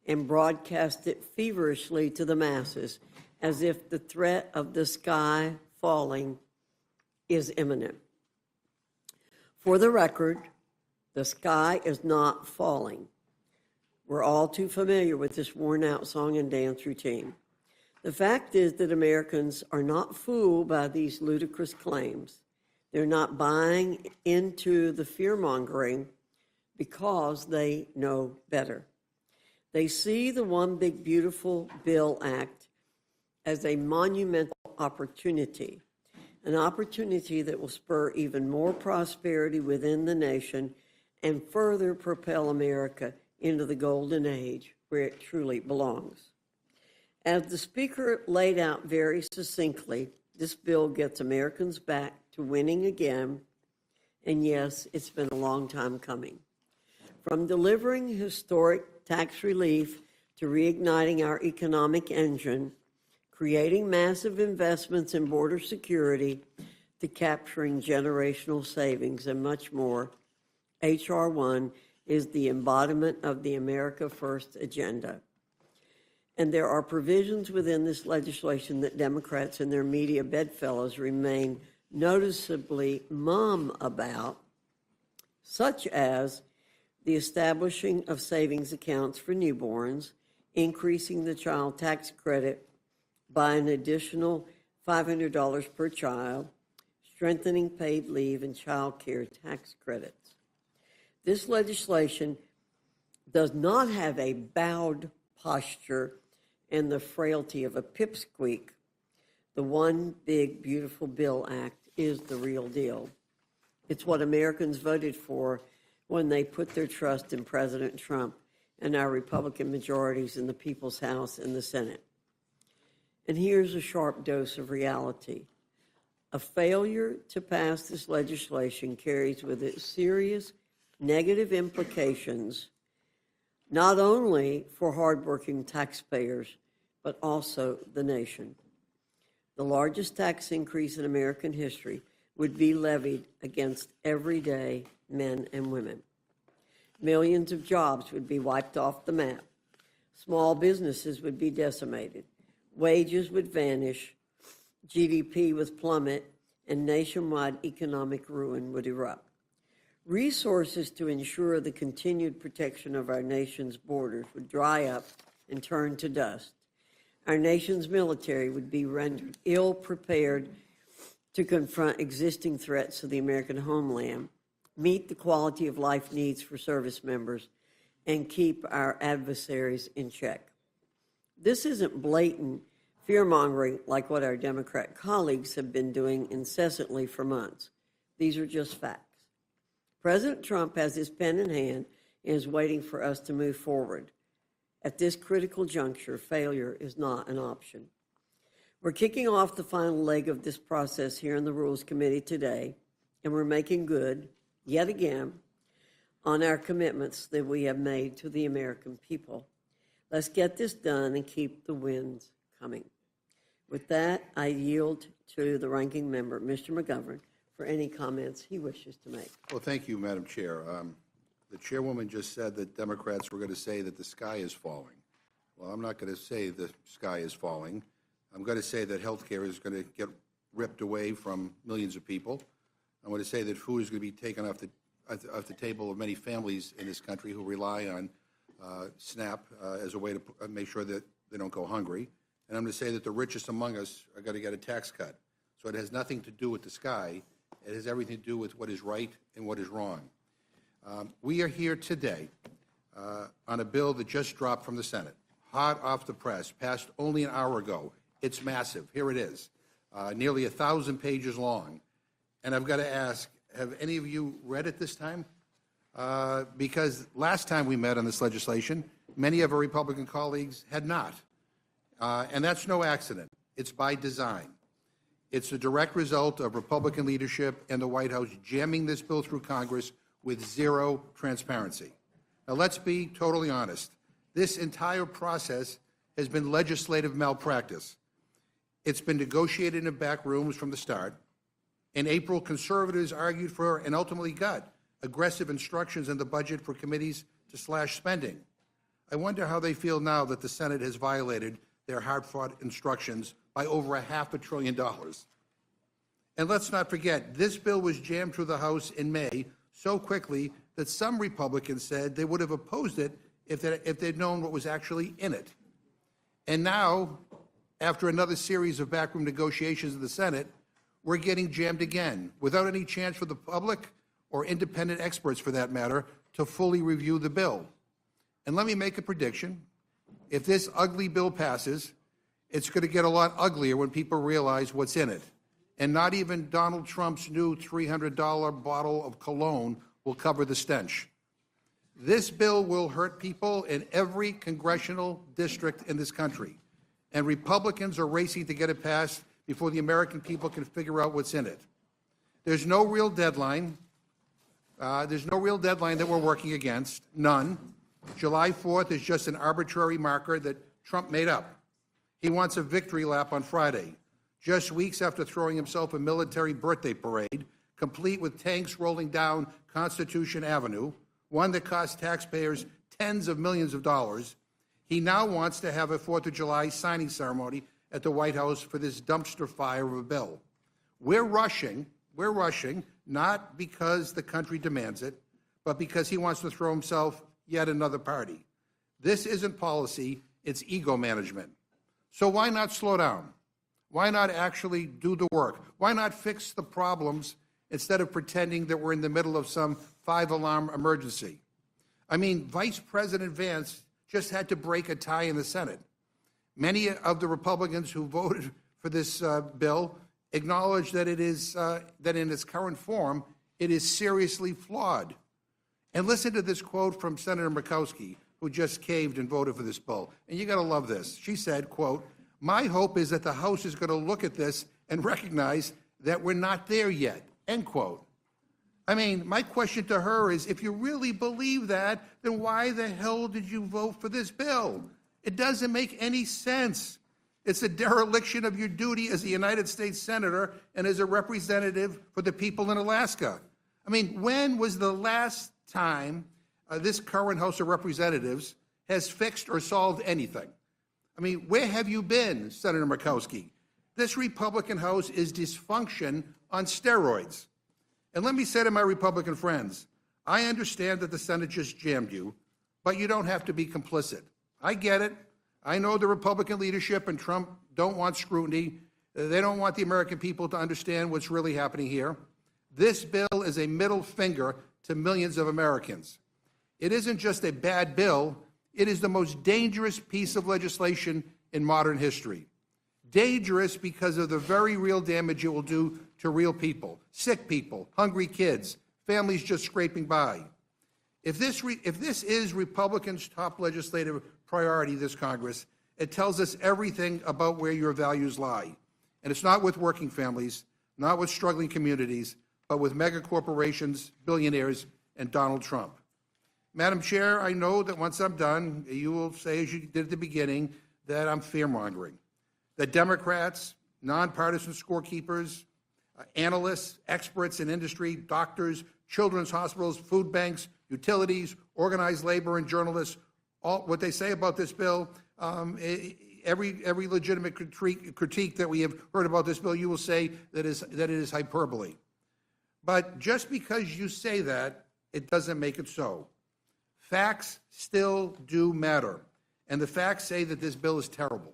and broadcast it feverishly to the masses as if the threat of the sky falling is imminent. For the record, the sky is not falling. We're all too familiar with this worn-out song and dance routine. The fact is that Americans are not fooled by these ludicrous claims. They're not buying into the fear-mongering because they know better. They see the One Big Beautiful Bill Act as a monumental opportunity, an opportunity that will spur even more prosperity within the nation and further propel America into the golden age where it truly belongs. As the Speaker laid out very succinctly, this bill gets Americans back to winning again, and yes, it's been a long time coming. From delivering historic tax relief to reigniting our economic engine, creating massive investments in border security, to capturing generational savings and much more, H.R. 1 is the embodiment of the America First agenda. And there are provisions within this legislation that Democrats and their media bedfellows remain noticeably mum about, such as the establishing of savings accounts for newborns, increasing the child tax credit by an additional $500 per child, strengthening paid leave and child care tax credits. This legislation does not have a bowed posture and the frailty of a pipsqueak. The One Big Beautiful Bill Act is the real deal. It's what Americans voted for when they put their trust in President Trump and our Republican majorities in the People's House and the Senate. And here's a sharp dose of reality. A failure to pass this legislation carries with it serious negative implications, not only for hardworking taxpayers, but also the nation. The largest tax increase in American history would be levied against everyday men and women. Millions of jobs would be wiped off the map. Small businesses would be decimated. Wages would vanish. GDP would plummet, and nationwide economic ruin would erupt. Resources to ensure the continued protection of our nation's borders would dry up and turn to dust. Our nation's military would be rendered ill-prepared to confront existing threats to the American homeland, meet the quality of life needs for service members, and keep our adversaries in check. This isn't blatant fear-mongering like what our Democrat colleagues have been doing incessantly for months. These are just facts. President Trump has his pen in hand and is waiting for us to move forward. At this critical juncture, failure is not an option. We're kicking off the final leg of this process here in the Rules Committee today, and we're making good, yet again, on our commitments that we have made to the American people. Let's get this done and keep the wins coming. With that, I yield to the ranking member, Mr. McGovern, for any comments he wishes to make. Well, thank you, Madam Chair. The chairwoman just said that Democrats were going to say that the sky is falling. Well, I'm not going to say the sky is falling. I'm going to say that health care is going to get ripped away from millions of people. I'm going to say that food is going to be taken off the table of many families in this country who rely on SNAP as a way to make sure that they don't go hungry. And I'm going to say that the richest among us are going to get a tax cut. So it has nothing to do with the sky. It has everything to do with what is right and what is wrong. We are here today on a bill that just dropped from the Senate, hot off the press, passed only an hour ago. It's massive. Here it is, nearly 1,000 pages long. And I've got to ask, have any of you read it this time? Because last time we met on this legislation, many of our Republican colleagues had not. And that's no accident. It's by design. It's a direct result of Republican leadership and the White House jamming this bill through Congress with zero transparency. Now, let's be totally honest. This entire process has been legislative malpractice. It's been negotiated in back rooms from the start. In April, conservatives argued for and ultimately got aggressive instructions in the budget for committees to slash spending. I wonder how they feel now that the Senate has violated their hard-fought instructions by over $500 billion. And let's not forget, this bill was jammed through the House in May so quickly that some Republicans said they would have opposed it if they'd known what was actually in it. And now, after another series of backroom negotiations in the Senate, we're getting jammed again, without any chance for the public or independent experts, for that matter, to fully review the bill. And let me make a prediction. If this ugly bill passes, it's going to get a lot uglier when people realize what's in it. And not even Donald Trump's new $300 bottle of cologne will cover the stench. This bill will hurt people in every congressional district in this country. And Republicans are racing to get it passed before the American people can figure out what's in it. There's no real deadline. There's no real deadline that we're working against, none. July 4th is just an arbitrary marker that Trump made up. He wants a victory lap on Friday, just weeks after throwing himself a military birthday parade, complete with tanks rolling down Constitution Avenue, one that cost taxpayers tens of millions of dollars. He now wants to have a 4th of July signing ceremony at the White House for this dumpster fire of a bill. We're rushing, not because the country demands it, but because he wants to throw himself yet another party. This isn't policy, it's ego management. So why not slow down? Why not actually do the work? Why not fix the problems instead of pretending that we're in the middle of some 5-alarm emergency? I mean, Vice President Vance just had to break a tie in the Senate. Many of the Republicans who voted for this bill acknowledge that it is that in its current form, it is seriously flawed. And listen to this quote from Senator Murkowski, who just caved and voted for this bill. And you got to love this. She said, quote, "My hope is that the House is going to look at this and recognize that we're not there yet," end quote. I mean, my question to her is, if you really believe that, then why the hell did you vote for this bill? It doesn't make any sense. It's a dereliction of your duty as a United States Senator and as a representative for the people in Alaska. I mean, when was the last time this current House of Representatives has fixed or solved anything? I mean, where have you been, Senator Murkowski? This Republican House is dysfunction on steroids. And let me say to my Republican friends, I understand that the Senate just jammed you, but you don't have to be complicit. I get it. I know the Republican leadership and Trump don't want scrutiny. They don't want the American people to understand what's really happening here. This bill is a middle finger to millions of Americans. It isn't just a bad bill, it is the most dangerous piece of legislation in modern history. Dangerous because of the very real damage it will do to real people, sick people, hungry kids, families just scraping by. If this is Republicans' top legislative priority this Congress, it tells us everything about where your values lie. And it's not with working families, not with struggling communities, but with mega corporations, billionaires, and Donald Trump. Madam Chair, I know that once I'm done, you will say, as you did at the beginning, that I'm fear-mongering. That Democrats, nonpartisan scorekeepers, analysts, experts in industry, doctors, children's hospitals, food banks, utilities, organized labor, and journalists, all what they say about this bill, every legitimate critique that we have heard about this bill, you will say that it is hyperbole. But just because you say that, it doesn't make it so. Facts still do matter, and the facts say that this bill is terrible.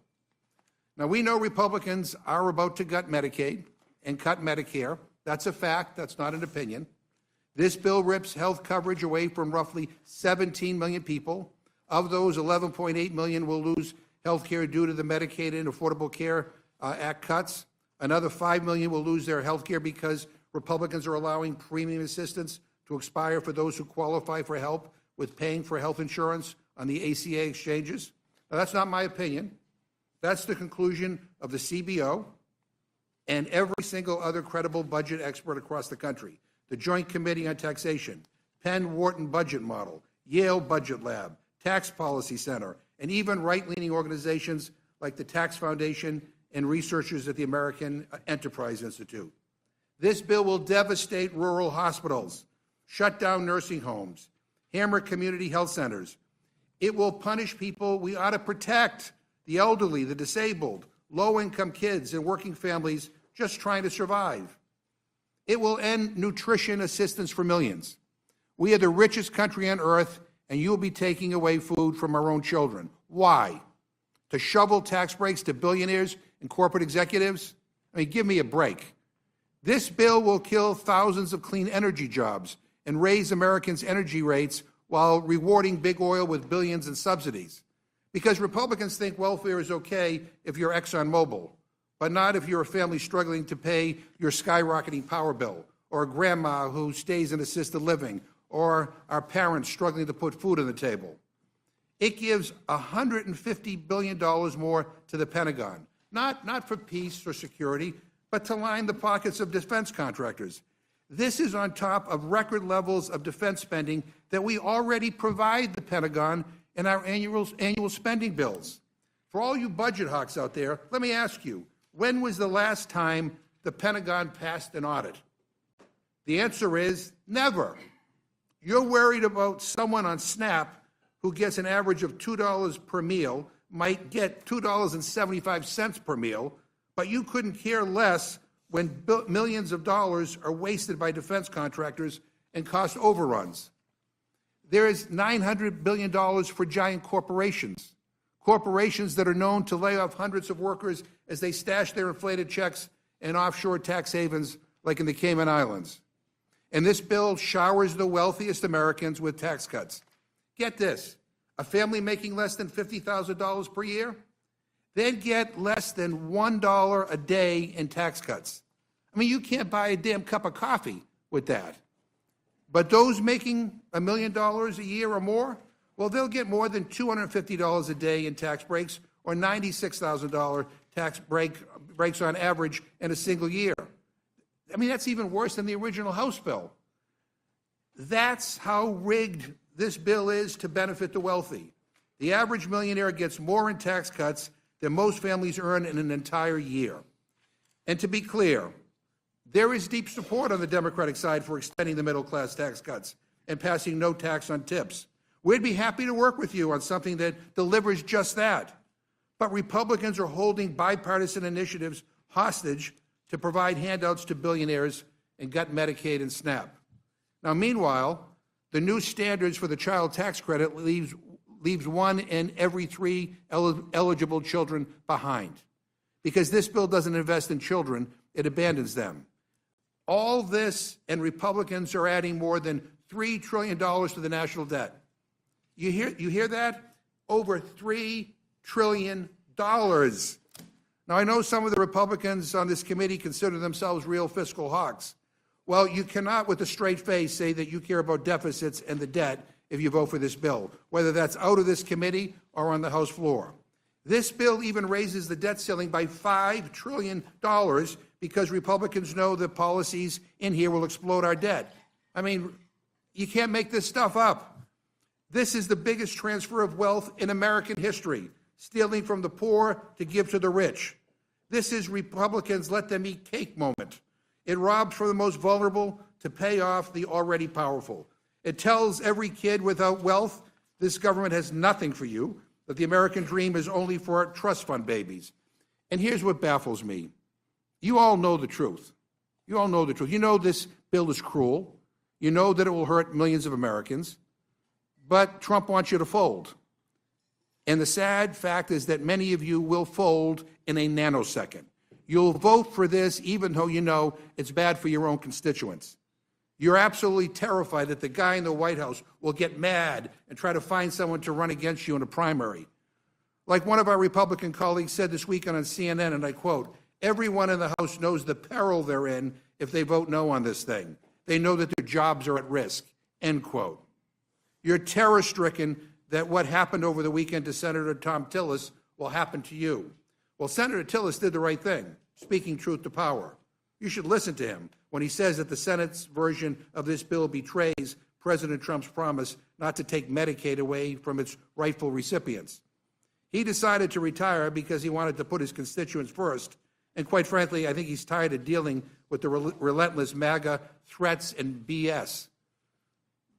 Now, we know Republicans are about to gut Medicaid and cut Medicare. That's a fact. That's not an opinion. This bill rips health coverage away from roughly 17 million people. Of those, 11.8 million will lose health care due to the Medicaid and Affordable Care Act cuts. Another 5 million will lose their health care because Republicans are allowing premium assistance to expire for those who qualify for help with paying for health insurance on the ACA exchanges. Now, that's not my opinion. That's the conclusion of the CBO and every single other credible budget expert across the country. The Joint Committee on Taxation, Penn-Wharton Budget Model, Yale Budget Lab, Tax Policy Center, and even right-leaning organizations like the Tax Foundation and researchers at the American Enterprise Institute. This bill will devastate rural hospitals, shut down nursing homes, hammer community health centers, It will punish people we ought to protect: the elderly, the disabled, low-income kids, and working families just trying to survive. It will end nutrition assistance for millions. We are the richest country on earth, and you will be taking away food from our own children. Why? To shovel tax breaks to billionaires and corporate executives? I mean, give me a break. This bill will kill thousands of clean energy jobs and raise Americans' energy rates while rewarding big oil with billions in subsidies. Because Republicans think welfare is okay if you're ExxonMobil, but not if you're a family struggling to pay your skyrocketing power bill, or a grandma who stays in assisted living, or our parents struggling to put food on the table. It gives $150 billion more to the Pentagon, not for peace or security, but to line the pockets of defense contractors. This is on top of record levels of defense spending that we already provide the Pentagon in our annual spending bills. For all you budget hawks out there, let me ask you, when was the last time the Pentagon passed an audit? The answer is never. You're worried about someone on SNAP who gets an average of $2 per meal, might get $2.75 per meal, but you couldn't care less when millions of dollars are wasted by defense contractors and cost overruns. There is $900 billion for giant corporations that are known to lay off hundreds of workers as they stash their inflated checks in offshore tax havens like in the Cayman Islands. And this bill showers the wealthiest Americans with tax cuts. Get this, a family making less than $50,000 per year, they'd get less than $1 a day in tax cuts. I mean, you can't buy a damn cup of coffee with that. But those making $1 million a year or more, well, they'll get more than $250 a day in tax breaks, or $96,000 tax breaks on average in a single year. I mean, that's even worse than the original House bill. That's how rigged this bill is to benefit the wealthy. The average millionaire gets more in tax cuts than most families earn in an entire year. And to be clear, there is deep support on the Democratic side for extending the middle-class tax cuts and passing no tax on tips. We'd be happy to work with you on something that delivers just that. But Republicans are holding bipartisan initiatives hostage to provide handouts to billionaires and gut Medicaid and SNAP. Now, meanwhile, the new standards for the child tax credit leaves 1 in every 3 eligible children behind. Because this bill doesn't invest in children, it abandons them. All this, and Republicans are adding more than $3 trillion to the national debt. You hear that? Over $3 trillion. Now, I know some of the Republicans on this committee consider themselves real fiscal hawks. Well, you cannot with a straight face say that you care about deficits and the debt if you vote for this bill, whether that's out of this committee or on the House floor. This bill even raises the debt ceiling by $5 trillion because Republicans know that policies in here will explode our debt. I mean, you can't make this stuff up. This is the biggest transfer of wealth in American history, stealing from the poor to give to the rich. This is Republicans' let them eat cake moment. It robs from the most vulnerable to pay off the already powerful. It tells every kid without wealth, this government has nothing for you, that the American dream is only for trust fund babies. And here's what baffles me. You all know the truth. You all know the truth. You know this bill is cruel. You know that it will hurt millions of Americans. But Trump wants you to fold. And the sad fact is that many of you will fold in a nanosecond. You'll vote for this even though you know it's bad for your own constituents. You're absolutely terrified that the guy in the White House will get mad and try to find someone to run against you in a primary. Like one of our Republican colleagues said this weekend on CNN, and I quote, "Everyone in the House knows the peril they're in if they vote no on this thing. They know that their jobs are at risk," end quote. You're terror-stricken that what happened over the weekend to Senator Tom Tillis will happen to you. Well, Senator Tillis did the right thing, speaking truth to power. You should listen to him when he says that the Senate's version of this bill betrays President Trump's promise not to take Medicaid away from its rightful recipients. He decided to retire because he wanted to put his constituents first, and quite frankly, I think he's tired of dealing with the relentless MAGA threats and BS.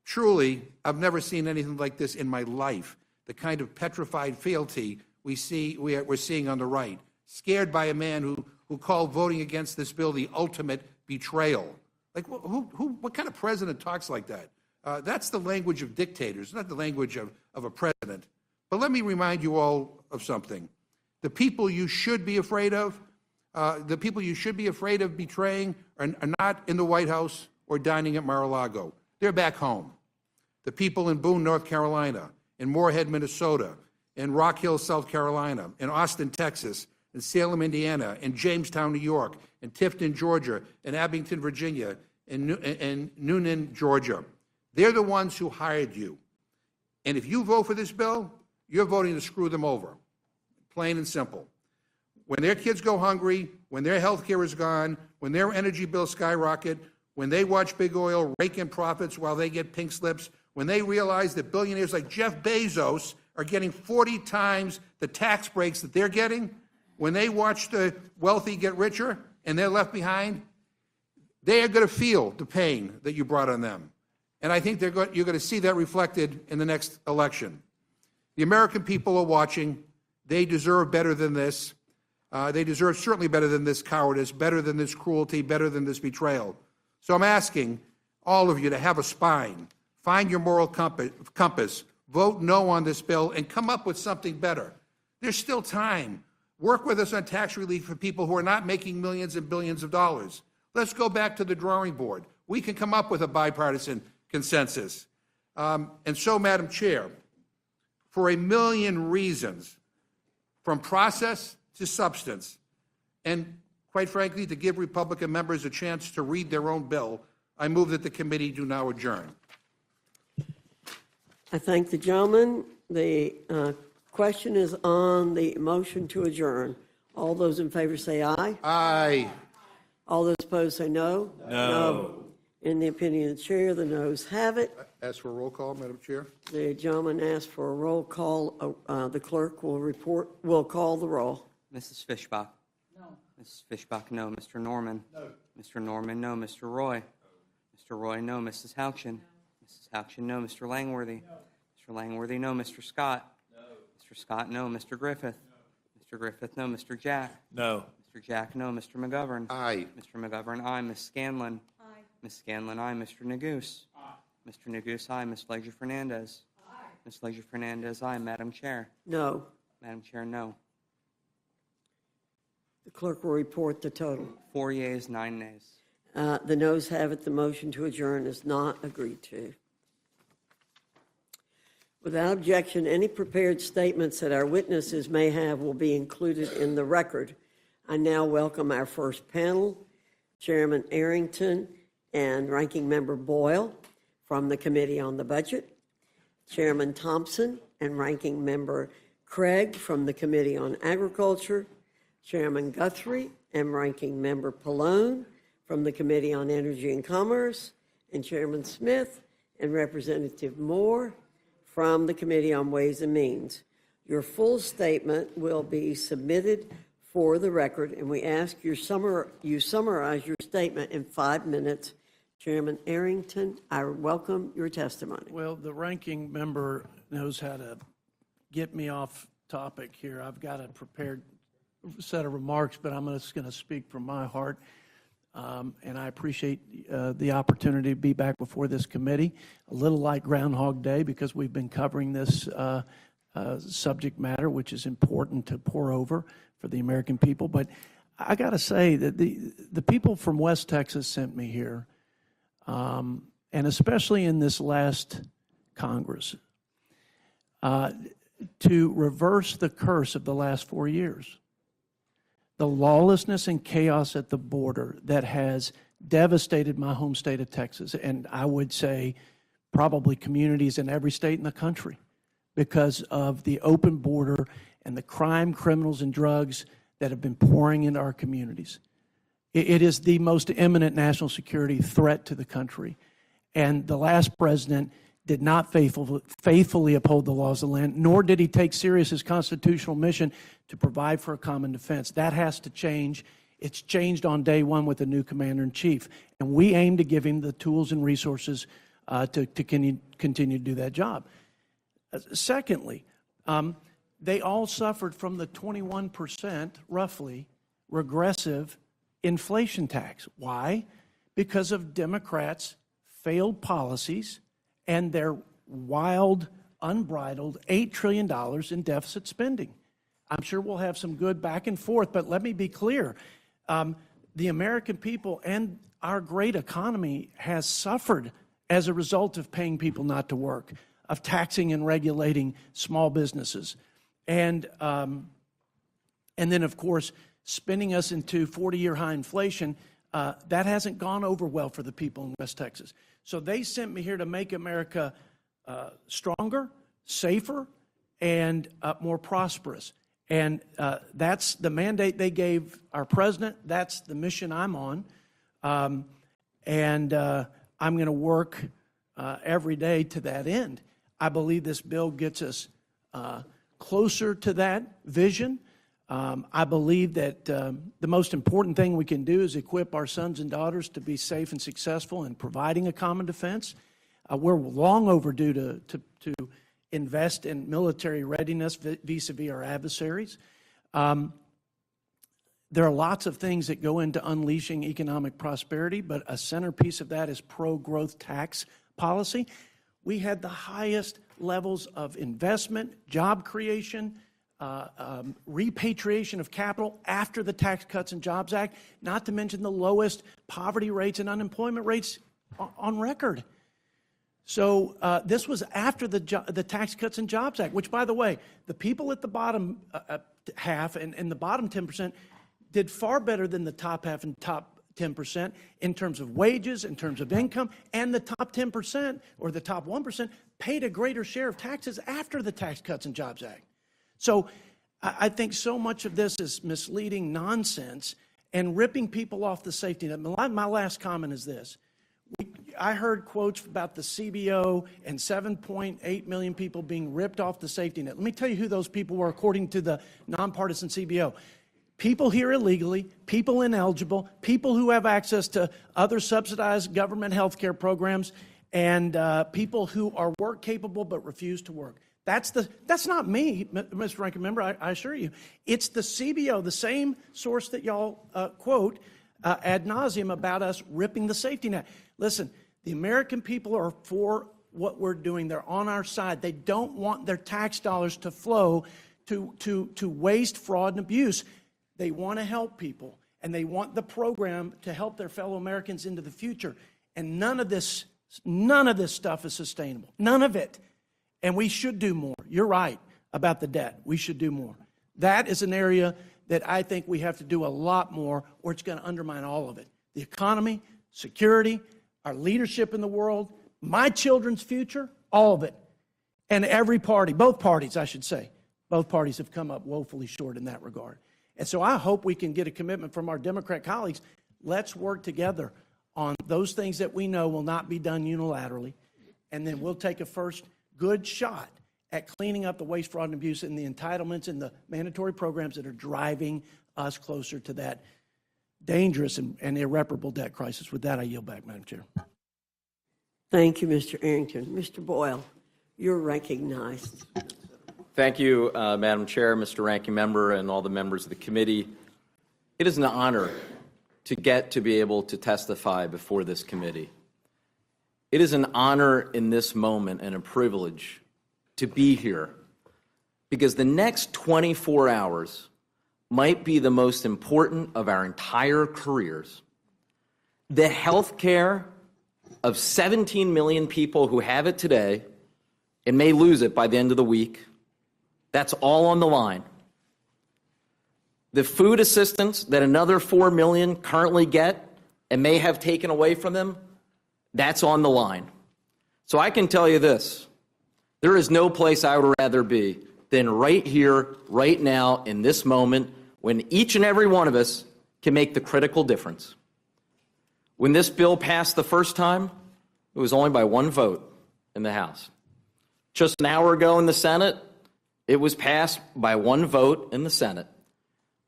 Truly, I've never seen anything like this in my life. the kind of petrified fealty we're seeing on the right, scared by a man who called voting against this bill the ultimate betrayal. Like, what kind of president talks like that? That's the language of dictators, not the language of a president. But let me remind you all of something. The people you should be afraid of, betraying are not in the White House or dining at Mar-a-Lago. They're back home. The people in Boone, North Carolina, in Moorhead, Minnesota, in Rock Hill, South Carolina, in Austin, Texas, in Salem, Indiana, in Jamestown, New York, in Tifton, Georgia, in Abington, Virginia, in Noonan, Georgia. They're the ones who hired you. And if you vote for this bill, you're voting to screw them over, plain and simple. When their kids go hungry, when their health care is gone, when their energy bills skyrocket, when they watch big oil rake in profits while they get pink slips, when they realize that billionaires like Jeff Bezos are getting 40 times the tax breaks that they're getting, when they watch the wealthy get richer and they're left behind, they are going to feel the pain that you brought on them. And I think you're going to see that reflected in the next election. The American people are watching. They deserve better than this. They deserve certainly better than this cowardice, better than this cruelty, better than this betrayal. So I'm asking all of you to have a spine, find your moral compass, vote no on this bill, and come up with something better. There's still time. Work with us on tax relief for people who are not making millions and billions of dollars. Let's go back to the drawing board. We can come up with a bipartisan consensus. And so, Madam Chair, for a million reasons, from process to substance, and quite frankly, to give Republican members a chance to read their own bill, I move that the committee do now adjourn. I thank the gentleman. The question is on the motion to adjourn. All those in favor say aye. Aye. All those opposed say no. No. In the opinion of the chair, the noes have it. Ask for a roll call, Madam Chair. The gentleman asked for a roll call. The clerk will call the roll. Mrs. Fishbach? No. Mrs. Fishbach, no. Mr. Norman? No. Mr. Norman, no. Mr. Roy? Mr. Roy, no. Mrs. Houchin? Mrs. Houchin, no. Mr. Langworthy? No. Mr. Langworthy, no. Mr. Scott? No. Mr. Scott, no. Mr. Griffith? No. Mr. Griffith, no. Mr. Jack? No. Mr. Jack, no. Mr. McGovern? Aye. Mr. McGovern, aye. Ms. Scanlon? Aye. Ms. Scanlon, aye. Mr. Neguse? Aye. Mr. Neguse, aye. Ms. Leger-Fernandez? Aye. Ms. Leger-Fernandez, aye. Madam Chair? No. Madam Chair, no. The clerk will report the total. 4 yeas, 9 nays. The noes have it. The motion to adjourn is not agreed to. Without objection, any prepared statements that our witnesses may have will be included in the record. I now welcome our first panel, Chairman Arrington and Ranking Member Boyle from the Committee on the Budget, Chairman Thompson and Ranking Member Craig from the Committee on Agriculture, Chairman Guthrie and Ranking Member Pallone from the Committee on Energy and Commerce, and Chairman Smith and Representative Moore from the Committee on Ways and Means. Your full statement will be submitted for the record, and we ask you summarize your statement in 5 minutes. Chairman Arrington, I welcome your testimony. Well, the ranking member knows how to get me off topic here. I've got a prepared set of remarks, but I'm just going to speak from my heart. And I appreciate the opportunity to be back before this committee. A little like Groundhog Day, because we've been covering this subject matter, which is important to pour over for the American people. But I got to say that the people from West Texas sent me here, and especially in this last Congress, to reverse the curse of the last 4 years. The lawlessness and chaos at the border that has devastated my home state of Texas, and I would say probably communities in every state in the country, because of the open border and the crime, criminals, and drugs that have been pouring into our communities. It is the most imminent national security threat to the country. And the last president did not faithfully uphold the laws of the land, nor did he take serious his constitutional mission to provide for a common defense. That has to change. It's changed on day one with the new commander-in-chief. And we aim to give him the tools and resources to continue to do that job. Secondly, They all suffered from the 21%, roughly, regressive inflation tax. Why? Because of Democrats' failed policies and their wild, unbridled $8 trillion in deficit spending. I'm sure we'll have some good back and forth, but let me be clear. The American people and our great economy has suffered as a result of paying people not to work, of taxing and regulating small businesses. And then, of course, spinning us into 40-year high inflation, that hasn't gone over well for the people in West Texas. So they sent me here to make America stronger, safer, and more prosperous. And that's the mandate they gave our president. That's the mission I'm on. And I'm going to work every day to that end. I believe this bill gets us closer to that vision. I believe that the most important thing we can do is equip our sons and daughters to be safe and successful in providing a common defense. We're long overdue to invest in military readiness vis-a-vis our adversaries. There are lots of things that go into unleashing economic prosperity, but a centerpiece of that is pro-growth tax policy. We had the highest levels of investment, job creation, repatriation of capital after the Tax Cuts and Jobs Act, not to mention the lowest poverty rates and unemployment rates on record. So this was after the Tax Cuts and Jobs Act, which, by the way, the people at the bottom half and the bottom 10% did far better than the top half and top 10% in terms of wages, in terms of income, and the top 10% or the top 1% paid a greater share of taxes after the Tax Cuts and Jobs Act. So I think so much of this is misleading nonsense and ripping people off the safety net. My last comment is this. I heard quotes about the CBO and 7.8 million people being ripped off the safety net. Let me tell you who those people were according to the nonpartisan CBO. People here illegally, people ineligible, people who have access to other subsidized government health care programs, and people who are work capable but refuse to work. That's not me, Mr. Ranking Member, I assure you. It's the CBO, the same source that y'all quote ad nauseum about us ripping the safety net. Listen, the American people are for what we're doing. They're on our side. They don't want their tax dollars to flow to waste, fraud, and abuse. They want to help people, and they want the program to help their fellow Americans into the future. And none of this stuff is sustainable. None of it. And we should do more. You're right about the debt. We should do more. That is an area that I think we have to do a lot more, or it's going to undermine all of it. The economy, security, our leadership in the world, my children's future, all of it. And every party, both parties, I should say, both parties have come up woefully short in that regard. And so I hope we can get a commitment from our Democrat colleagues. Let's work together on those things that we know will not be done unilaterally. And then we'll take a first good shot at cleaning up the waste, fraud, and abuse and the entitlements and the mandatory programs that are driving us closer to that dangerous and irreparable debt crisis. With that, I yield back, Madam Chair. Thank you, Mr. Arrington. Mr. Boyle, you're recognized. Thank you, Madam Chair, Mr. Ranking Member, and all the members of the committee. It is an honor to get to be able to testify before this committee. It is an honor in this moment and a privilege to be here because the next 24 hours might be the most important of our entire careers. The health care of 17 million people who have it today and may lose it by the end of the week, that's all on the line. The food assistance that another 4 million currently get and may have taken away from them, that's on the line. So I can tell you this, there is no place I would rather be than right here, right now, in this moment, when each and every one of us can make the critical difference. When this bill passed the first time, it was only by one vote in the House. Just an hour ago in the Senate, it was passed by one vote in the Senate.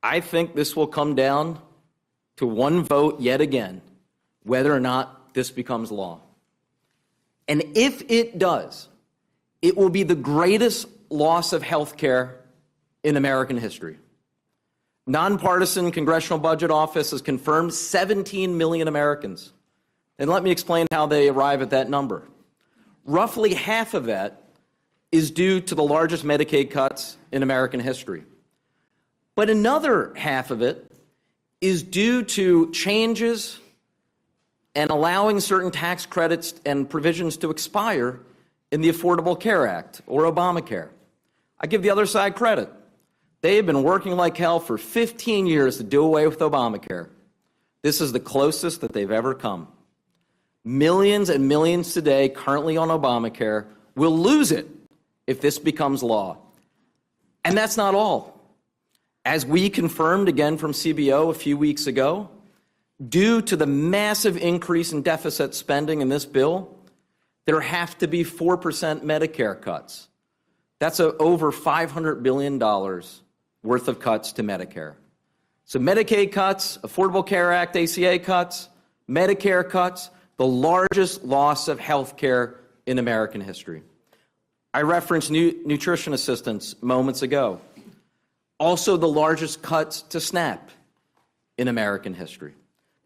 I think this will come down to one vote yet again, whether or not this becomes law. And if it does, it will be the greatest loss of health care in American history. Nonpartisan Congressional Budget Office has confirmed 17 million Americans. And let me explain how they arrive at that number. Roughly half of that is due to the largest Medicaid cuts in American history. But another half of it is due to changes and allowing certain tax credits and provisions to expire in the Affordable Care Act, or Obamacare. I give the other side credit. They have been working like hell for 15 years to do away with Obamacare. This is the closest that they've ever come. Millions and millions today currently on Obamacare will lose it if this becomes law. And that's not all. As we confirmed again from CBO a few weeks ago, due to the massive increase in deficit spending in this bill, there have to be 4% Medicare cuts. That's over $500 billion worth of cuts to Medicare. So Medicaid cuts, Affordable Care Act, ACA cuts, Medicare cuts, the largest loss of health care in American history. I referenced nutrition assistance moments ago. Also the largest cuts to SNAP in American history.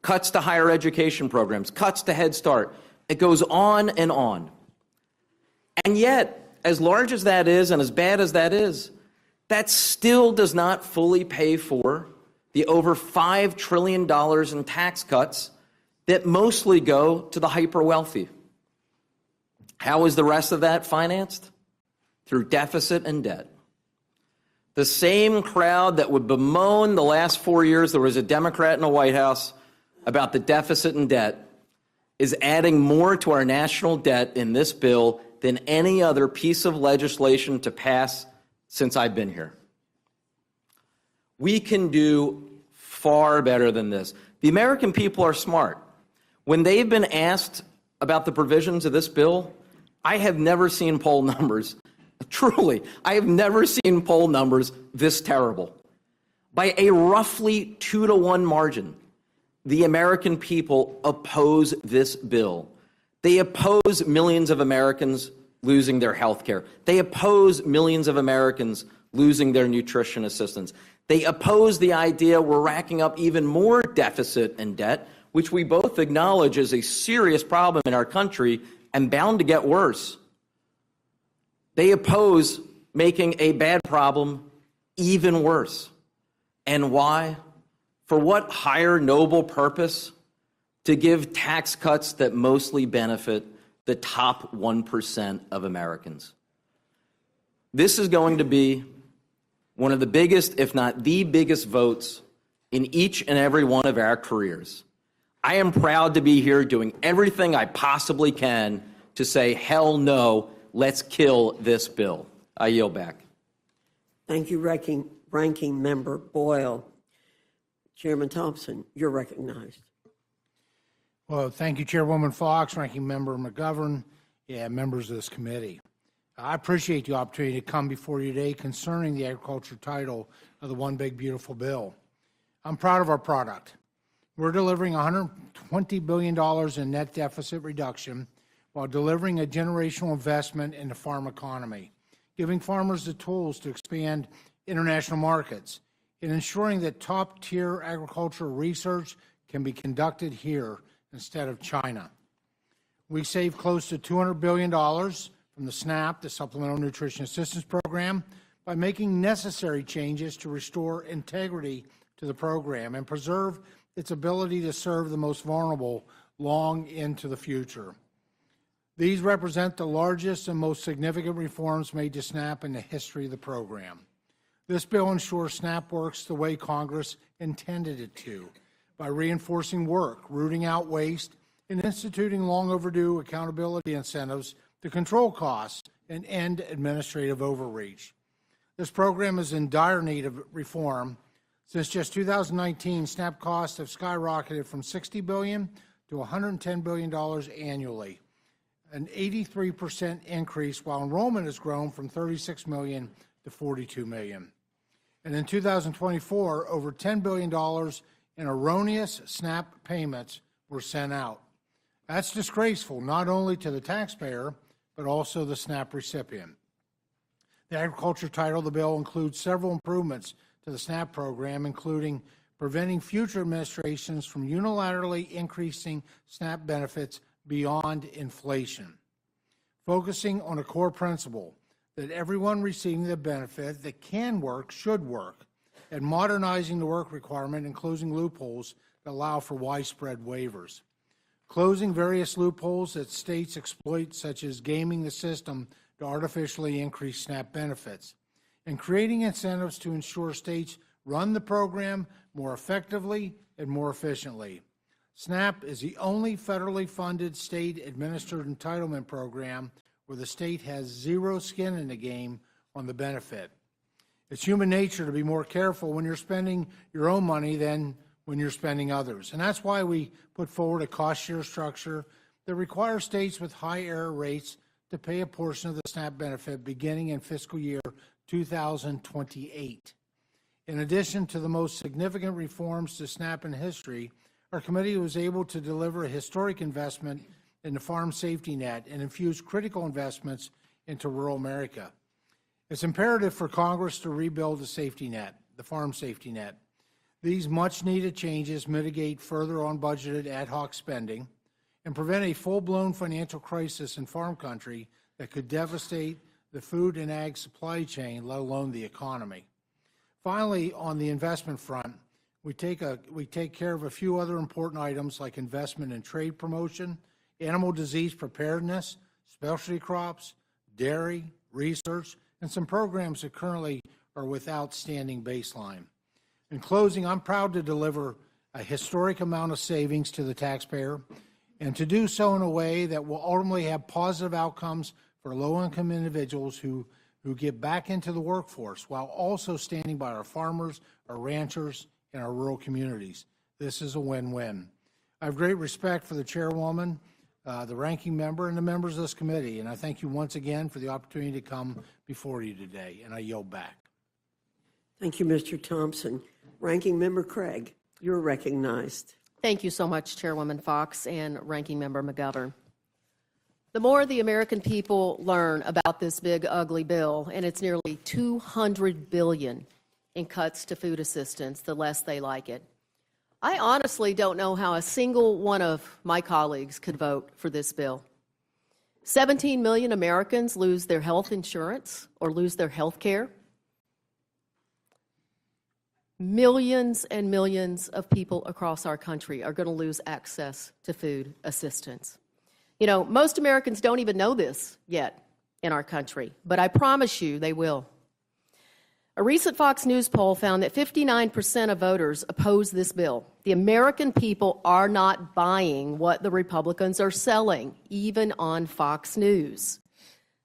Cuts to higher education programs, cuts to Head Start. It goes on and on. And yet, as large as that is and as bad as that is, that still does not fully pay for the over $5 trillion in tax cuts that mostly go to the hyper-wealthy. How is the rest of that financed? Through deficit and debt. The same crowd that would bemoan the last 4 years there was a Democrat in the White House about the deficit and debt is adding more to our national debt in this bill than any other piece of legislation to pass since I've been here. We can do far better than this. The American people are smart. When they've been asked about the provisions of this bill, I have never seen poll numbers, truly, I have never seen poll numbers this terrible. By a roughly 2-to-1 margin, the American people oppose this bill. They oppose millions of Americans losing their health care. They oppose millions of Americans losing their nutrition assistance. They oppose the idea we're racking up even more deficit and debt, which we both acknowledge is a serious problem in our country and bound to get worse. They oppose making a bad problem even worse. And why? For what higher noble purpose? To give tax cuts that mostly benefit the top 1% of Americans. This is going to be one of the biggest, if not the biggest, votes in each and every one of our careers. I am proud to be here doing everything I possibly can to say, hell no, let's kill this bill. I yield back. Thank you, Ranking Member Boyle. Chairman Thompson, you're recognized. Well, thank you, Chairwoman Fox, Ranking Member McGovern, members of this committee. I appreciate the opportunity to come before you today concerning the agriculture title of the One Big Beautiful Bill. I'm proud of our product. We're delivering $120 billion in net deficit reduction while delivering a generational investment in the farm economy, giving farmers the tools to expand international markets, and ensuring that top-tier agricultural research can be conducted here instead of China. We saved close to $200 billion from the SNAP, the Supplemental Nutrition Assistance Program, by making necessary changes to restore integrity to the program and preserve its ability to serve the most vulnerable long into the future. These represent the largest and most significant reforms made to SNAP in the history of the program. This bill ensures SNAP works the way Congress intended it to, by reinforcing work, rooting out waste, and instituting long overdue accountability incentives to control costs and end administrative overreach. This program is in dire need of reform. Since just 2019, SNAP costs have skyrocketed from $60 billion to $110 billion annually, an 83% increase, while enrollment has grown from 36 million to 42 million. And in 2024, over $10 billion in erroneous SNAP payments were sent out. That's disgraceful, not only to the taxpayer, but also the SNAP recipient. The agriculture title of the bill includes several improvements to the SNAP program, including preventing future administrations from unilaterally increasing SNAP benefits beyond inflation, focusing on a core principle that everyone receiving the benefit that can work should work, and modernizing the work requirement and closing loopholes that allow for widespread waivers. Closing various loopholes that states exploit, such as gaming the system to artificially increase SNAP benefits, and creating incentives to ensure states run the program more effectively and more efficiently. SNAP is the only federally funded state-administered entitlement program where the state has zero skin in the game on the benefit. It's human nature to be more careful when you're spending your own money than when you're spending others. And that's why we put forward a cost-share structure that requires states with high error rates to pay a portion of the SNAP benefit beginning in fiscal year 2028. In addition to the most significant reforms to SNAP in history, our committee was able to deliver a historic investment in the farm safety net and infuse critical investments into rural America. It's imperative for Congress to rebuild the safety net, the farm safety net. These much-needed changes mitigate further unbudgeted ad hoc spending and prevent a full-blown financial crisis in farm country that could devastate the food and ag supply chain, let alone the economy. Finally, on the investment front, we take care of a few other important items like investment in trade promotion, animal disease preparedness, specialty crops, dairy, research, and some programs that currently are without standing baseline. In closing, I'm proud to deliver a historic amount of savings to the taxpayer and to do so in a way that will ultimately have positive outcomes for low-income individuals who get back into the workforce while also standing by our farmers, our ranchers, and our rural communities. This is a win-win. I have great respect for the chairwoman, the ranking member, and the members of this committee, and I thank you once again for the opportunity to come before you today, and I yield back. Thank you, Mr. Thompson. Ranking Member Craig, you're recognized. Thank you so much, Chairwoman Fox and Ranking Member McGovern. The more the American people learn about this big, ugly bill, and it's nearly $200 billion in cuts to food assistance, the less they like it. I honestly don't know how a single one of my colleagues could vote for this bill. 17 million Americans lose their health insurance or lose their health care. Millions and millions of people across our country are going to lose access to food assistance. You know, most Americans don't even know this yet in our country, but I promise you they will. A recent Fox News poll found that 59% of voters oppose this bill. The American people are not buying what the Republicans are selling, even on Fox News.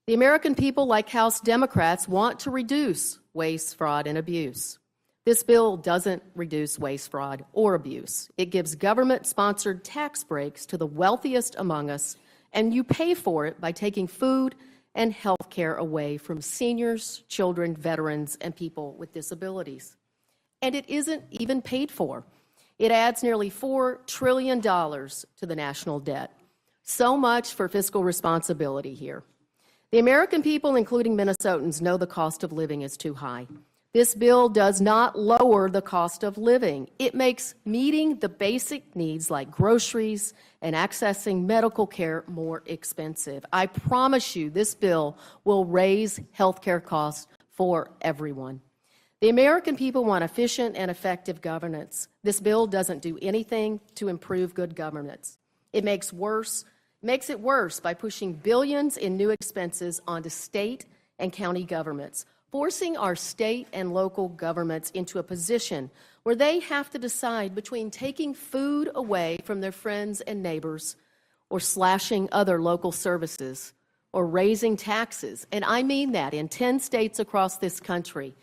The American people, like House Democrats, want to reduce waste, fraud, and abuse. This bill doesn't reduce waste, fraud, or abuse. It gives government-sponsored tax breaks to the wealthiest among us, and you pay for it by taking food and health care away from seniors, children, veterans, and people with disabilities. And it isn't even paid for. It adds nearly $4 trillion to the national debt. So much for fiscal responsibility here. The American people, including Minnesotans, know the cost of living is too high. This bill does not lower the cost of living. It makes meeting the basic needs like groceries and accessing medical care more expensive. I promise you this bill will raise health care costs for everyone. The American people want efficient and effective governance. This bill doesn't do anything to improve good governance. It makes it worse by pushing billions in new expenses onto state and county governments, forcing our state and local governments into a position where they have to decide between taking food away from their friends and neighbors or slashing other local services or raising taxes. And I mean that in 10 states across this country.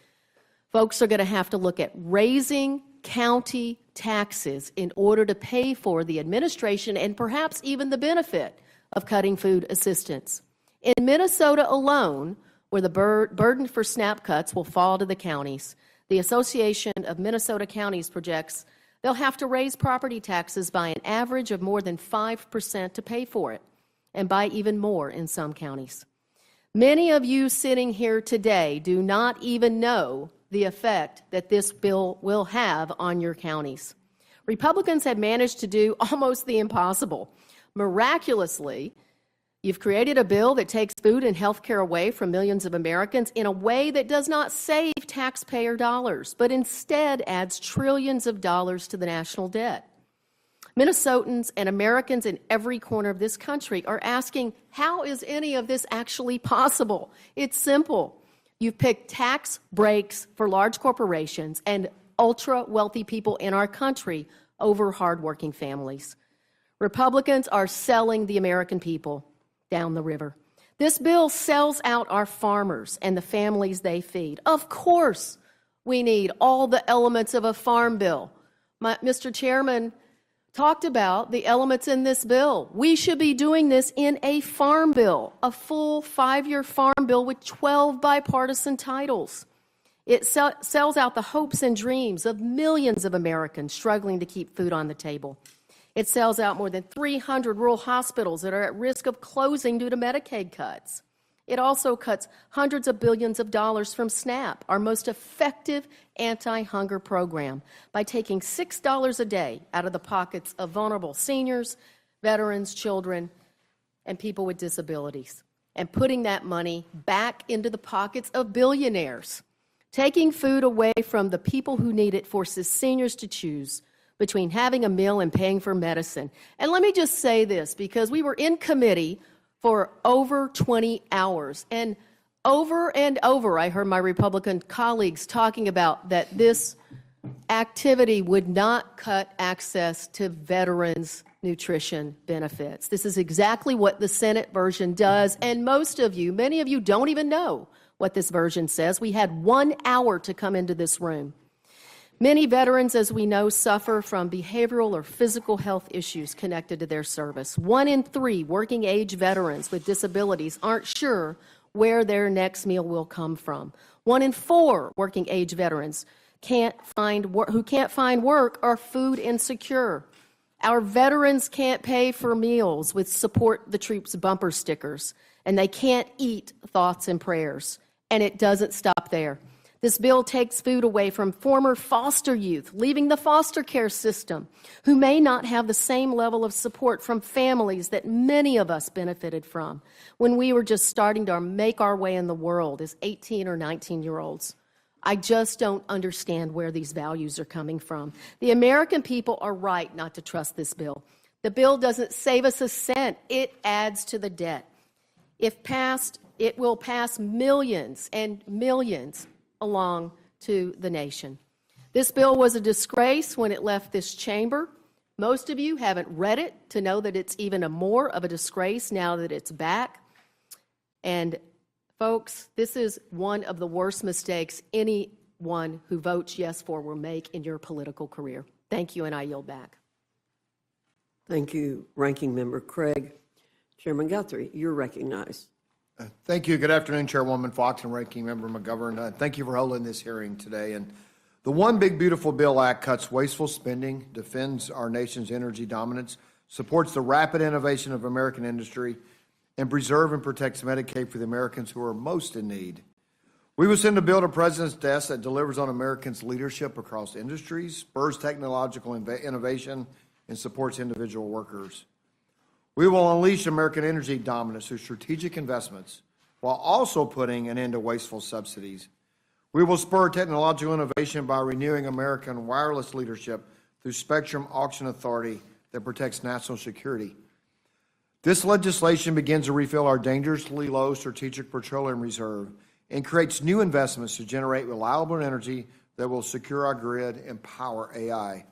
Folks are going to have to look at raising county taxes in order to pay for the administration and perhaps even the benefit of cutting food assistance. In Minnesota alone, where the burden for SNAP cuts will fall to the counties, the Association of Minnesota Counties projects they'll have to raise property taxes by an average of more than 5% to pay for it, and by even more in some counties. Many of you sitting here today do not even know the effect that this bill will have on your counties. Republicans have managed to do almost the impossible. Miraculously, you've created a bill that takes food and health care away from millions of Americans in a way that does not save taxpayer dollars, but instead adds trillions of dollars to the national debt. Minnesotans and Americans in every corner of this country are asking, how is any of this actually possible? It's simple. You've picked tax breaks for large corporations and ultra-wealthy people in our country over hardworking families. Republicans are selling the American people down the river. This bill sells out our farmers and the families they feed. Of course, we need all the elements of a farm bill. Mr. Chairman talked about the elements in this bill. We should be doing this in a farm bill, a full 5-year farm bill with 12 bipartisan titles. It sells out the hopes and dreams of millions of Americans struggling to keep food on the table. It sells out more than 300 rural hospitals that are at risk of closing due to Medicaid cuts. It also cuts hundreds of billions of dollars from SNAP, our most effective anti-hunger program, by taking $6 a day out of the pockets of vulnerable seniors, veterans, children, and people with disabilities, and putting that money back into the pockets of billionaires. Taking food away from the people who need it forces seniors to choose between having a meal and paying for medicine. And let me just say this, because we were in committee for over 20 hours. And over I heard my Republican colleagues talking about that this activity would not cut access to veterans' nutrition benefits. This is exactly what the Senate version does. And many of you don't even know what this version says. We had 1 hour to come into this room. Many veterans, as we know, suffer from behavioral or physical health issues connected to their service. 1 in 3 working-age veterans with disabilities aren't sure where their next meal will come from. 1 in 4 working-age veterans who can't find work are food insecure. Our veterans can't pay for meals with Support the Troops bumper stickers, and they can't eat thoughts and prayers. And it doesn't stop there. This bill takes food away from former foster youth, leaving the foster care system, who may not have the same level of support from families that many of us benefited from when we were just starting to make our way in the world as 18 or 19-year-olds. I just don't understand where these values are coming from. The American people are right not to trust this bill. The bill doesn't save us a cent. It adds to the debt. If passed, it will pass millions and millions along to the nation. This bill was a disgrace when it left this chamber. Most of you haven't read it to know that it's even more of a disgrace now that it's back. And folks, this is one of the worst mistakes anyone who votes yes for will make in your political career. Thank you, and I yield back. Thank you, Ranking Member Craig. Chairman Guthrie, you're recognized. Thank you. Good afternoon, Chairwoman Fox and Ranking Member McGovern. Thank you for holding this hearing today. And the One Big Beautiful Bill Act cuts wasteful spending, defends our nation's energy dominance, supports the rapid innovation of American industry, and preserves and protects Medicaid for the Americans who are most in need. We will send a bill to President's desk that delivers on Americans' leadership across industries, spurs technological innovation, and supports individual workers. We will unleash American energy dominance through strategic investments while also putting an end to wasteful subsidies. We will spur technological innovation by renewing American wireless leadership through spectrum auction authority that protects national security. This legislation begins to refill our dangerously low strategic petroleum reserve and creates new investments to generate reliable energy that will secure our grid and power AI.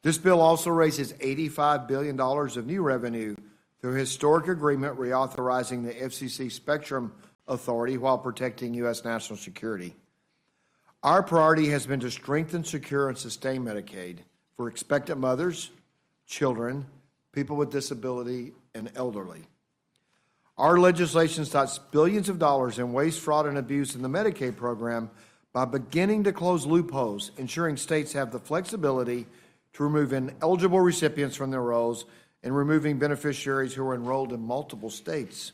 This bill also raises $85 billion of new revenue through a historic agreement reauthorizing the FCC Spectrum Authority while protecting U.S. national security. Our priority has been to strengthen, secure, and sustain Medicaid for expectant mothers, children, people with disability, and elderly. Our legislation stops billions of dollars in waste, fraud, and abuse in the Medicaid program by beginning to close loopholes, ensuring states have the flexibility to remove ineligible recipients from their rolls and removing beneficiaries who are enrolled in multiple states.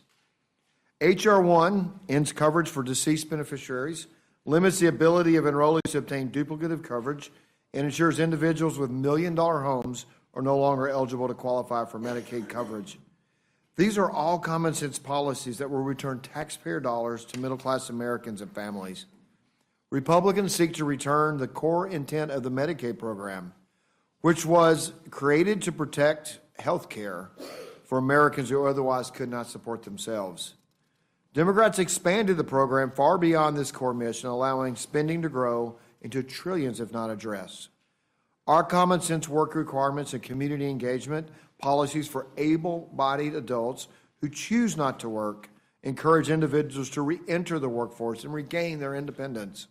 H.R. 1 ends coverage for deceased beneficiaries, limits the ability of enrollees to obtain duplicative coverage, and ensures individuals with million-dollar homes are no longer eligible to qualify for Medicaid coverage. These are all common sense policies that will return taxpayer dollars to middle-class Americans and families. Republicans seek to return the core intent of the Medicaid program, which was created to protect health care for Americans who otherwise could not support themselves. Democrats expanded the program far beyond this core mission, allowing spending to grow into trillions if not addressed. Our common sense work requirements and community engagement policies for able-bodied adults who choose not to work encourage individuals to re-enter the workforce and regain their independence.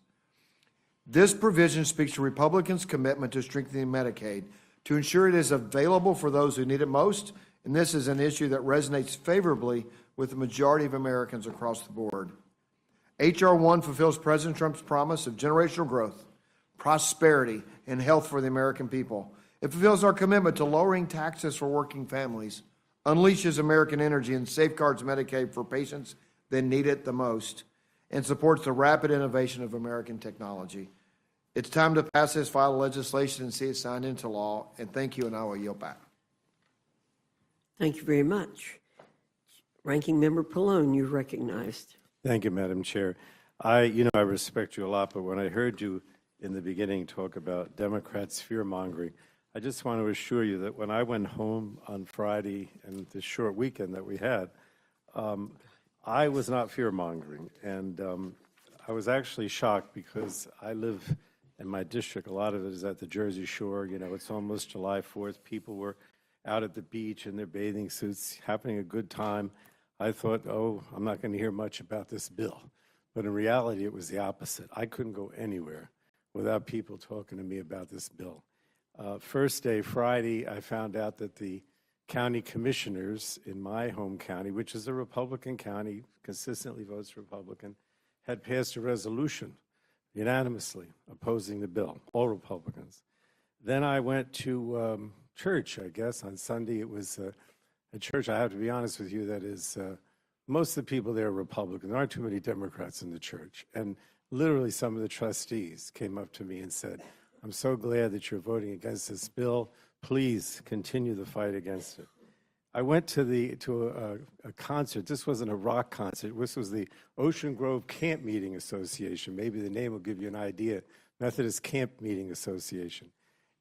This provision speaks to Republicans' commitment to strengthening Medicaid to ensure it is available for those who need it most, and this is an issue that resonates favorably with the majority of Americans across the board. H.R. 1 fulfills President Trump's promise of generational growth, prosperity, and health for the American people. It fulfills our commitment to lowering taxes for working families, unleashes American energy, and safeguards Medicaid for patients that need it the most, and supports the rapid innovation of American technology. It's time to pass this vital legislation and see it signed into law. And thank you, and I will yield back. Thank you very much. Ranking Member Pallone, you're recognized. Thank you, Madam Chair. I respect you a lot, but when I heard you in the beginning talk about Democrats fear-mongering, I just want to assure you that when I went home on Friday and the short weekend that we had, I was not fear-mongering. And I was actually shocked because I live in my district. A lot of it is at the Jersey Shore. You know, it's almost July 4th. People were out at the beach in their bathing suits, having a good time. I thought, oh, I'm not going to hear much about this bill. But in reality, it was the opposite. I couldn't go anywhere without people talking to me about this bill. First day, Friday, I found out that the county commissioners in my home county, which is a Republican county, consistently votes Republican, had passed a resolution unanimously opposing the bill, all Republicans. Then I went to church, I guess, on Sunday. It was a church, I have to be honest with you, that is, most of the people there are Republicans. There aren't too many Democrats in the church. And literally some of the trustees came up to me and said, I'm so glad that you're voting against this bill. Please continue the fight against it. I went to a concert. This wasn't a rock concert. This was the Ocean Grove Camp Meeting Association. Maybe the name will give you an idea. Methodist Camp Meeting Association.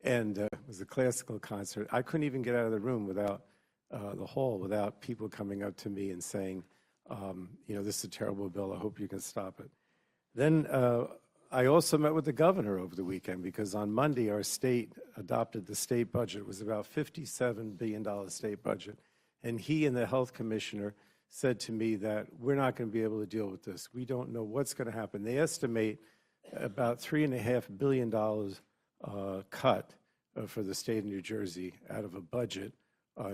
And it was a classical concert. I couldn't even get out of the room without the hall without people coming up to me and saying, this is a terrible bill. I hope you can stop it. Then I also met with the governor over the weekend because on Monday our state adopted the state budget. It was about $57 billion state budget. And he and the health commissioner said to me that we're not going to be able to deal with this. We don't know what's going to happen. They estimate about $3.5 billion cut for the state of New Jersey out of a budget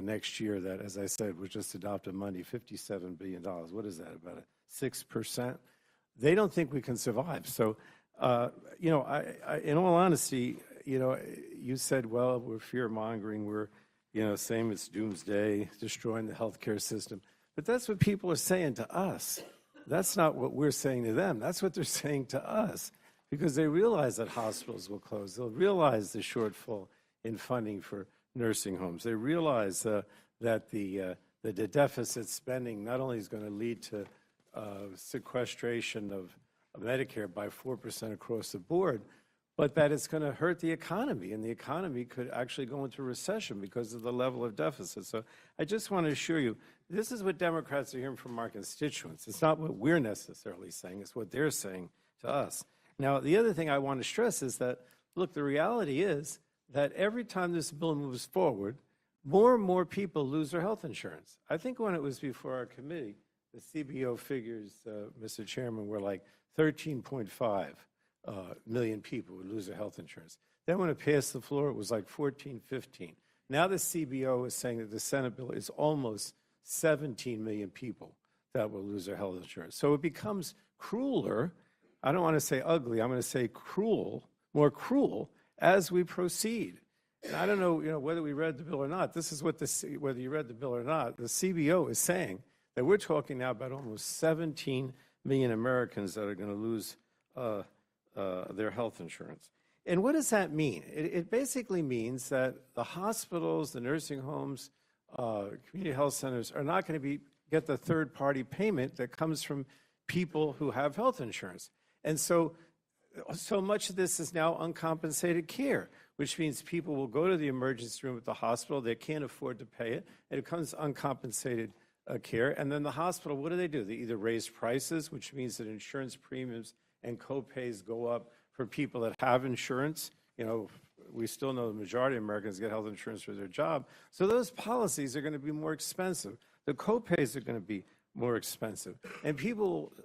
next year that, as I said, was just adopted Monday, $57 billion. What is that, about 6%? They don't think we can survive. So, in all honesty, you said, well, we're fear-mongering, we're, same as doomsday, destroying the healthcare system. But that's what people are saying to us. That's not what we're saying to them. That's what they're saying to us because they realize that hospitals will close. They'll realize the shortfall in funding for nursing homes. They realize that the deficit spending not only is going to lead to sequestration of Medicare by 4% across the board, but that it's going to hurt the economy, and the economy could actually go into recession because of the level of deficit. So I just want to assure you, this is what Democrats are hearing from our constituents. It's not what we're necessarily saying, it's what they're saying to us. Now, the other thing I want to stress is that, look, the reality is that every time this bill moves forward, more and more people lose their health insurance. I think when it was before our committee, the CBO figures, Mr. Chairman, were like 13.5 million people would lose their health insurance. Then when it passed the floor, it was like 14, 15. Now the CBO is saying that the Senate bill is almost 17 million people that will lose their health insurance. So it becomes crueler. I don't want to say ugly. I'm going to say cruel, more cruel as we proceed. And I don't know, whether we read the bill or not. This is what whether you read the bill or not. The CBO is saying that we're talking now about almost 17 million Americans that are going to lose their health insurance. And what does that mean? It basically means that the hospitals, the nursing homes, community health centers are not going to get the third-party payment that comes from people who have health insurance. And so much of this is now uncompensated care, which means people will go to the emergency room at the hospital, they can't afford to pay it, and it becomes uncompensated care. And then the hospital, what do? They either raise prices, which means that insurance premiums and co-pays go up for people that have insurance. We still know the majority of Americans get health insurance for their job. So those policies are going to be more expensive. The co-pays are going to be more expensive. And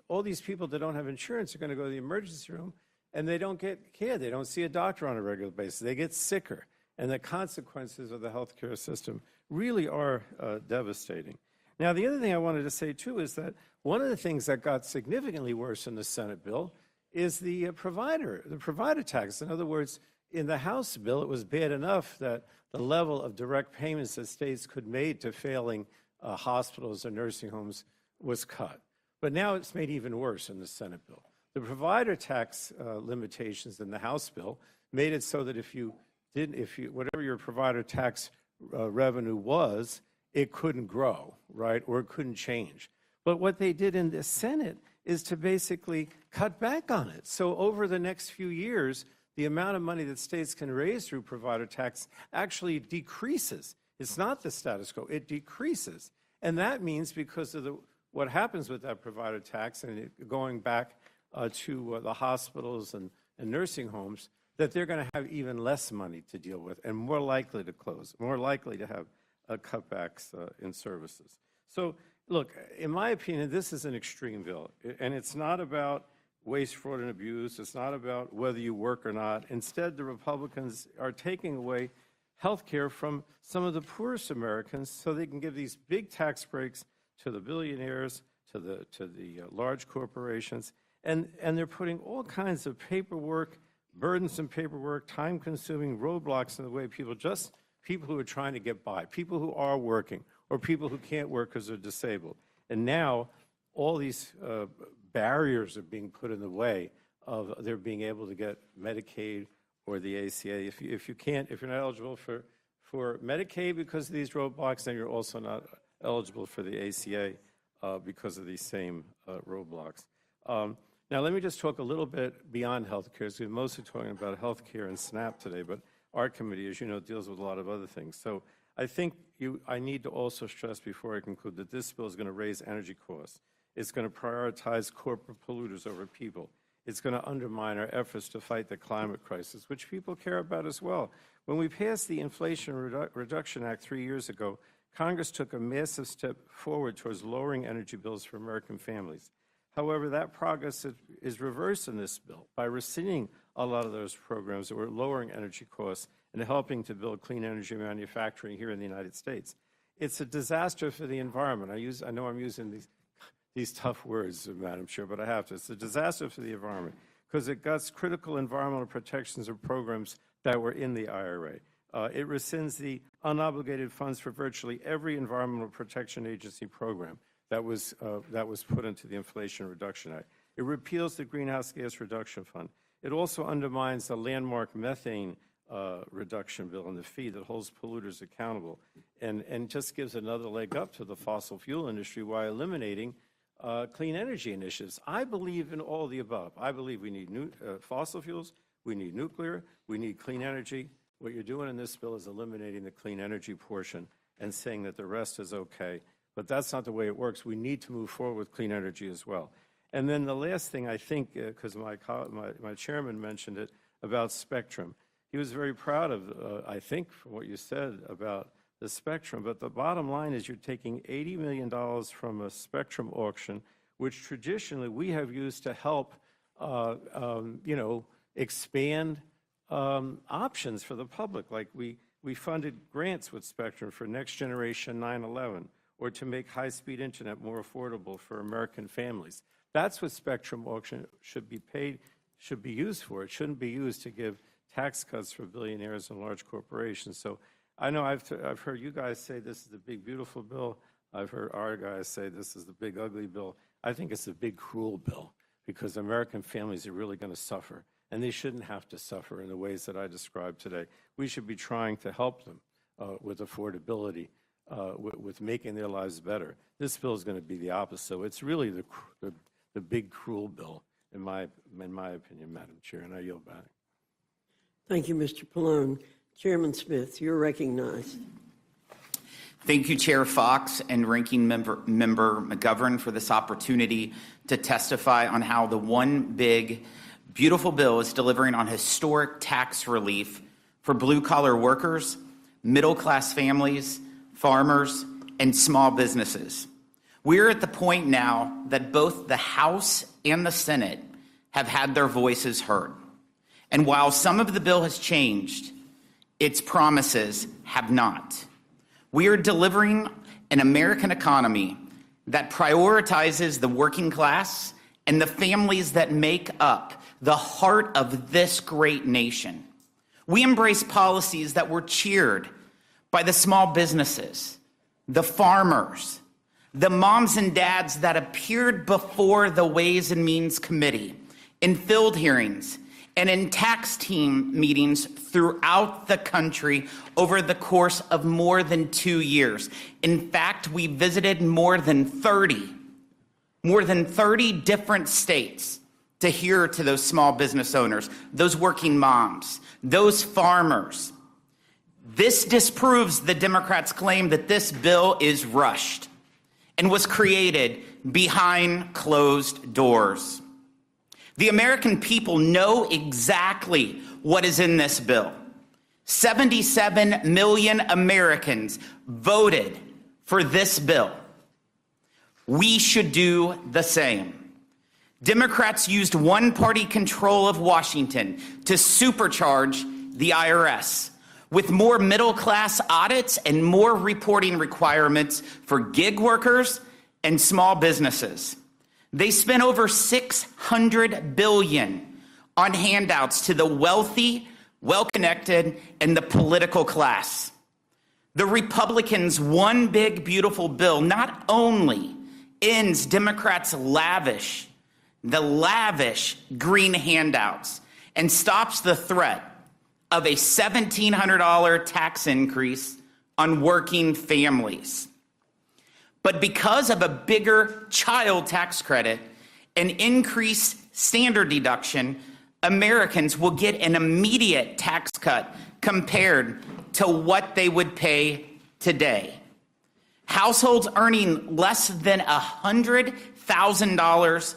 all these people that don't have insurance are going to go to the emergency room and they don't get care. They don't see a doctor on a regular basis. They get sicker. And the consequences of the healthcare system really are devastating. Now, the other thing I wanted to say, too, is that one of the things that got significantly worse in the Senate bill is the provider tax. In other words, in the House bill, it was bad enough that the level of direct payments that states could make to failing hospitals or nursing homes was cut. But now it's made even worse in the Senate bill. The provider tax limitations in the House bill made it so that whatever your provider tax revenue was, it couldn't grow, right, or it couldn't change. But what they did in the Senate is to basically cut back on it. So over the next few years, the amount of money that states can raise through provider tax actually decreases. It's not the status quo, it decreases. And that means because of what happens with that provider tax and it going back to the hospitals and nursing homes, that they're going to have even less money to deal with and more likely to close, more likely to have cutbacks in services. So look, in my opinion, this is an extreme bill. And it's not about waste, fraud, and abuse. It's not about whether you work or not. Instead, the Republicans are taking away health care from some of the poorest Americans so they can give these big tax breaks to the billionaires, to the large corporations. And they're putting all kinds of paperwork, burdensome paperwork, time-consuming roadblocks in the way of people who are trying to get by, people who are working, or people who can't work because they're disabled. And now all these barriers are being put in the way of their being able to get Medicaid or the ACA. If you're not eligible for Medicaid because of these roadblocks, then you're also not eligible for the ACA because of these same roadblocks. Now, let me just talk a little bit beyond health care. We're mostly talking about health care and SNAP today, but our committee, as you know, deals with a lot of other things. So I think I need to also stress before I conclude that this bill is going to raise energy costs. It's going to prioritize corporate polluters over people. It's going to undermine our efforts to fight the climate crisis, which people care about as well. When we passed the Inflation Reduction Act 3 years ago, Congress took a massive step forward towards lowering energy bills for American families. However, that progress is reversed in this bill by rescinding a lot of those programs that were lowering energy costs and helping to build clean energy manufacturing here in the United States. It's a disaster for the environment. I know I'm using these tough words, Madam Chair, but I have to. It's a disaster for the environment because it guts critical environmental protections and programs that were in the IRA. It rescinds the unobligated funds for virtually every Environmental Protection Agency program that was put into the Inflation Reduction Act. It repeals the Greenhouse Gas Reduction Fund. It also undermines the landmark methane reduction bill and the fee that holds polluters accountable and just gives another leg up to the fossil fuel industry while eliminating clean energy initiatives. I believe in all of the above. I believe we need fossil fuels, we need nuclear, we need clean energy. What you're doing in this bill is eliminating the clean energy portion and saying that the rest is okay. But that's not the way it works. We need to move forward with clean energy as well. And then the last thing I think, because my chairman mentioned it, about spectrum. He was very proud of, I think, from what you said about the spectrum. But the bottom line is you're taking $80 million from a spectrum auction, which traditionally we have used to help, expand options for the public. Like we funded grants with spectrum for next generation 9/11, or to make high-speed internet more affordable for American families. That's what spectrum auction should be used for. It shouldn't be used to give tax cuts for billionaires and large corporations. So I know I've heard you guys say this is a big, beautiful bill. I've heard our guys say this is the big ugly bill. I think it's a big cruel bill because American families are really going to suffer, and they shouldn't have to suffer in the ways that I described today. We should be trying to help them with affordability, with making their lives better. This bill is going to be the opposite. So it's really the big cruel bill, in my opinion, Madam Chair, and I yield back. Thank you, Mr. Pallone. Chairman Smith, you're recognized. Thank you, Chair Fox and Ranking Member McGovern, for this opportunity to testify on how the one big, beautiful bill is delivering on historic tax relief for blue-collar workers, middle-class families, farmers, and small businesses. We're at the point now that both the House and the Senate have had their voices heard. And while some of the bill has changed, its promises have not. We are delivering an American economy that prioritizes the working class and the families that make up the heart of this great nation. We embrace policies that were cheered by the small businesses, the farmers, the moms and dads that appeared before the Ways and Means Committee in field hearings and in tax team meetings throughout the country over the course of more than 2 years. In fact, we visited more than 30 different states to hear to those small business owners, those working moms, those farmers. This disproves the Democrats' claim that this bill is rushed and was created behind closed doors. The American people know exactly what is in this bill. 77 million Americans voted for this bill. We should do the same. Democrats used one-party control of Washington to supercharge the IRS with more middle-class audits and more reporting requirements for gig workers and small businesses. They spent over $600 billion on handouts to the wealthy, well-connected, and the political class. The Republicans' one big beautiful bill not only ends Democrats' lavish green handouts and stops the threat of a $1,700 tax increase on working families. But because of a bigger child tax credit and increased standard deduction, Americans will get an immediate tax cut compared to what they would pay today. Households earning less than $100,000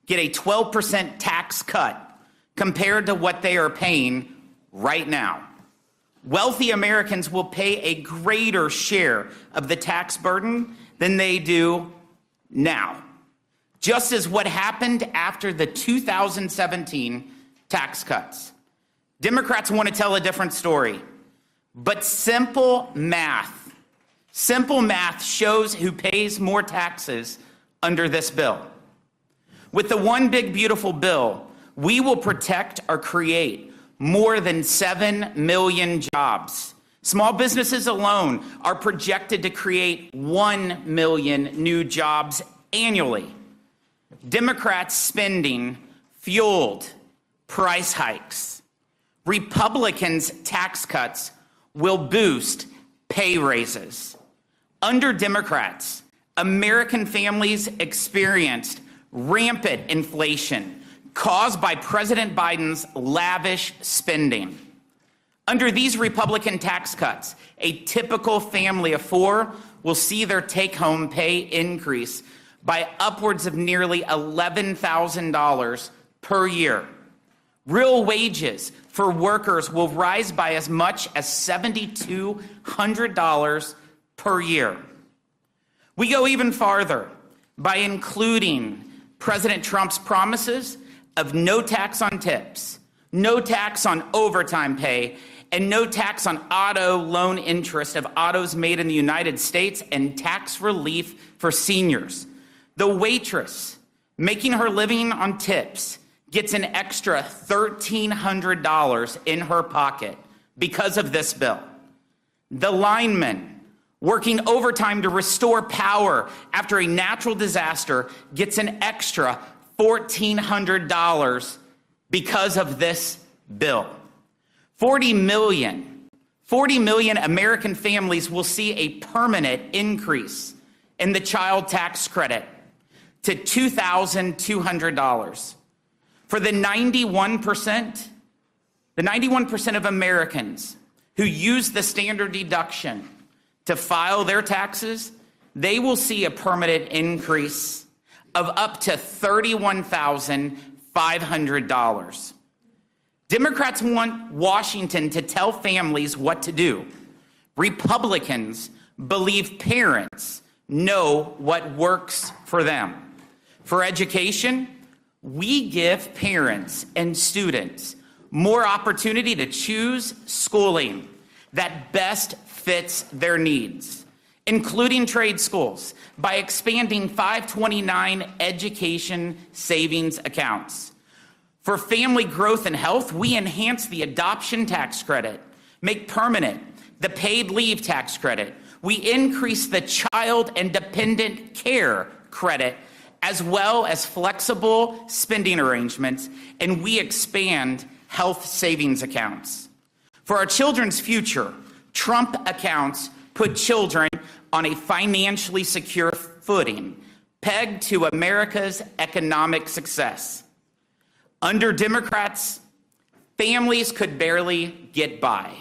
get a 12% tax cut compared to what they are paying right now. Wealthy Americans will pay a greater share of the tax burden than they do now. Just as what happened after the 2017 tax cuts. Democrats want to tell a different story, but simple math shows who pays more taxes under this bill. With the one big beautiful bill, we will protect or create more than 7 million jobs. Small businesses alone are projected to create 1 million new jobs annually. Democrats' spending fueled price hikes. Republicans' tax cuts will boost pay raises. Under Democrats, American families experienced rampant inflation caused by President Biden's lavish spending. Under these Republican tax cuts, a typical family of four will see their take-home pay increase by upwards of nearly $11,000 per year. Real wages for workers will rise by as much as $7,200 per year. We go even farther by including President Trump's promises of no tax on tips, no tax on overtime pay, and no tax on auto loan interest of autos made in the United States, and tax relief for seniors. The waitress making her living on tips gets an extra $1,300 in her pocket because of this bill. The lineman working overtime to restore power after a natural disaster gets an extra $1,400 because of this bill. 40 million American families will see a permanent increase in the child tax credit to $2,200. For the 91% of Americans who use the standard deduction to file their taxes, they will see a permanent increase of up to $31,500. Democrats want Washington to tell families what to do. Republicans believe parents know what works for them. For education, we give parents and students more opportunity to choose schooling that best fits their needs, including trade schools, by expanding 529 education savings accounts. For family growth and health, we enhance the adoption tax credit, make permanent the paid leave tax credit. We increase the child and dependent care credit, as well as flexible spending arrangements, and we expand health savings accounts. For our children's future, Trump accounts put children on a financially secure footing, pegged to America's economic success. Under Democrats, families could barely get by.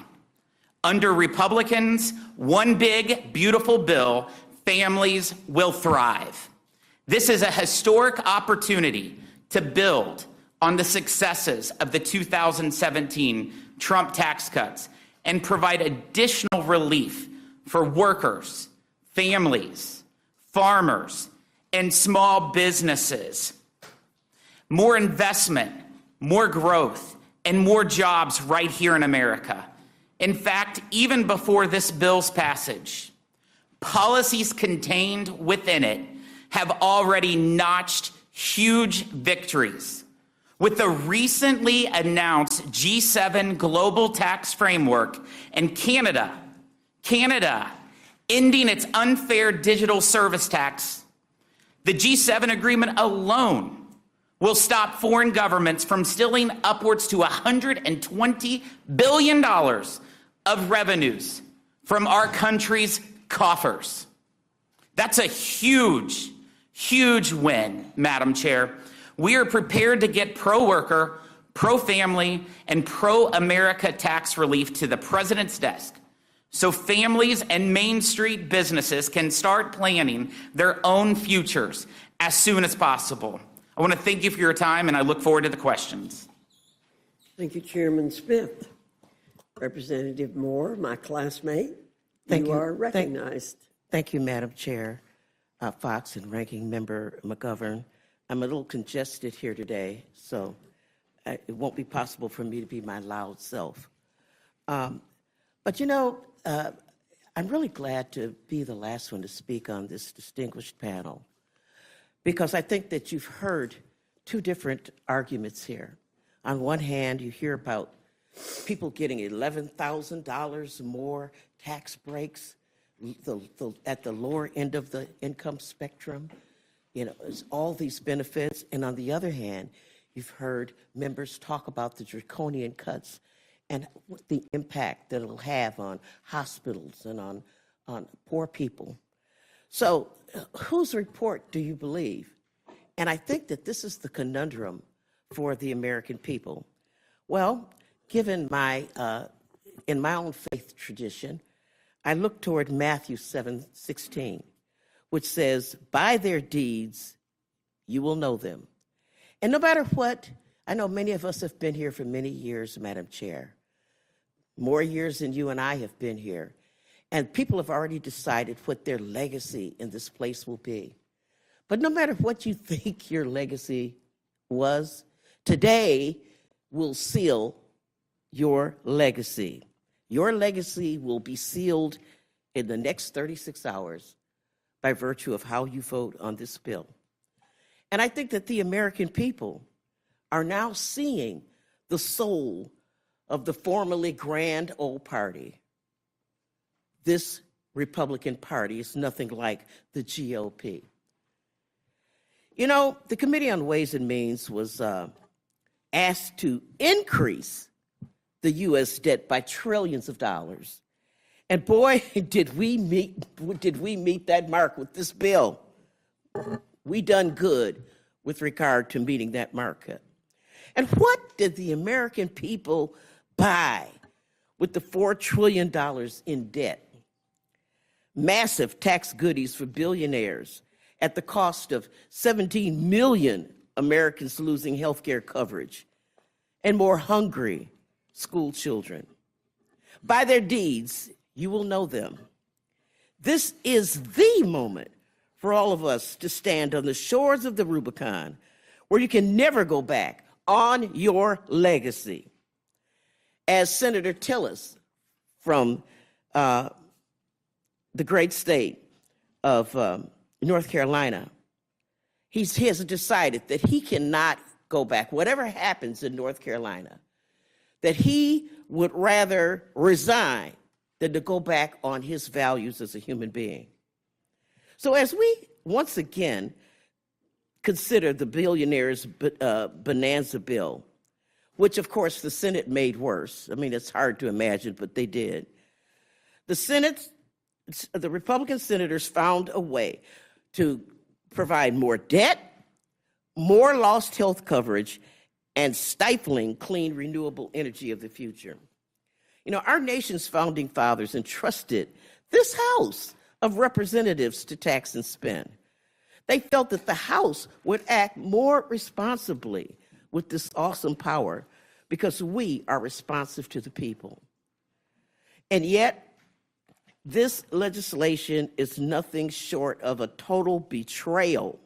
Under Republicans, one big, beautiful bill, families will thrive. This is a historic opportunity to build on the successes of the 2017 Trump tax cuts and provide additional relief for workers, families, farmers, and small businesses. More investment, more growth, and more jobs right here in America. In fact, even before this bill's passage, policies contained within it have already notched huge victories. With the recently announced G7 global tax framework and Canada ending its unfair digital service tax, the G7 agreement alone will stop foreign governments from stealing upwards to $120 billion of revenues from our country's coffers. That's a huge, huge win, Madam Chair. We are prepared to get pro-worker, pro-family, and pro-America tax relief to the president's desk so families and Main Street businesses can start planning their own futures as soon as possible. I want to thank you for your time, and I look forward to the questions. Thank you, Chairman Smith. Representative Moore, my classmate, Thank you you. are recognized. Thank you, Madam Chair Fox and Ranking Member McGovern. I'm a little congested here today, so it won't be possible for me to be my loud self. But you know, I'm really glad to be the last one to speak on this distinguished panel, because I think that you've heard two different arguments here. On one hand, you hear about people getting $11,000 more tax breaks at the lower end of the income spectrum. You know, it's all these benefits. And on the other hand, you've heard members talk about the draconian cuts and the impact that it'll have on hospitals and on poor people. So whose report do you believe? And I think that this is the conundrum for the American people. Well, given in my own faith tradition, I look toward Matthew 7:16, which says, by their deeds, you will know them. And no matter what, I know many of us have been here for many years, Madam Chair, more years than you and I have been here. And people have already decided what their legacy in this place will be. But no matter what you think your legacy was, today will seal your legacy. Your legacy will be sealed in the next 36 hours by virtue of how you vote on this bill. And I think that the American people are now seeing the soul of the formerly grand old party, this Republican Party. It's nothing like the GOP. You know, the Committee on Ways and Means was asked to increase the U.S. debt by trillions of dollars. And boy, did we meet that mark with this bill. We done good with regard to meeting that market. And what did the American people buy with the $4 trillion in debt? Massive tax goodies for billionaires at the cost of 17 million Americans losing health care coverage and more hungry school children. By their deeds, you will know them. This is the moment for all of us to stand on the shores of the Rubicon, where you can never go back on your legacy. As Senator Tillis from the great state of North Carolina, he has decided that he cannot go back, whatever happens in North Carolina, that he would rather resign than to go back on his values as a human being. So as we once again consider the billionaires' bonanza bill, which of course the Senate made worse. I mean, it's hard to imagine, but they did. The Republican senators found a way to provide more debt, more lost health coverage, and stifling clean, renewable energy of the future. You know, our nation's founding fathers entrusted this House of Representatives to tax and spend. They felt that the House would act more responsibly with this awesome power because we are responsive to the people. And yet, this legislation is nothing short of a total betrayal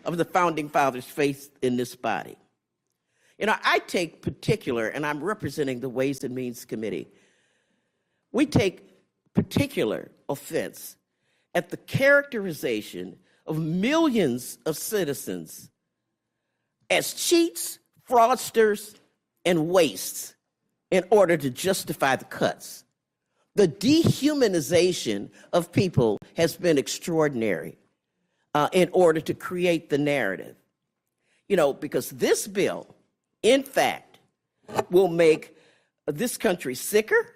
of the founding fathers' faith in this body. You know, I take particular, and I'm representing the Ways and Means Committee, we take particular offense at the characterization of millions of citizens as cheats, fraudsters, and wastes in order to justify the cuts. The dehumanization of people has been extraordinary in order to create the narrative. You know, because this bill, in fact, will make this country sicker,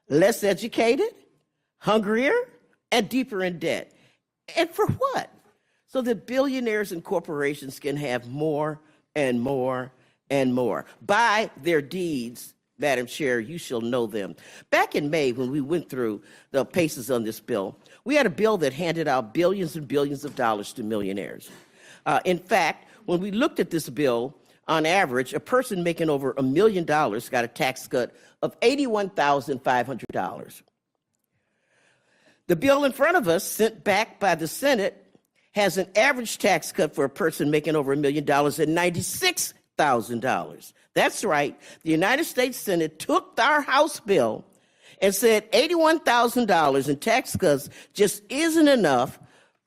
less educated, hungrier, and deeper in debt. And for what? So that billionaires and corporations can have more and more and more. By their deeds, Madam Chair, you shall know them. Back in May, when we went through the paces on this bill, we had a bill that handed out billions and billions of dollars to millionaires. In fact, when we looked at this bill, on average, a person making over $1 million got a tax cut of $81,500. The bill in front of us, sent back by the Senate, has an average tax cut for a person making over $1 million at $96,000. That's right. The United States Senate took our House bill and said $81,000 in tax cuts just isn't enough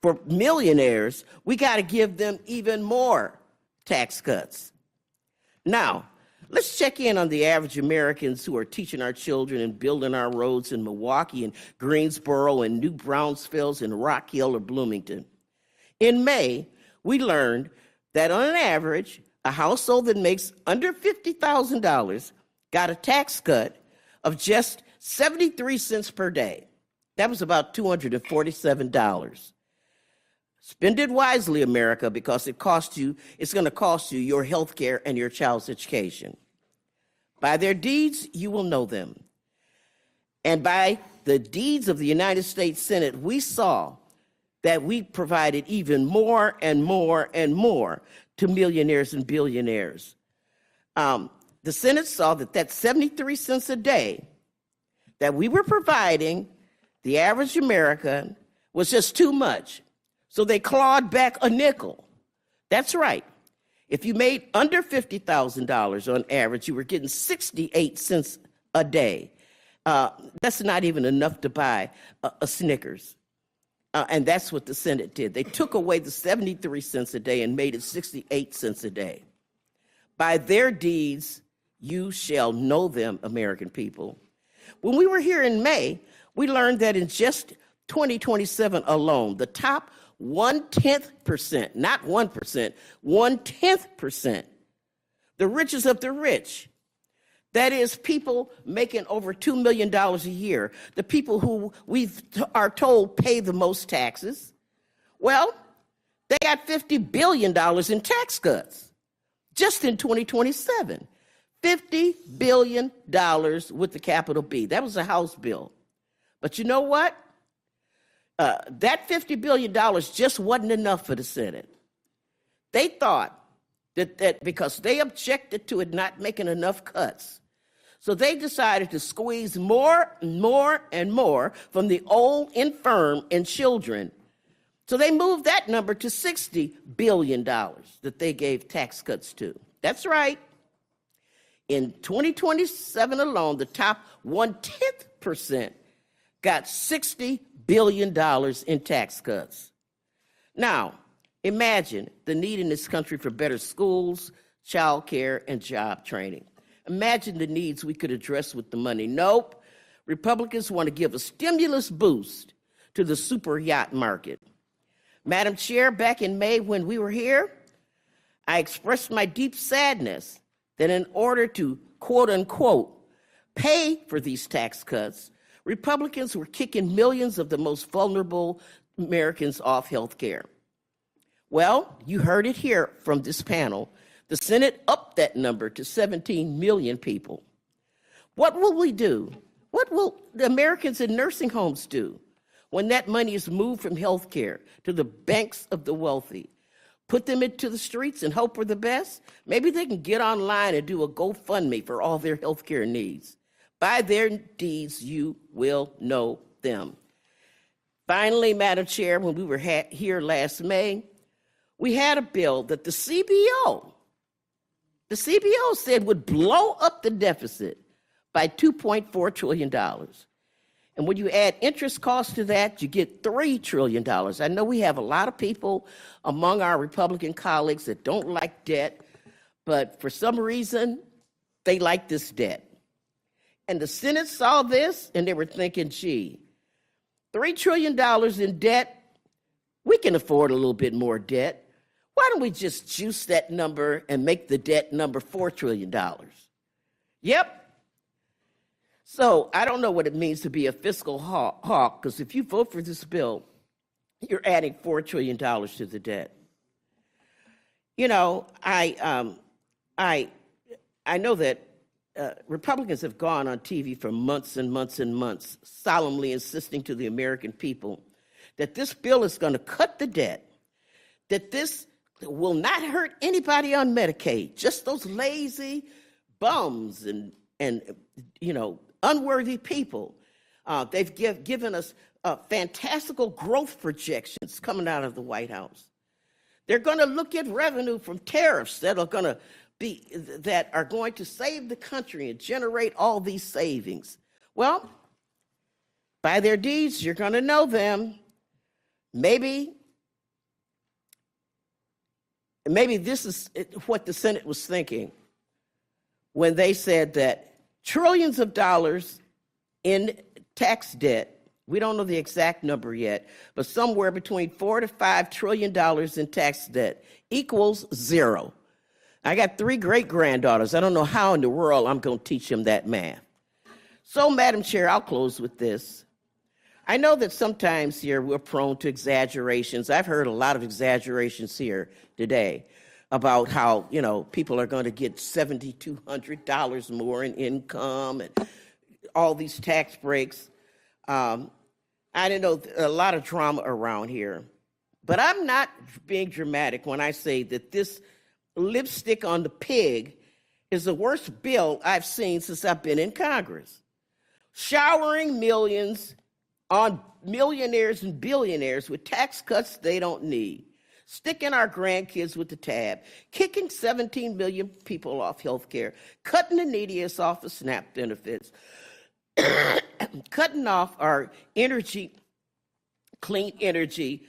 for millionaires. We got to give them even more tax cuts. Now, let's check in on the average Americans who are teaching our children and building our roads in Milwaukee and Greensboro and New Brownsville and Rock Hill or Bloomington. In May, we learned that on an average, a household that makes under $50,000 got a tax cut of just 73 cents per day. That was about $247. Spend it wisely, America, because it's going to cost you your health care and your child's education. By their deeds, you will know them. And by the deeds of the United States Senate, we saw that we provided even more and more and more to millionaires and billionaires. The Senate saw that 73 cents a day that we were providing the average American was just too much. So they clawed back a nickel. That's right. If you made under $50,000 on average, you were getting 68 cents a day. That's not even enough to buy a Snickers. And that's what the Senate did. They took away the 73 cents a day and made it 68 cents a day. By their deeds, you shall know them, American people. When we were here in May, we learned that in just 2027 alone, the top 0.1%, not 1%, 0.1%, the richest of the rich, that is people making over $2 million a year, the people who we are told pay the most taxes, well, they got $50 billion in tax cuts just in 2027. $50 billion with the capital B. That was a House bill. But you know what? That $50 billion just wasn't enough for the Senate. They thought that because they objected to it not making enough cuts, so they decided to squeeze more and more and more from the old, infirm, and children. So they moved that number to $60 billion that they gave tax cuts to. That's right. In 2027 alone, the top 0.1% got $60 billion in tax cuts. Now, imagine the need in this country for better schools, child care, and job training. Imagine the needs we could address with the money. Nope. Republicans want to give a stimulus boost to the super yacht market. Madam Chair, back in May when we were here, I expressed my deep sadness that in order to, quote unquote, pay for these tax cuts, Republicans were kicking millions of the most vulnerable Americans off health care. Well, you heard it here from this panel. The Senate upped that number to 17 million people. What will we do? What will the Americans in nursing homes do when that money is moved from health care to the banks of the wealthy? Put them into the streets and hope for the best? Maybe they can get online and do a GoFundMe for all their health care needs. By their deeds, you will know them. Finally, Madam Chair, when we were here last May, we had a bill that the CBO said would blow up the deficit by $2.4 trillion. And when you add interest costs to that, you get $3 trillion. I know we have a lot of people among our Republican colleagues that don't like debt, but for some reason, they like this debt. And the Senate saw this, and they were thinking, gee, $3 trillion in debt, we can afford a little bit more debt. Why don't we just juice that number and make the debt number $4 trillion? Yep. So I don't know what it means to be a fiscal hawk, because if you vote for this bill, you're adding $4 trillion to the debt. You know, I know that Republicans have gone on TV for months and months and months, solemnly insisting to the American people that this bill is going to cut the debt, that this will not hurt anybody on Medicaid, just those lazy bums and you know, unworthy people. They've given us fantastical growth projections coming out of the White House. They're going to look at revenue from tariffs that are going to save the country and generate all these savings. Well, by their deeds, you're going to know them. Maybe this is what the Senate was thinking when they said that trillions of dollars in tax debt, we don't know the exact number yet, but somewhere between $4 to $5 trillion in tax debt equals zero. I got 3 great-granddaughters. I don't know how in the world I'm going to teach them that math. So, Madam Chair, I'll close with this. I know that sometimes here we're prone to exaggerations. I've heard a lot of exaggerations here today about how, you know, people are going to get $7,200 more in income and all these tax breaks. I don't know, a lot of drama around here. But I'm not being dramatic when I say that this lipstick on the pig is the worst bill I've seen since I've been in Congress. Showering millions on millionaires and billionaires with tax cuts they don't need, sticking our grandkids with the tab, kicking 17 million people off health care, cutting the neediest off of SNAP benefits, cutting off our energy, clean energy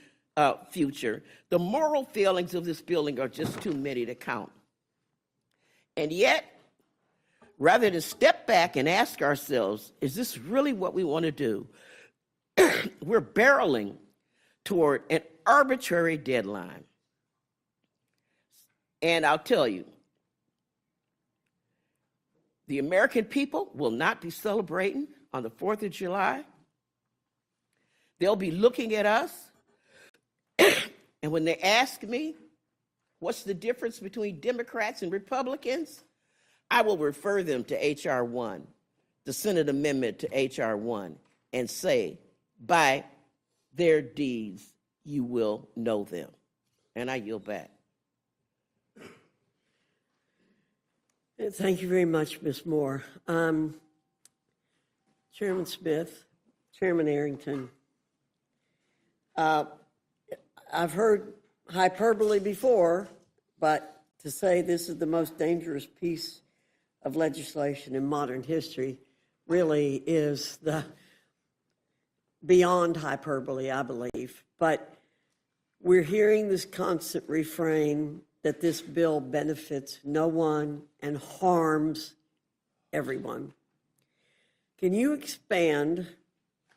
future. The moral failings of this building are just too many to count. And yet, rather than step back and ask ourselves, is this really what we want to do? We're barreling toward an arbitrary deadline. And I'll tell you, the American people will not be celebrating on the 4th of July. They'll be looking at us, and when they ask me, what's the difference between Democrats and Republicans? I will refer them to H.R. 1, the Senate amendment to H.R. 1, and say, by their deeds, you will know them. And I yield back. Thank you very much, Ms. Moore. Chairman Smith, Chairman Arrington, I've heard hyperbole before, but to say this is the most dangerous piece of legislation in modern history really is the beyond hyperbole, I believe. But we're hearing this constant refrain that this bill benefits no one and harms everyone. Can you expand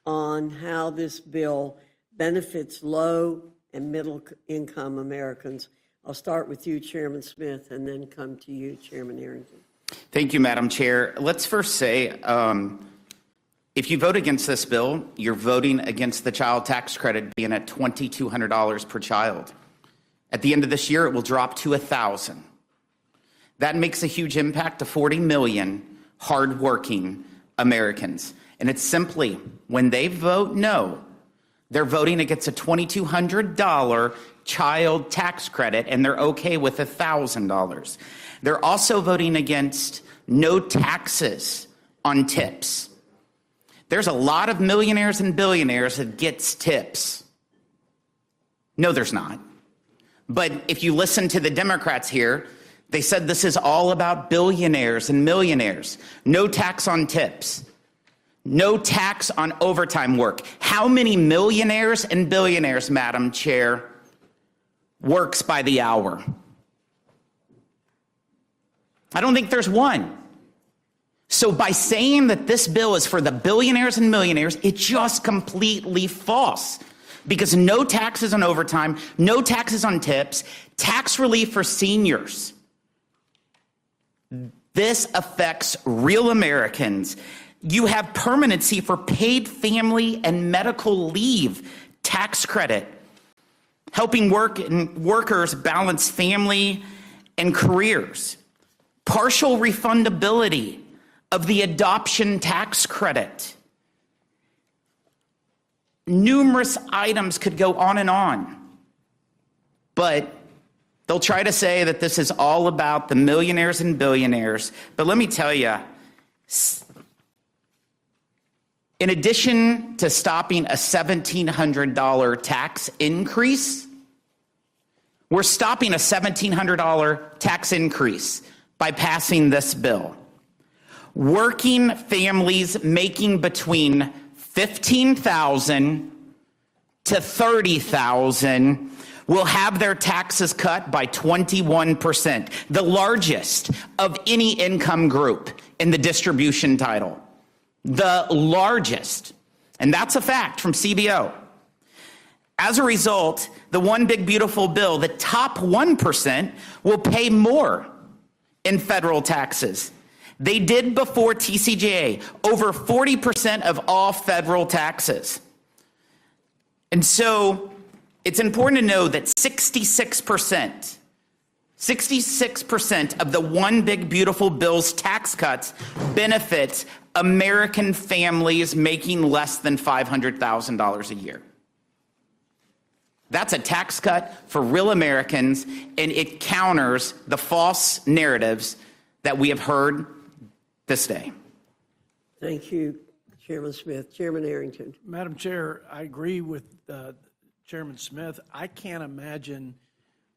on how this bill benefits low and middle income Americans? I'll start with you, Chairman Smith, and then come to you, Chairman Arrington. Thank you, Madam Chair. Let's first say, if you vote against this bill, you're voting against the child tax credit being at $2,200 per child. At the end of this year, it will drop to $1,000. That makes a huge impact to 40 million hardworking Americans. And it's simply, when they vote no, they're voting against a $2,200 child tax credit, and they're okay with $1,000. They're also voting against no taxes on tips. There's a lot of millionaires and billionaires that gets tips. No, there's not. But if you listen to the Democrats here, they said this is all about billionaires and millionaires. No tax on tips. No tax on overtime work. How many millionaires and billionaires, Madam Chair, works by the hour? I don't think there's one. So by saying that this bill is for the billionaires and millionaires, it's just completely false. Because no taxes on overtime, no taxes on tips, tax relief for seniors. This affects real Americans. You have permanency for paid family and medical leave tax credit, helping workers balance family and careers. Partial refundability of the adoption tax credit. Numerous items could go on and on, but they'll try to say that this is all about the millionaires and billionaires. But let me tell you, in addition to stopping a $1,700 tax increase, we're stopping a $1,700 tax increase by passing this bill. Working families making between $15,000 to $30,000 will have their taxes cut by 21%, the largest of any income group in the distribution title. The largest. And that's a fact from CBO. As a result, the one big beautiful bill, the top 1% will pay more in federal taxes. They did before TCJA, over 40% of all federal taxes. And so it's important to know that 66% of the one big beautiful bill's tax cuts benefits American families making less than $500,000 a year. That's a tax cut for real Americans, and it counters the false narratives that we have heard this day. Thank you, Chairman Smith. Chairman Arrington. Madam Chair, I agree with Chairman Smith. I can't imagine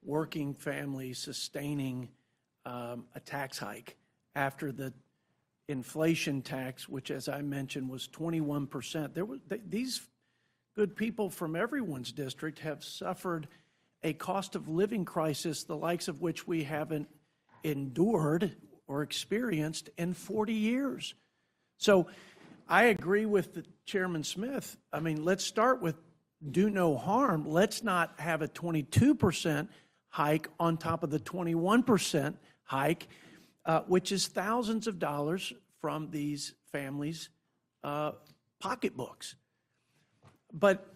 working families sustaining a tax hike after the inflation tax, which, as I mentioned, was 21%. These good people from everyone's district have suffered a cost of living crisis, the likes of which we haven't endured or experienced in 40 years. So I agree with the Chairman Smith. I mean, let's start with do no harm. Let's not have a 22% hike on top of the 21% hike, which is thousands of dollars from these families' pocketbooks. But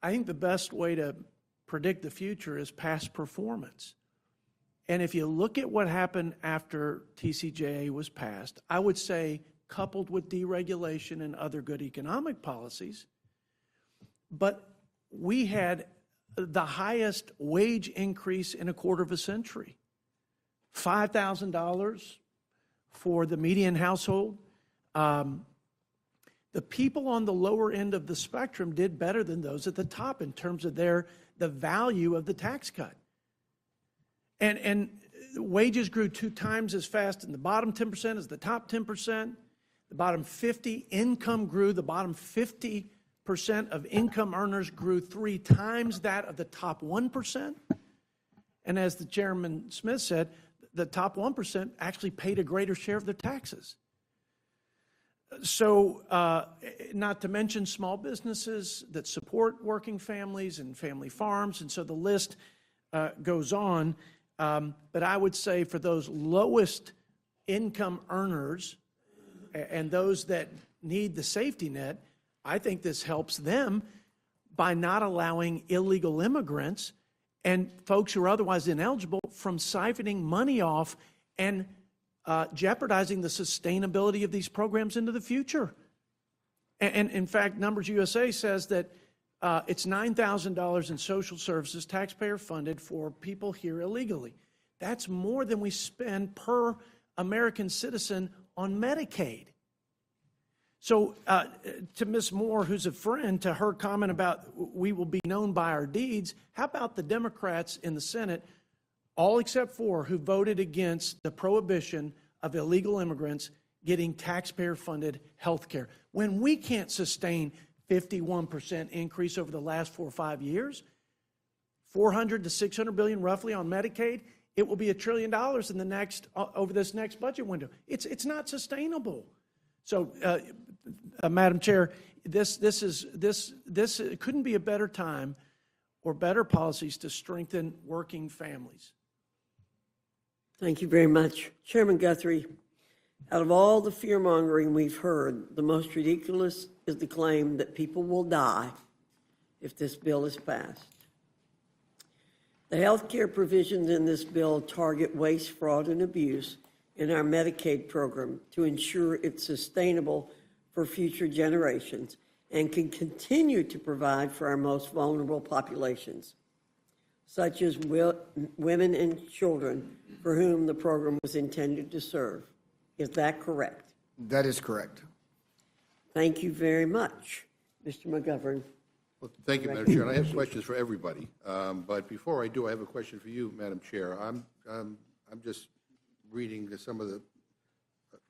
I think the best way to predict the future is past performance. And if you look at what happened after TCJA was passed, I would say, coupled with deregulation and other good economic policies, but we had the highest wage increase in a quarter of a century. $5,000 for the median household. The people on the lower end of the spectrum did better than those at the top in terms of the value of the tax cut. And wages grew 2 times as fast in the bottom 10% as the top 10%. The bottom 50 income grew. The bottom 50% of income earners grew 3 times that of the top 1%. And as the Chairman Smith said, the top 1% actually paid a greater share of their taxes. So not to mention small businesses that support working families and family farms. And so the list goes on. But I would say for those lowest income earners and those that need the safety net, I think this helps them by not allowing illegal immigrants and folks who are otherwise ineligible from siphoning money off and jeopardizing the sustainability of these programs into the future. And in fact, Numbers USA says that it's $9,000 in social services, taxpayer funded, for people here illegally. That's more than we spend per American citizen on Medicaid. So to Ms. Moore, who's a friend, to her comment about we will be known by our deeds, how about the Democrats in the Senate, all except 4, who voted against the prohibition of illegal immigrants getting taxpayer-funded health care? When we can't sustain 51% increase over the last 4 or 5 years, 400 to 600 billion roughly on Medicaid, it will be $1 trillion in the next over this next budget window. It's not sustainable. So, Madam Chair, this couldn't be a better time or better policies to strengthen working families. Thank you very much. Chairman Guthrie, out of all the fear-mongering we've heard, the most ridiculous is the claim that people will die if this bill is passed. The health care provisions in this bill target waste, fraud, and abuse in our Medicaid program to ensure it's sustainable for future generations and can continue to provide for our most vulnerable populations, such as women and children for whom the program was intended to serve. Is that correct? That is correct. Thank you very much. Mr. McGovern. Well, thank you, Madam Chair. And I have questions for everybody. But before I do, I have a question for you, Madam Chair. I'm just reading some of the,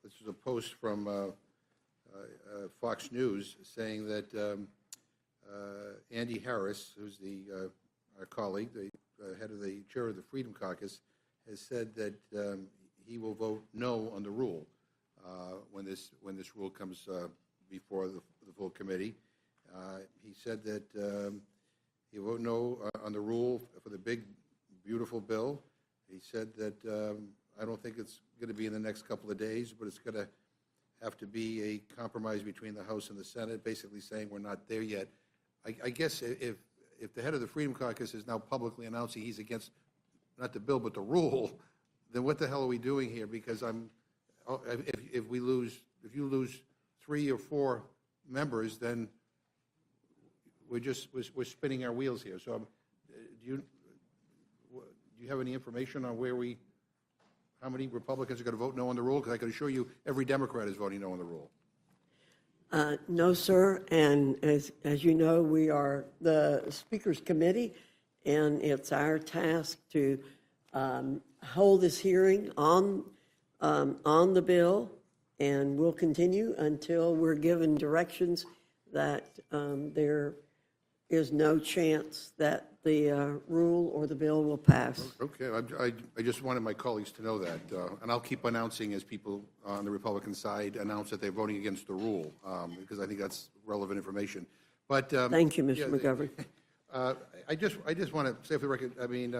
this is a post from Fox News saying that Andy Harris, who's our colleague, the head of the chair of the Freedom Caucus, has said that he will vote no on the rule when this rule comes before the full committee. He said that he'll vote no on the rule for the big, beautiful bill. He said that I don't think it's going to be in the next couple of days, but it's going to have to be a compromise between the House and the Senate, basically saying we're not there yet. I guess if the head of the Freedom Caucus is now publicly announcing he's against not the bill but the rule, then what the hell are we doing here? Because if you lose 3 or 4 members, then we're spinning our wheels here. So do you have any information on how many Republicans are going to vote no on the rule? Because I can assure you every Democrat is voting no on the rule. No, sir. And as you know, we are the Speaker's Committee, and it's our task to hold this hearing on the bill, and we'll continue until we're given directions that there is no chance that the rule or the bill will pass. Okay, I just wanted my colleagues to know that, and I'll keep announcing as people on the Republican side announce that they're voting against the rule, because I think that's relevant information. But Thank you, Mr. yeah, McGovern. I just want to say for the record, I mean,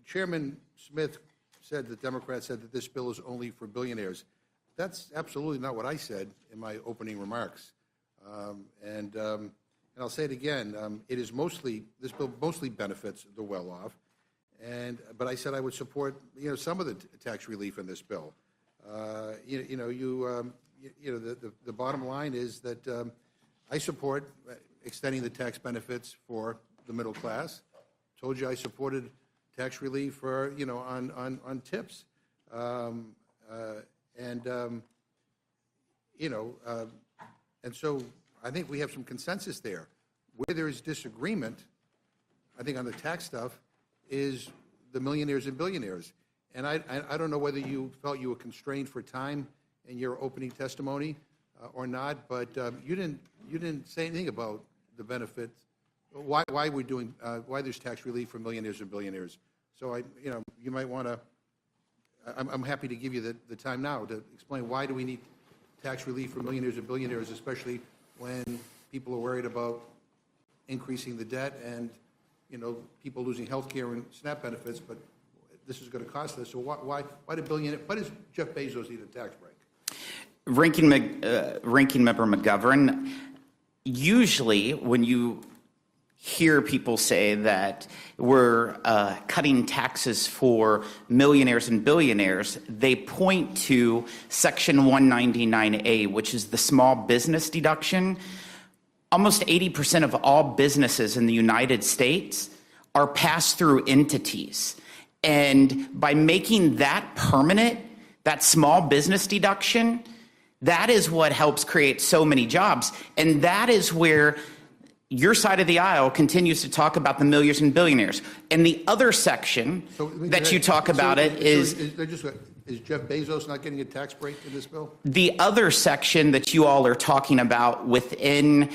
Chairman Smith said that Democrats said that this bill is only for billionaires. That's absolutely not what I said in my opening remarks. And I'll say it again, it is this bill mostly benefits the well-off. But I said I would support, some of the tax relief in this bill. The bottom line is that I support extending the tax benefits for the middle class. Told you I supported tax relief for, on tips. And so I think we have some consensus there. Where there is disagreement, I think on the tax stuff, is the millionaires and billionaires. And I don't know whether you felt you were constrained for time in your opening testimony or not, but you didn't say anything about the benefits, why we're doing, why there's tax relief for millionaires and billionaires. So you might want to. I'm happy to give you the time now to explain why do we need tax relief for millionaires and billionaires, especially when people are worried about increasing the debt and, people losing health care and SNAP benefits, but this is going to cost us. So why does Jeff Bezos need a tax break? Ranking Member McGovern, usually when you hear people say that we're cutting taxes for millionaires and billionaires, they point to Section 199A, which is the small business deduction. Almost 80% of all businesses in the United States are pass-through entities. And by making that permanent, that small business deduction, that is what helps create so many jobs. And that is where your side of the aisle continues to talk about the millionaires and billionaires. And the other section that you talk about Is Jeff Bezos not getting a tax break in this bill? The other section that you all are talking about within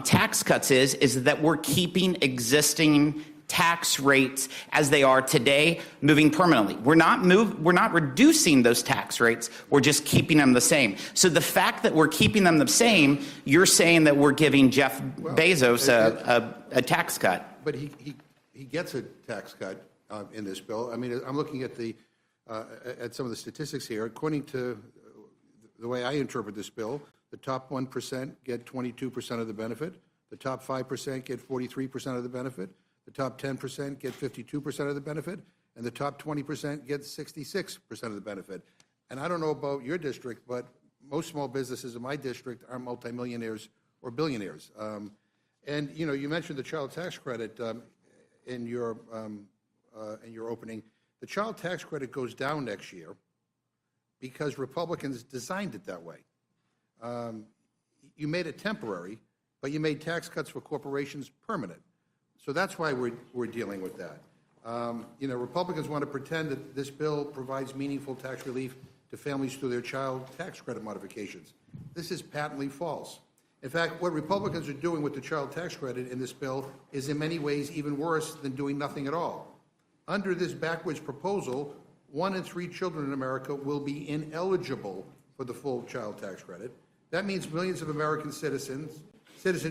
tax cuts is that we're keeping existing tax rates as they are today, moving permanently. We're not reducing those tax rates. We're just keeping them the same. So the fact that we're keeping them the same, you're saying that we're giving Jeff Bezos a tax cut. But he gets a tax cut in this bill. I mean, I'm looking at at some of the statistics here. According to the way I interpret this bill, the top 1% get 22% of the benefit. The top 5% get 43% of the benefit. The top 10% get 52% of the benefit. And the top 20% get 66% of the benefit. And I don't know about your district, but most small businesses in my district are multimillionaires or billionaires. And, you mentioned the child tax credit in your opening. The child tax credit goes down next year because Republicans designed it that way. You made it temporary, but you made tax cuts for corporations permanent. So that's why we're dealing with that. Republicans want to pretend that this bill provides meaningful tax relief to families through their child tax credit modifications. This is patently false. In fact, what Republicans are doing with the child tax credit in this bill is in many ways even worse than doing nothing at all. Under this backwards proposal, 1 in 3 children in America will be ineligible for the full child tax credit. That means millions of American citizen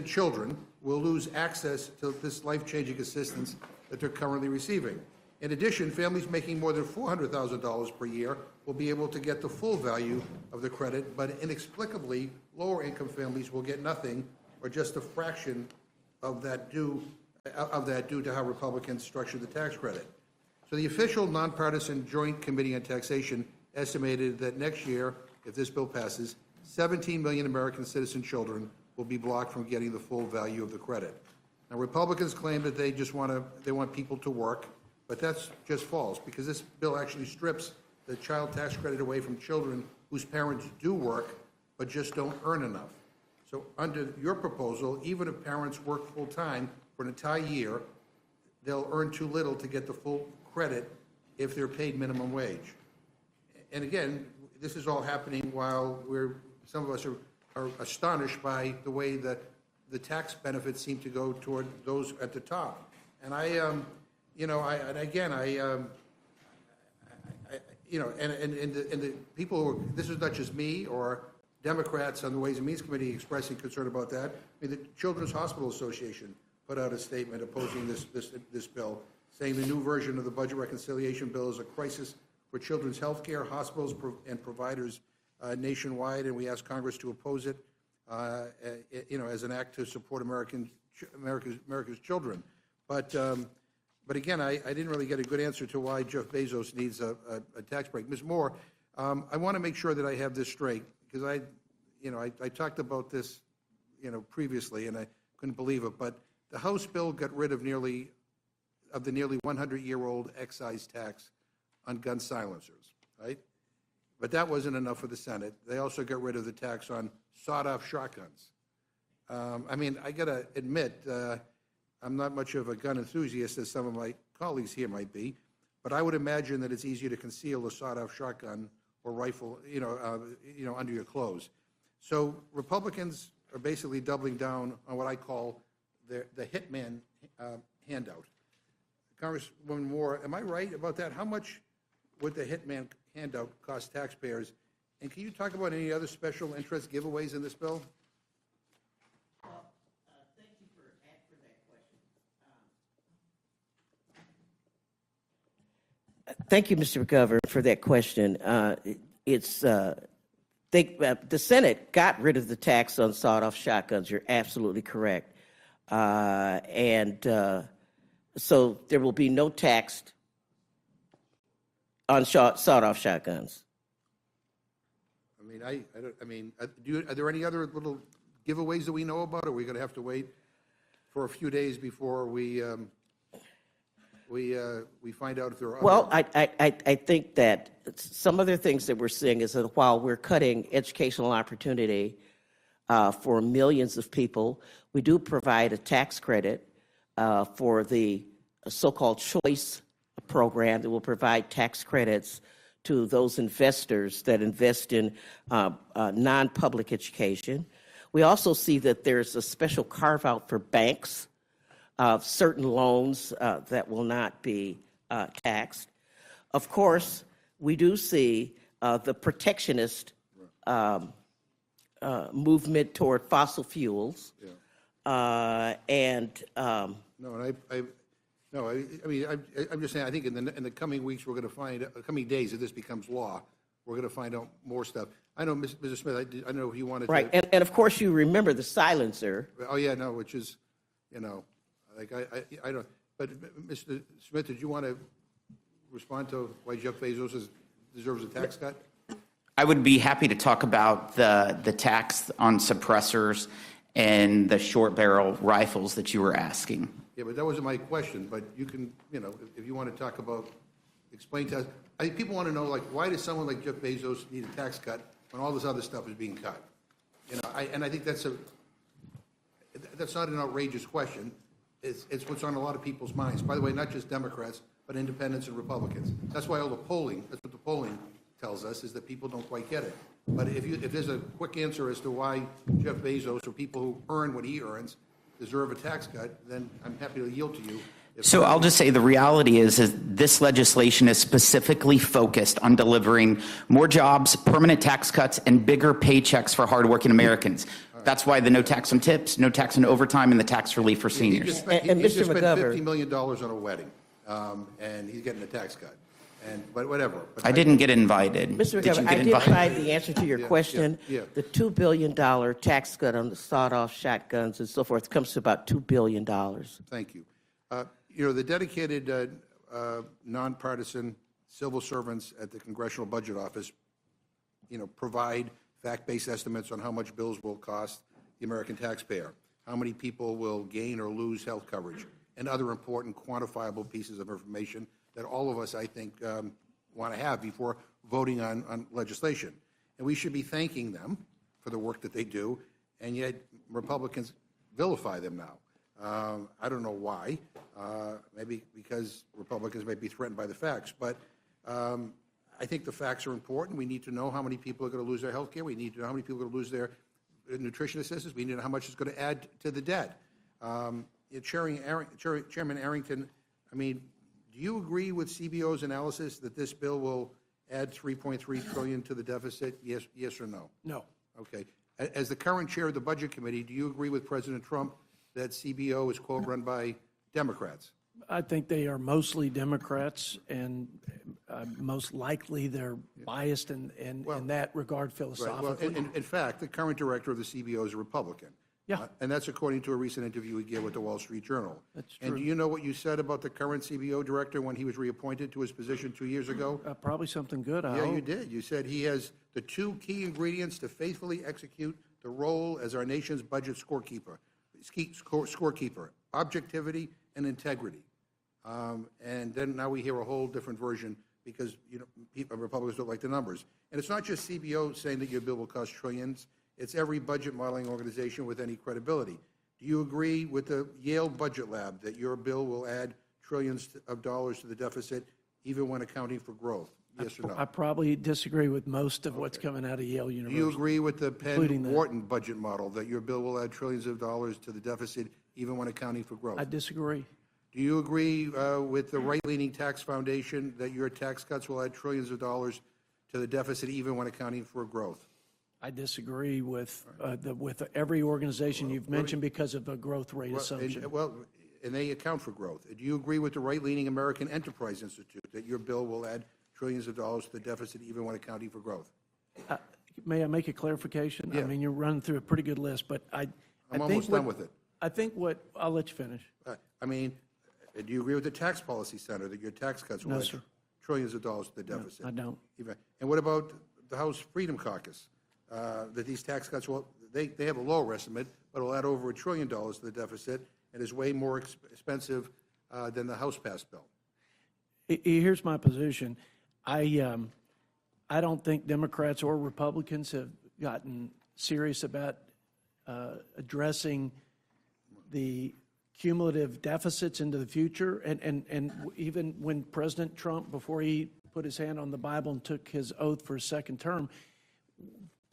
children will lose access to this life-changing assistance that they're currently receiving. In addition, families making more than $400,000 per year will be able to get the full value of the credit, but inexplicably, lower-income families will get nothing or just a fraction of that due to how Republicans structured the tax credit. So the official nonpartisan Joint Committee on Taxation estimated that next year, if this bill passes, 17 million American citizen children will be blocked from getting the full value of the credit. Now, Republicans claim that they want people to work, but that's just false because this bill actually strips the child tax credit away from children whose parents do work but just don't earn enough. So under your proposal, even if parents work full-time for an entire year, they'll earn too little to get the full credit if they're paid minimum wage. And again, this is all happening while some of us are astonished by the way that the tax benefits seem to go toward those at the top. And and the people who this is not just me or Democrats on the Ways and Means Committee expressing concern about that. I mean, the Children's Hospital Association put out a statement opposing this bill, saying the new version of the budget reconciliation bill is a crisis for children's health care, hospitals, and providers nationwide, and we ask Congress to oppose it, as an act to support America's children. But again, I didn't really get a good answer to why Jeff Bezos needs a tax break. Ms. Moore, I want to make sure that I have this straight, because I talked about this, previously, and I couldn't believe it, but the House bill got rid of the nearly 100-year-old excise tax on gun silencers, right? But that wasn't enough for the Senate. They also got rid of the tax on sawed-off shotguns. I got to admit, I'm not much of a gun enthusiast, as some of my colleagues here might be, but I would imagine that it's easier to conceal a sawed-off shotgun or rifle, under your clothes. So Republicans are basically doubling down on what I call the hitman handout. Congresswoman Moore, am I right about that? How much would the hitman handout cost taxpayers? And can you talk about any other special interest giveaways in this bill? Thank you for that question. Thank you, Mr. McGovern, for that question. The Senate got rid of the tax on sawed-off shotguns. You're absolutely correct. So there will be no tax on sawed-off shotguns. Are there any other little giveaways that we know about, or are we going to have to wait for a few days before we find out if there are other? Well, I think that some other things that we're seeing is that while we're cutting educational opportunity for millions of people, we do provide a tax credit for the so-called choice program that will provide tax credits to those investors that invest in non-public education. We also see that there's a special carve-out for banks of certain loans that will not be taxed. Of course, we do see the protectionist movement toward fossil fuels. I'm just saying, I think in the coming weeks, we're going to find, coming days, if this becomes law, we're going to find out more stuff. I know, Mr. Smith, I know you wanted right. to. And of course, you remember the silencer. Oh, yeah, no, which is, I don't, but Mr. Smith, did you want to respond to why Jeff Bezos deserves a tax cut? I would be happy to talk about the tax on suppressors and the short barrel rifles that you were asking. Yeah, but that wasn't my question, but you can, if you want to talk about, explain to us. I think people want to know, why does someone like Jeff Bezos need a tax cut when all this other stuff is being cut? And I think that's not an outrageous question. It's what's on a lot of people's minds. By the way, not just Democrats, but independents and Republicans. That's why that's what the polling tells us, is that people don't quite get it. But if there's a quick answer as to why Jeff Bezos or people who earn what he earns deserve a tax cut, then I'm happy to yield to you. So I'll just say the reality is this legislation is specifically focused on delivering more jobs, permanent tax cuts, and bigger paychecks for hardworking Americans. That's why the no tax on tips, no tax on overtime, and the tax relief for seniors. He just spent $50 million on a wedding, and he's getting a tax cut. But whatever. But I didn't get invited. Mr. Did you McGovern, get I did invited? provide the answer to your question. yeah. The $2 billion tax cut on the sawed-off shotguns and so forth comes to about $2 billion. Thank you. The dedicated, nonpartisan civil servants at the Congressional Budget Office, provide fact-based estimates on how much bills will cost the American taxpayer, how many people will gain or lose health coverage, and other important quantifiable pieces of information that all of us, I think, want to have before voting on legislation. And we should be thanking them for the work that they do, and yet Republicans vilify them now. I don't know why. Maybe because Republicans may be threatened by the facts, but I think the facts are important. We need to know how many people are going to lose their health care. We need to know how many people are going to lose their nutrition assistance. We need to know how much it's going to add to the debt. Chairman Arrington, I mean, do you agree with CBO's analysis that this bill will add $3.3 trillion to the deficit? Yes or no? No. Okay. As the current chair of the Budget Committee, do you agree with President Trump that CBO is, quote, run by Democrats? I think they are mostly Democrats, and most likely they're biased in that regard Right. philosophically. Well, in fact, the current director of the CBO is a Republican. Yeah. And that's according to a recent interview he gave with the Wall Street Journal. That's And true. do you know what you said about the current CBO director when he was reappointed to his position 2 years ago? Probably something good, I Yeah, hope. you did. You said he has the two key ingredients to faithfully execute the role as our nation's budget scorekeeper, objectivity and integrity. And then now we hear a whole different version because, Republicans don't like the numbers. And it's not just CBO saying that your bill will cost trillions. It's every budget modeling organization with any credibility. Do you agree with the Yale Budget Lab that your bill will add trillions of dollars to the deficit, even when accounting for growth? Yes or no? I probably disagree with most of what's coming out of Yale Do University. you agree with the including that. Penn-Wharton budget model that your bill will add trillions of dollars to the deficit, even when accounting for growth? I disagree. Do you agree with the right-leaning tax foundation that your tax cuts will add trillions of dollars to the deficit, even when accounting for growth? I disagree with every organization you've mentioned because of a growth rate assumption. And they account for growth. Do you agree with the right-leaning American Enterprise Institute that your bill will add trillions of dollars to the deficit, even when accounting for growth? May I make a clarification? Yeah. I mean, you're running through a pretty good list, but I I'm think almost done with it. I think I'll let you finish. I mean, do you agree with the Tax Policy Center that your tax cuts will No, add sir. trillions of dollars to the deficit? I don't. And what about the House Freedom Caucus? That these tax cuts will, they have a lower estimate, but will add over $1 trillion to the deficit and is way more expensive than the House passed bill. Here's my position. I don't think Democrats or Republicans have gotten serious about addressing the cumulative deficits into the future. And even when President Trump, before he put his hand on the Bible and took his oath for a second term,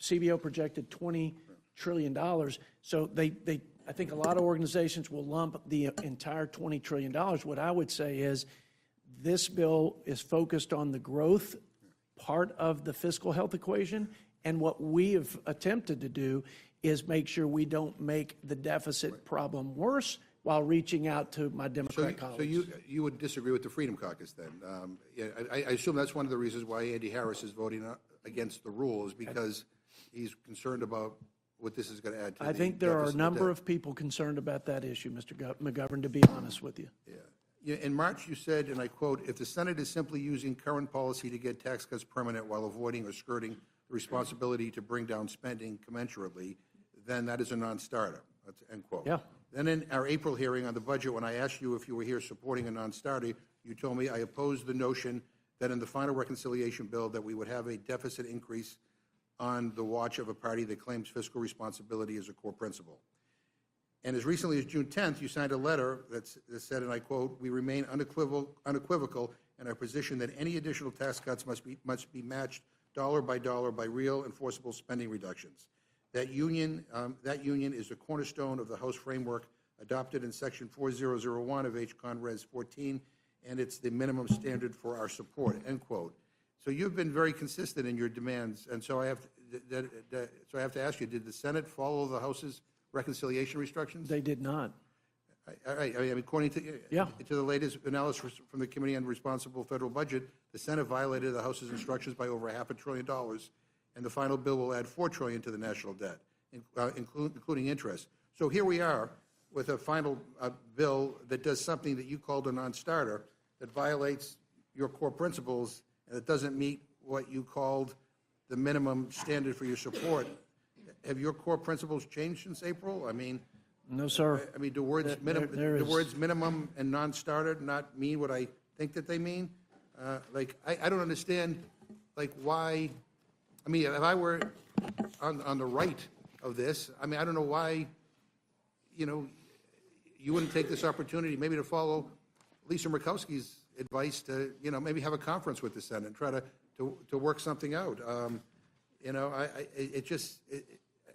CBO projected $20 trillion. So I think a lot of organizations will lump the entire $20 trillion. What I would say is this bill is focused on the growth part of the fiscal health equation. And what we have attempted to do is make sure we don't make the deficit problem worse while reaching out to my Democrat colleagues. So you would disagree with the Freedom Caucus then? I assume that's one of the reasons why Andy Harris is voting against the rule is because he's concerned about what this is going to add to the deficit. I think there are a number of people concerned about that issue, Mr. McGovern, to be honest with you. Yeah. In March, you said, and I quote, if the Senate is simply using current policy to get tax cuts permanent while avoiding or skirting the responsibility to bring down spending commensurately, then that is a non-starter. That's end quote. Yeah. Then in our April hearing on the budget, when I asked you if you were here supporting a non-starter, you told me I opposed the notion that in the final reconciliation bill that we would have a deficit increase on the watch of a party that claims fiscal responsibility as a core principle. And as recently as June 10th, you signed a letter that said, and I quote, we remain unequivocal in our position that any additional tax cuts must be matched dollar by real enforceable spending reductions. That union is the cornerstone of the House framework adopted in Section 4001 of H-Con Res 14, and it's the minimum standard for our support, end quote. So you've been very consistent in your demands, and so I have to ask you, did the Senate follow the House's reconciliation restrictions? They did not. All right. I mean, according to the latest analysis from the Committee on Responsible Federal Budget, the Senate violated the House's instructions by over $500 billion, and the final bill will add $4 trillion to the national debt, including interest. So here we are with a final bill that does something that you called a non-starter, that violates your core principles, and it doesn't meet what you called the minimum standard for your support. Have your core principles changed since April? I mean, No, sir. I mean, do words minimum and non-starter not mean what I think that they mean? I don't understand, why. I mean, if I were on the right of this, I mean, I don't know why, you wouldn't take this opportunity maybe to follow Lisa Murkowski's advice to, maybe have a conference with the Senate and try to work something out.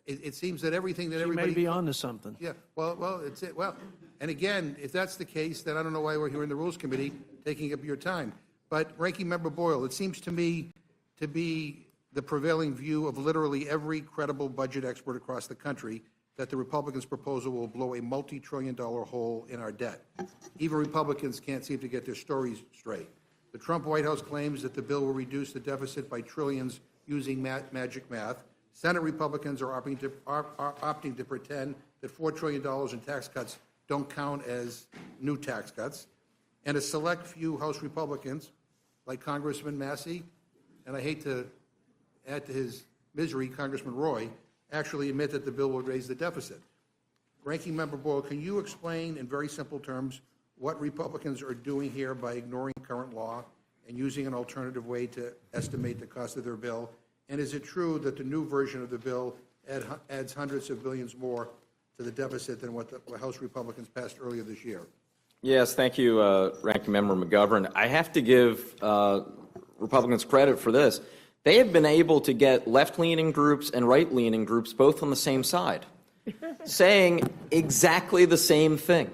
it seems that everything that You everybody. may be onto something. Yeah, well, it's it. Well, and again, if that's the case, then I don't know why we're here in the Rules Committee taking up your time. But Ranking Member Boyle, it seems to me to be the prevailing view of literally every credible budget expert across the country that the Republicans' proposal will blow a multi-trillion-dollar hole in our debt. Even Republicans can't seem to get their stories straight. The Trump White House claims that the bill will reduce the deficit by trillions using magic math. Senate Republicans are opting to pretend that $4 trillion in tax cuts don't count as new tax cuts. And a select few House Republicans, like Congressman Massey, and I hate to add to his misery, Congressman Roy, actually admit that the bill will raise the deficit. Ranking Member Boyle, can you explain in very simple terms what Republicans are doing here by ignoring current law and using an alternative way to estimate the cost of their bill? And is it true that the new version of the bill adds hundreds of billions more to the deficit than what the House Republicans passed earlier this year? Yes, thank you, Ranking Member McGovern. I have to give Republicans credit for this. They have been able to get left-leaning groups and right-leaning groups both on the same side, saying exactly the same thing,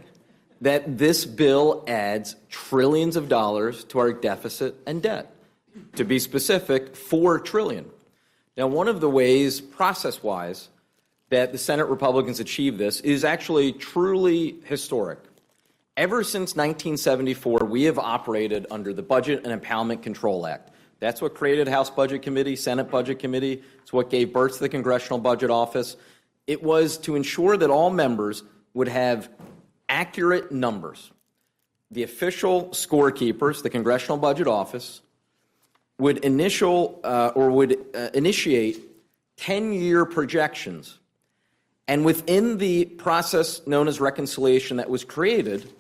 that this bill adds trillions of dollars to our deficit and debt. To be specific, $4 trillion. Now, one of the ways, process-wise, that the Senate Republicans achieve this is actually truly historic. Ever since 1974, we have operated under the Budget and Impoundment Control Act. That's what created House Budget Committee, Senate Budget Committee. It's what gave birth to the Congressional Budget Office. It was to ensure that all members would have accurate numbers. The official scorekeepers, the Congressional Budget Office, would initiate 10-year projections. And within the process known as reconciliation that was created,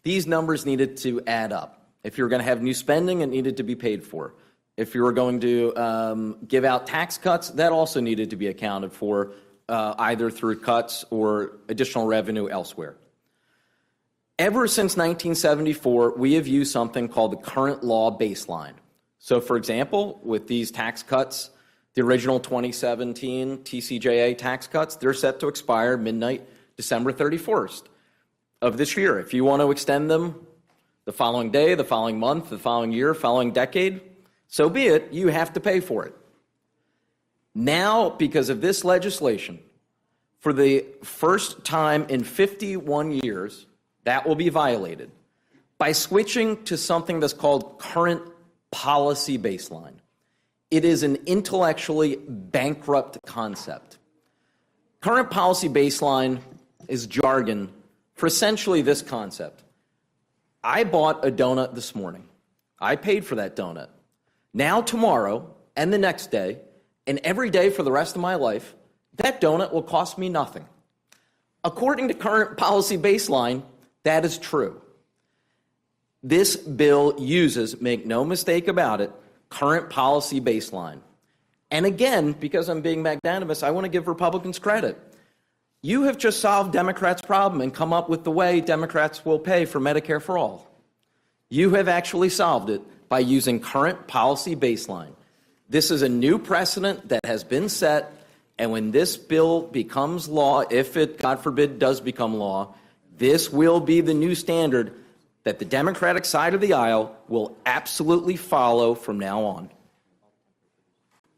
these numbers needed to add up. If you were going to have new spending, it needed to be paid for. If you were going to give out tax cuts, that also needed to be accounted for, either through cuts or additional revenue elsewhere. Ever since 1974, we have used something called the current law baseline. So, for example, with these tax cuts, the original 2017 TCJA tax cuts, they're set to expire midnight December 31st of this year. If you want to extend them the following day, the following month, the following year, following decade, so be it, you have to pay for it. Now, because of this legislation, for the first time in 51 years, that will be violated by switching to something that's called current policy baseline. It is an intellectually bankrupt concept. Current policy baseline is jargon for essentially this concept. I bought a donut this morning. I paid for that donut. Now, tomorrow, and the next day, and every day for the rest of my life, that donut will cost me nothing. According to current policy baseline, that is true. This bill uses, make no mistake about it, current policy baseline. And again, because I'm being magnanimous, I want to give Republicans credit. You have just solved Democrats' problem and come up with the way Democrats will pay for Medicare for all. You have actually solved it by using current policy baseline. This is a new precedent that has been set, and when this bill becomes law, if it, God forbid, does become law, this will be the new standard that the Democratic side of the aisle will absolutely follow from now on.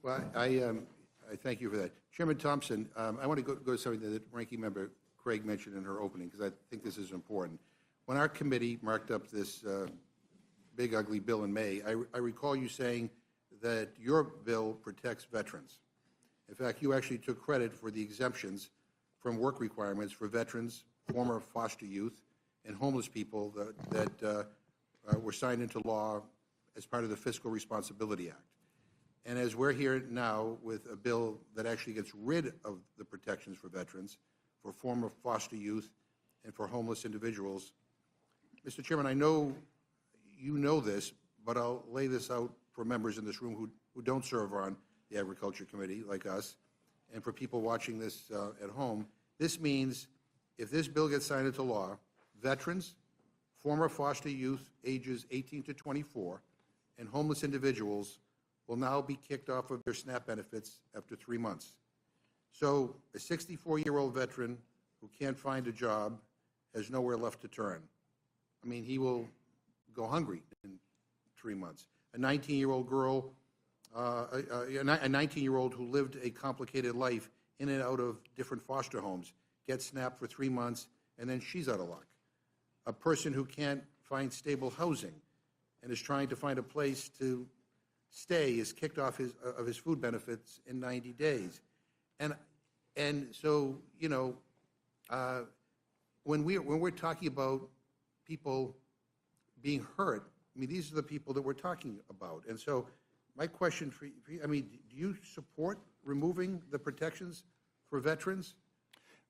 Well, I thank you for that. Chairman Thompson, I want to go to something that Ranking Member Craig mentioned in her opening, because I think this is important. When our committee marked up this big, ugly bill in May, I recall you saying that your bill protects veterans. In fact, you actually took credit for the exemptions from work requirements for veterans, former foster youth, and homeless people that were signed into law as part of the Fiscal Responsibility Act. And as we're here now with a bill that actually gets rid of the protections for veterans, for former foster youth, and for homeless individuals, Mr. Chairman, I know you know this, but I'll lay this out for members in this room who don't serve on the Agriculture Committee, like us, and for people watching this at home. This means if this bill gets signed into law, veterans, former foster youth ages 18 to 24, and homeless individuals will now be kicked off of their SNAP benefits after 3 months. So a 64-year-old veteran who can't find a job has nowhere left to turn. I mean, he will go hungry in 3 months. A 19-year-old girl, a 19-year-old who lived a complicated life in and out of different foster homes gets SNAP for 3 months, and then she's out of luck. A person who can't find stable housing and is trying to find a place to stay is kicked off of his food benefits in 90 days. And so, you know, when we're talking about people being hurt, I mean, these are the people that we're talking about. And so my question for you, I mean, do you support removing the protections for veterans?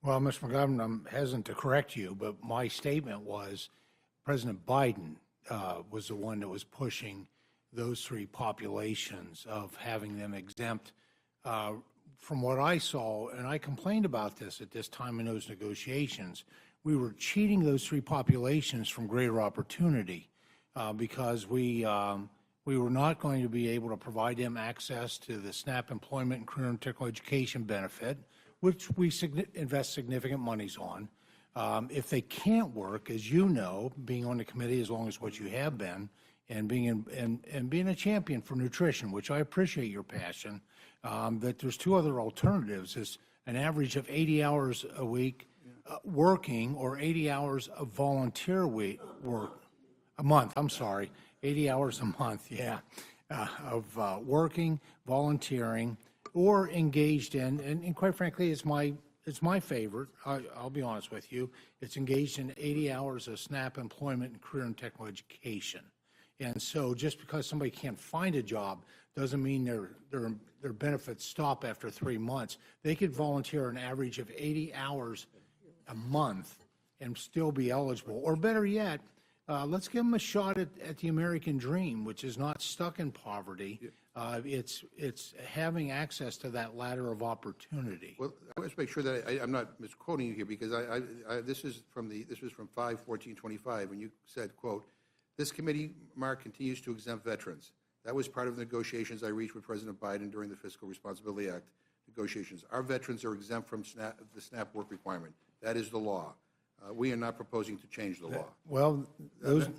Well, Mr. McGovern, I'm hesitant to correct you, but my statement was President Biden was the one that was pushing those three populations of having them exempt. From what I saw, and I complained about this at this time in those negotiations, we were cheating those three populations from greater opportunity because we were not going to be able to provide them access to the SNAP employment and career and technical education benefit, which we invest significant monies on. If they can't work, as you know, being on the committee as long as what you have been, and being a champion for nutrition, which I appreciate your passion, that there's two other alternatives: is an average of 80 hours a week working, or 80 hours of volunteer work a month. I'm sorry, 80 hours a month, yeah, of working, volunteering, or engaged in, and quite frankly, it's my favorite. I'll be honest with you. It's engaged in 80 hours of SNAP employment and career and technical education. And so just because somebody can't find a job doesn't mean their benefits stop after 3 months. They could volunteer an average of 80 hours a month and still be eligible. Or better yet, let's give them a shot at the American dream, which is not stuck in poverty. It's having access to that ladder of opportunity. Well, I want to make sure that I'm not misquoting you here, because this was from 5/14/25, when you said, quote, "This committee, Mark, continues to exempt veterans. That was part of the negotiations I reached with President Biden during the Fiscal Responsibility Act negotiations. Our veterans are exempt from the SNAP work requirement. That is the law. We are not proposing to change the law." Well, those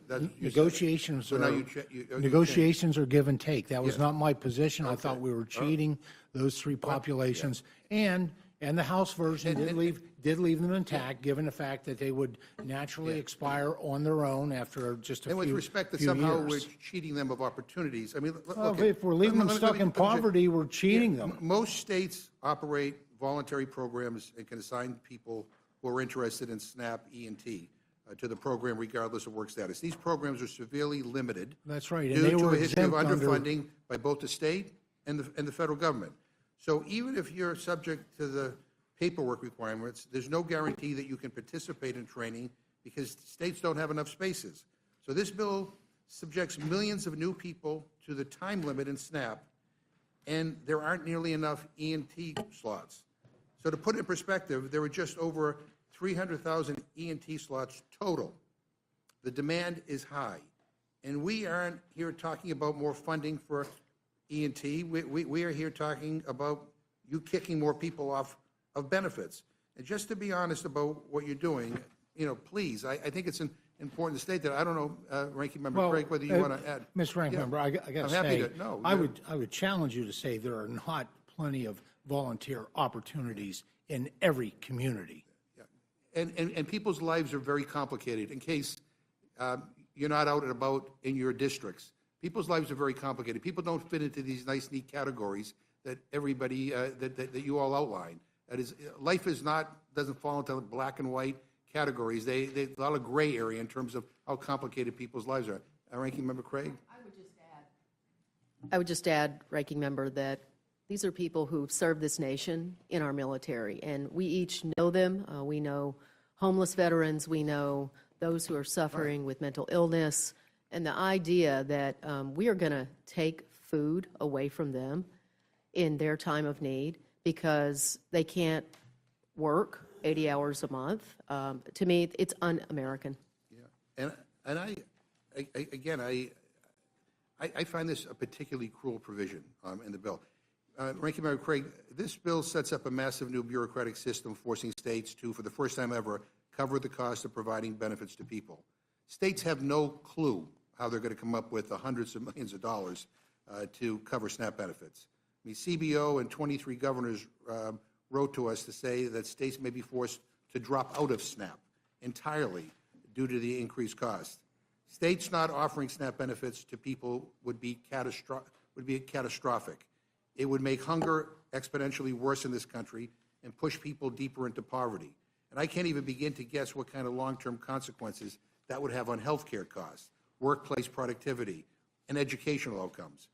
negotiations So now negotiations are give and take. That was not my position. I thought we were cheating those three populations. And the House version did leave them intact, given the fact that they would naturally expire on their own after just a few And with respect to few somehow years. we're cheating them of opportunities, I mean, Well, if we're leaving them stuck in poverty, we're cheating them. Most states operate voluntary programs and can assign people who are interested in SNAP E&T to the program regardless of work status. These programs are severely limited. That's right, and Due they to were a history of exempt under- underfunding by both the state and the federal government. So even if you're subject to the paperwork requirements, there's no guarantee that you can participate in training because states don't have enough spaces. So this bill subjects millions of new people to the time limit in SNAP, and there aren't nearly enough E&T slots. So to put it in perspective, there are just over 300,000 E&T slots total. The demand is high. And we aren't here talking about more funding for E&T. We are here talking about you kicking more people off of benefits. And just to be honest about what you're doing, you know, please, I think it's important to state that. I don't know, Ranking Member Craig, whether you want to add. Mr. Ranking Member, I got to I'm say, happy to. No, I would challenge you to say there are not plenty of volunteer opportunities in every community. And people's lives are very complicated. In case you're not out and about in your districts, people's lives are very complicated. People don't fit into these nice, neat categories that everybody that you all outline. That is, life doesn't fall into black and white categories. There's a lot of gray area in terms of how complicated people's lives are. Ranking Member Craig? I would just add, Ranking Member, that these are people who serve this nation in our military, and we each know them. We know homeless veterans. We know those who are suffering with mental illness. And the idea that we are going to take food away from them in their time of need because they can't work 80 hours a month, to me, it's un-American. Yeah, and I find this a particularly cruel provision in the bill. Ranking Member Craig, this bill sets up a massive new bureaucratic system forcing states to, for the first time ever, cover the cost of providing benefits to people. States have no clue how they're going to come up with the hundreds of millions of dollars to cover SNAP benefits. I mean, CBO and 23 governors wrote to us to say that states may be forced to drop out of SNAP entirely due to the increased cost. States not offering SNAP benefits to people would be catastrophic. It would make hunger exponentially worse in this country and push people deeper into poverty. And I can't even begin to guess what kind of long-term consequences that would have on health care costs, workplace productivity, and educational outcomes.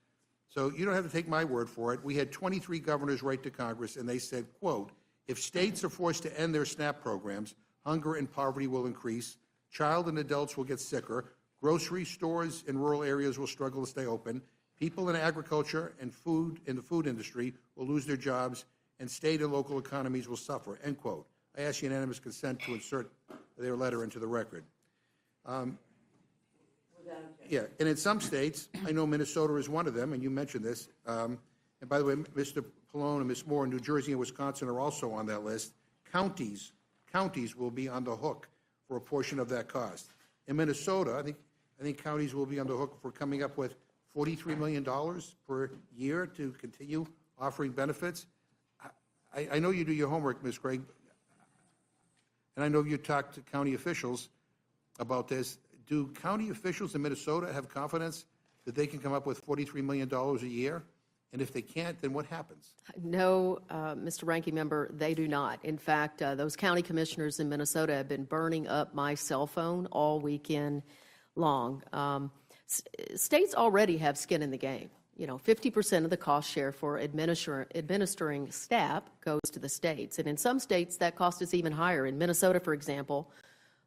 So you don't have to take my word for it. We had 23 governors write to Congress, and they said, quote, if states are forced to end their SNAP programs, hunger and poverty will increase, child and adults will get sicker, grocery stores in rural areas will struggle to stay open, people in agriculture and the food industry will lose their jobs, and state and local economies will suffer, end quote. I ask unanimous consent to insert their letter into the record. Yeah, and in some states, I know Minnesota is one of them, and you mentioned this. And by the way, Mr. Pallone and Ms. Moore in New Jersey and Wisconsin are also on that list. Counties will be on the hook for a portion of that cost. In Minnesota, I think counties will be on the hook for coming up with $43 million per year to continue offering benefits. I know you do your homework, Ms. Craig, and I know you talked to county officials about this. Do county officials in Minnesota have confidence that they can come up with $43 million a year? And if they can't, then what happens? No, Mr. Ranking Member, they do not. In fact, those county commissioners in Minnesota have been burning up my cell phone all weekend long. States already have skin in the game. You know, 50% of the cost share for administering SNAP goes to the states. And in some states, that cost is even higher. In Minnesota, for example,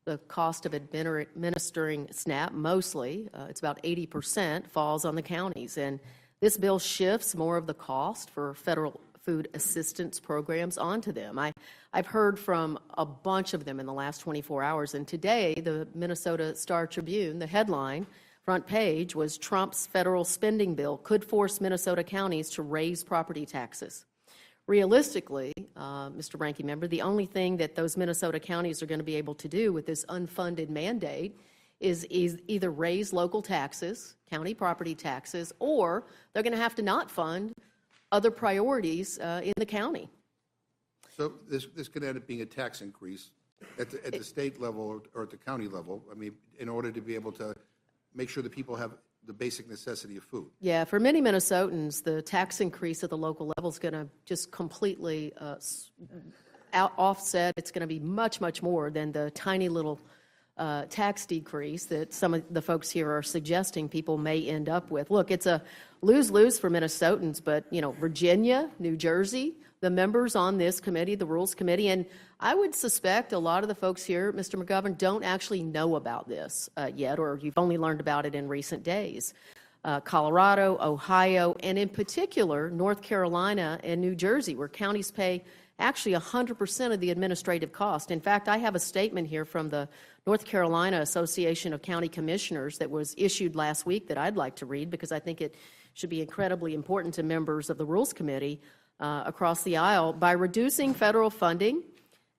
the cost of administering SNAP, mostly, it's about 80%, falls on the counties. And this bill shifts more of the cost for federal food assistance programs onto them. I've heard from a bunch of them in the last 24 hours. And today, the Minnesota Star Tribune, the headline, front page, was Trump's federal spending bill could force Minnesota counties to raise property taxes. Realistically, Mr. Ranking Member, the only thing that those Minnesota counties are going to be able to do with this unfunded mandate is either raise local taxes, county property taxes, or they're going to have to not fund other priorities in the county. So this could end up being a tax increase at the state level or at the county level, I mean, in order to be able to make sure that people have the basic necessity of food. Yeah, for many Minnesotans, the tax increase at the local level is going to just completely offset. It's going to be much, much more than the tiny little tax decrease that some of the folks here are suggesting people may end up with. Look, it's a lose-lose for Minnesotans, but, you know, Virginia, New Jersey, the members on this committee, the Rules Committee, and I would suspect a lot of the folks here, Mr. McGovern, don't actually know about this yet, or you've only learned about it in recent days. Colorado, Ohio, and in particular, North Carolina and New Jersey, where counties pay actually 100% of the administrative cost. In fact, I have a statement here from the North Carolina Association of County Commissioners that was issued last week that I'd like to read because I think it should be incredibly important to members of the Rules Committee across the aisle. By reducing federal funding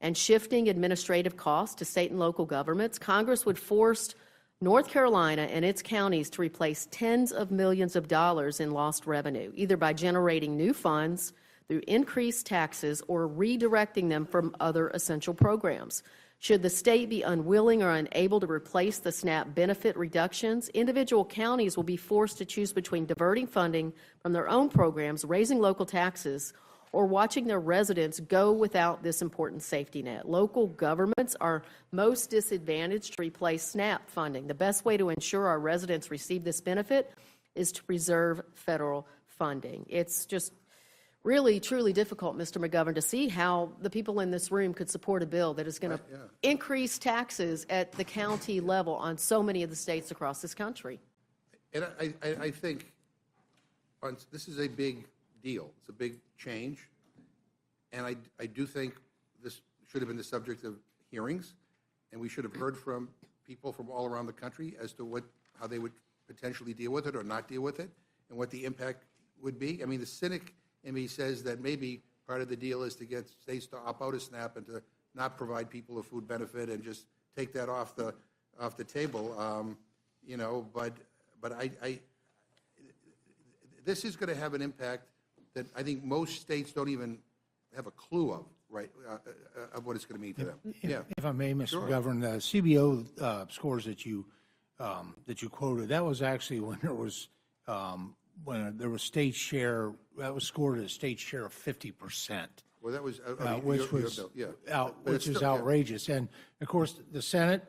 and shifting administrative costs to state and local governments, Congress would force North Carolina and its counties to replace tens of millions of dollars in lost revenue, either by generating new funds through increased taxes or redirecting them from other essential programs. Should the state be unwilling or unable to replace the SNAP benefit reductions, individual counties will be forced to choose between diverting funding from their own programs, raising local taxes, or watching their residents go without this important safety net. Local governments are most disadvantaged to replace SNAP funding. The best way to ensure our residents receive this benefit is to preserve federal funding. It's just really, truly difficult, Mr. McGovern, to see how the people in this room could support a bill that is going to increase taxes at the county level on so many of the states across this country. And I think this is a big deal. It's a big change. And I do think this should have been the subject of hearings, and we should have heard from people from all around the country as to how they would potentially deal with it or not deal with it, and what the impact would be. I mean, the cynic and he says that maybe part of the deal is to get states to opt out of SNAP and to not provide people a food benefit and just take that off the table. You know, but this is going to have an impact that I think most states don't even have a clue of, right, of what it's going to mean to them. Yeah. If I may, Mr. Sure. McGovern, the CBO scores that you quoted, that was actually when there was state share, that was scored at a state share of 50%. Well, that was Which was which is outrageous. And of course, the Senate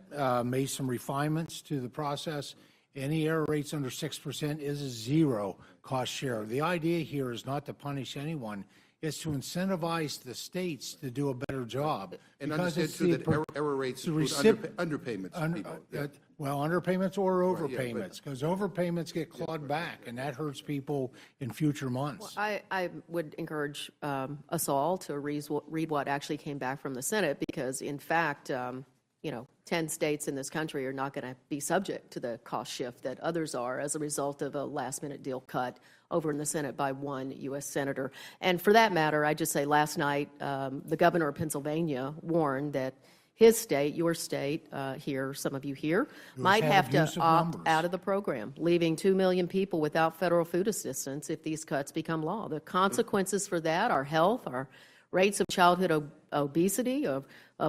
made some refinements to the process. Any error rates under 6% is a zero cost share. The idea here is not to punish anyone. It's to incentivize the states to do a better job. And Because understand, it's too, that error rates the include underpayments to people. Yeah. well, underpayments or Right, yeah, overpayments, because overpayments get clawed back, and that hurts people in future months. I would encourage us all to read what actually came back from the Senate, because in fact, 10 states in this country are not going to be subject to the cost shift that others are as a result of a last-minute deal cut over in the Senate by one U.S. senator. And for that matter, I just say last night, the governor of Pennsylvania warned that his state, your state here, some of you here, might have to opt out of the program, leaving 2 million people without federal food assistance if these cuts become law. The consequences for that are health, our rates of childhood obesity, of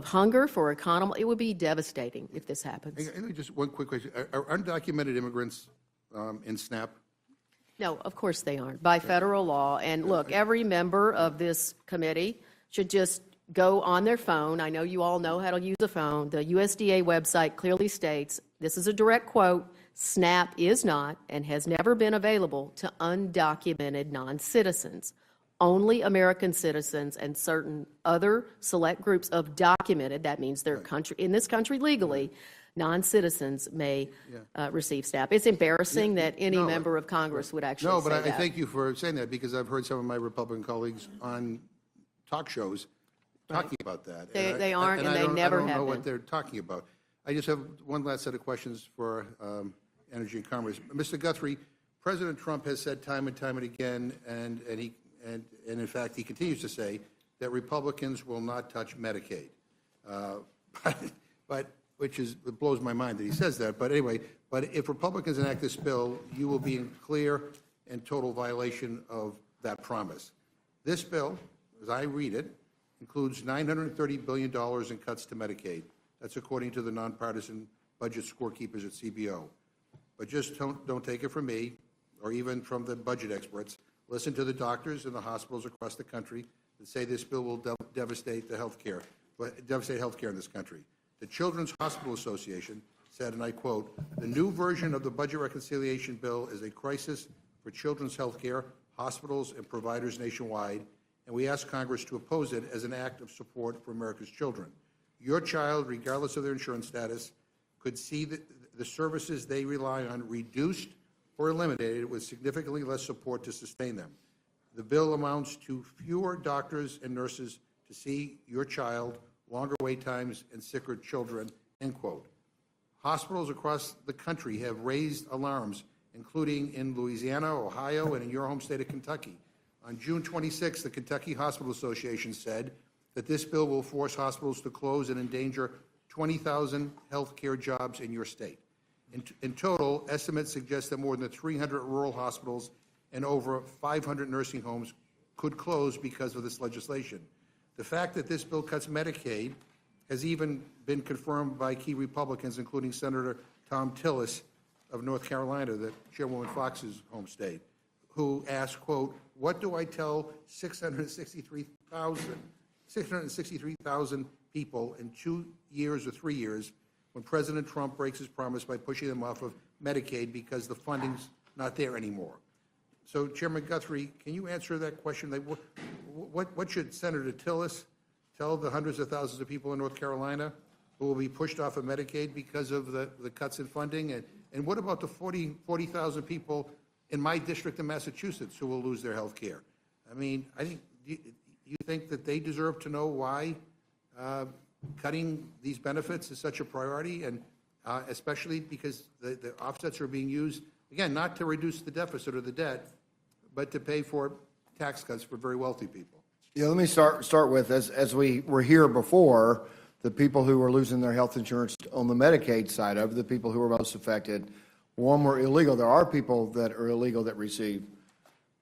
hunger for economy. It would be devastating if this happens. Hey, just one quick question. Are undocumented immigrants in SNAP? No, of course they aren't, by federal law. And look, every member of this committee should just go on their phone. I know you all know how to use a phone. The USDA website clearly states, this is a direct quote, SNAP is not and has never been available to undocumented non-citizens. Only American citizens and certain other select groups of documented, that means they're in this country legally, non-citizens may receive SNAP. It's embarrassing that any member of Congress would actually No, but say I thank you for saying that, because I've heard some of my Republican colleagues on talk shows talking about that. They aren't, and they never have I don't know been. what they're talking about. I just have one last set of questions for Energy and Commerce. Mr. Guthrie, President Trump has said time and time and again, and in fact, he continues to say that Republicans will not touch Medicaid. But it blows my mind that he says that. But anyway, if Republicans enact this bill, you will be in clear and total violation of that promise. This bill, as I read it, includes $930 billion in cuts to Medicaid. That's according to the nonpartisan budget scorekeepers at CBO. But just don't take it from me or even from the budget experts. Listen to the doctors and the hospitals across the country that say this bill will devastate healthcare in this country. The Children's Hospital Association said, and I quote, "The new version of the budget reconciliation bill is a crisis for children's health care, hospitals, and providers nationwide, and we ask Congress to oppose it as an act of support for America's children. Your child, regardless of their insurance status, could see the services they rely on reduced or eliminated with significantly less support to sustain them. The bill amounts to fewer doctors and nurses to see your child, longer wait times, and sicker children," end quote. Hospitals across the country have raised alarms, including in Louisiana, Ohio, and in your home state of Kentucky. On June 26, the Kentucky Hospital Association said that this bill will force hospitals to close and endanger 20,000 health care jobs in your state. In total, estimates suggest that more than 300 rural hospitals and over 500 nursing homes could close because of this legislation. The fact that this bill cuts Medicaid has even been confirmed by key Republicans, including Senator Tom Tillis of North Carolina, the Chairwoman Fox's home state, who asked, quote, "What do I tell 663,000 people in 2 years or 3 years when President Trump breaks his promise by pushing them off of Medicaid because the funding's not there anymore?" So, Chairman Guthrie, can you answer that question? What should Senator Tillis tell the hundreds of thousands of people in North Carolina who will be pushed off of Medicaid because of the cuts in funding? And what about the 40,000 people in my district in Massachusetts who will lose their health care? I mean, you think that they deserve to know why cutting these benefits is such a priority, and especially because the offsets are being used, again, not to reduce the deficit or the debt, but to pay for tax cuts for very wealthy people. Yeah, let me start with, as we were here before, the people who were losing their health insurance on the Medicaid side of it, the people who were most affected, one were illegal. There are people that are illegal that receive